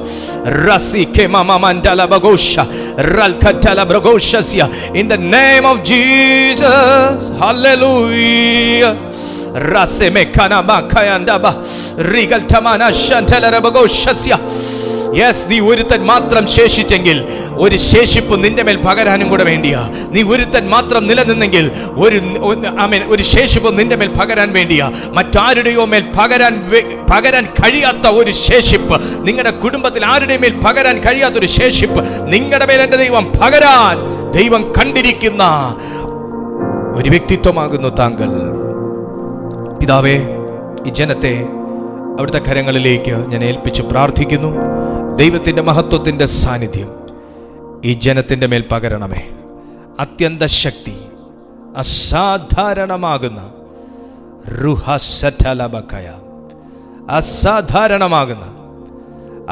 Rasike mama mandala bagosha ralkatala bragoshasia in the name of Jesus. Hallelujah. Raseme kana makayandaba rigal tamana shantala bagoshasia. Yes, നീ ഒരുത്തൻ മാത്രം ശേഷിച്ചെങ്കിൽ ഒരു ശേഷിപ്പ് നിന്റെ മേൽ പകരാനും കൂടെ വേണ്ടിയാ. നീ ഒരുത്തൻ മാത്രം നിലനിന്നെങ്കിൽ ഒരു ശേഷിപ്പ് നിന്റെ മേൽ പകരാൻ വേണ്ടിയാ. മറ്റാരുടെയോ മേൽ പകരാൻ കഴിയാത്ത ഒരു ശേഷിപ്പ്, നിങ്ങളുടെ കുടുംബത്തിൽ ആരുടെയും മേൽ പകരാൻ കഴിയാത്തൊരു ശേഷിപ്പ് നിങ്ങളുടെ മേൽ എൻ്റെ ദൈവം കണ്ടിരിക്കുന്ന ഒരു വ്യക്തിത്വമാകുന്നു താങ്കൾ. പിതാവേ, ഈ ജനത്തെ അവിടുത്തെ കരങ്ങളിലേക്ക് ഞാൻ ഏൽപ്പിച്ച് പ്രാർത്ഥിക്കുന്നു. ദൈവത്തിൻ്റെ മഹത്വത്തിൻ്റെ സാന്നിധ്യം ഈ ജനത്തിൻ്റെ മേൽ പകരണമേ. അത്യന്ത ശക്തി, അസാധാരണമാകുന്ന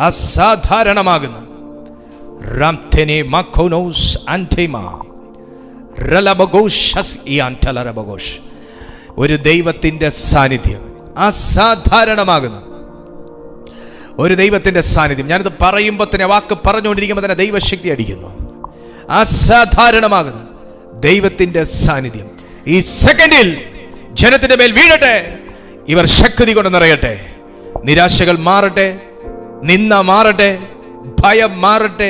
അസാധാരണമാകുന്ന ഒരു ദൈവത്തിൻ്റെ സാന്നിധ്യം, അസാധാരണമാകുന്നു ഒരു ദൈവത്തിൻ്റെ സാന്നിധ്യം. ഞാനിത് പറയുമ്പോൾ തന്നെ, വാക്ക് പറഞ്ഞുകൊണ്ടിരിക്കുമ്പോൾ തന്നെ ദൈവശക്തി അടിക്കുന്നു. അസാധാരണമാകുന്നു ദൈവത്തിൻ്റെ സാന്നിധ്യം ഈ സെക്കൻഡിൽ ജനത്തിന്റെ മേൽ വീഴട്ടെ. ഇവർ ശക്തി കൊണ്ട് നിറയട്ടെ. നിരാശകൾ മാറട്ടെ, നിന്ന മാറട്ടെ, ഭയം മാറട്ടെ,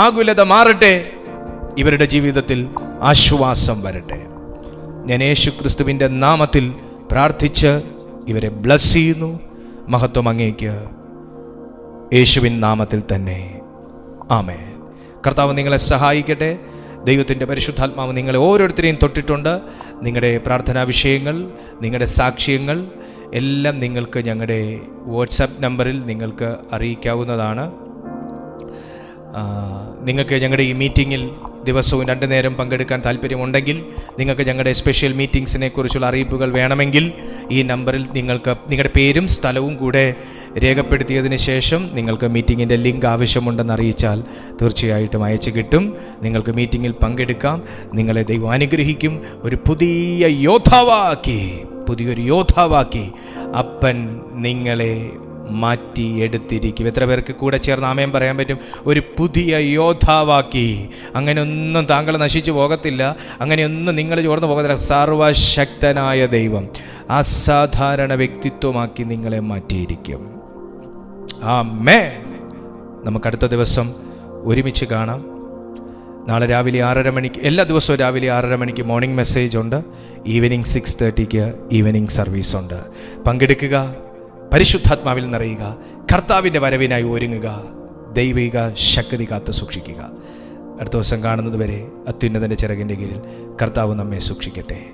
ആകുലത മാറട്ടെ. ഇവരുടെ ജീവിതത്തിൽ ആശ്വാസം വരട്ടെ. ഞാൻ യേശു ക്രിസ്തുവിൻ്റെ നാമത്തിൽ പ്രാർത്ഥിച്ച് ഇവരെ ബ്ലസ് ചെയ്യുന്നു. മഹത്വം അങ്ങേക്ക്, യേശുവിൻ നാമത്തിൽ തന്നെ. ആമേൻ. കർത്താവ് നിങ്ങളെ സഹായിക്കട്ടെ. ദൈവത്തിൻ്റെ പരിശുദ്ധാത്മാവ് നിങ്ങളെ ഓരോരുത്തരെയും തൊട്ടിട്ടുണ്ട്. നിങ്ങളുടെ പ്രാർത്ഥനാ വിഷയങ്ങൾ, നിങ്ങളുടെ സാക്ഷ്യങ്ങൾ എല്ലാം നിങ്ങൾക്ക് ഞങ്ങളുടെ വാട്സാപ്പ് നമ്പറിൽ നിങ്ങൾക്ക് അറിയിക്കാവുന്നതാണ്. നിങ്ങൾക്ക് ഞങ്ങളുടെ ഈ മീറ്റിങ്ങിൽ ദിവസവും 2 നേരം പങ്കെടുക്കാൻ താല്പര്യമുണ്ടെങ്കിൽ, നിങ്ങൾക്ക് ഞങ്ങളുടെ സ്പെഷ്യൽ മീറ്റിംഗ്സിനെ കുറിച്ചുള്ള അറിയിപ്പുകൾ വേണമെങ്കിൽ ഈ നമ്പറിൽ നിങ്ങൾക്ക് നിങ്ങളുടെ പേരും സ്ഥലവും കൂടെ രേഖപ്പെടുത്തിയതിന് ശേഷം നിങ്ങൾക്ക് മീറ്റിങ്ങിൻ്റെ ലിങ്ക് ആവശ്യമുണ്ടെന്ന് അറിയിച്ചാൽ തീർച്ചയായിട്ടും അയച്ചു കിട്ടും. നിങ്ങൾക്ക് മീറ്റിങ്ങിൽ പങ്കെടുക്കാം. നിങ്ങളെ ദൈവം അനുഗ്രഹിക്കും. ഒരു പുതിയൊരു യോദ്ധാവാക്കി അപ്പൻ നിങ്ങളെ മാറ്റി എടുത്തിരിക്കും. എത്ര പേർക്ക് കൂടെ ചേർന്ന് ആമേൻ പറയാൻ പറ്റും? ഒരു പുതിയ യോദ്ധാവാക്കി. അങ്ങനെയൊന്നും താങ്കൾ നശിച്ചു പോകത്തില്ല, അങ്ങനെയൊന്നും നിങ്ങൾ ചോർന്നു പോകത്തില്ല. സർവശക്തനായ ദൈവം അസാധാരണ വ്യക്തിത്വമാക്കി നിങ്ങളെ മാറ്റിയിരിക്കും. ആമേൻ. നമുക്കടുത്ത ദിവസം ഒരുമിച്ച് കാണാം. നാളെ രാവിലെ 6:30 മണിക്ക്, എല്ലാ ദിവസവും രാവിലെ 6:30 മണിക്ക് മോർണിംഗ് മെസ്സേജ് ഉണ്ട്. ഈവനിങ് 6:30 ഈവനിങ് സർവീസ് ഉണ്ട്. പങ്കെടുക്കുക, പരിശുദ്ധാത്മാവിൽ നിറയുക, കർത്താവിൻ്റെ വരവിനായി ഒരുങ്ങുക, ദൈവിക ശക്തി കാത്തു സൂക്ഷിക്കുക. അടുത്ത ദിവസം കാണുന്നത് വരെ അത്യുന്നതൻ്റെ ചിറകിൻ്റെ കീഴിൽ കർത്താവ് നമ്മെ സൂക്ഷിക്കട്ടെ.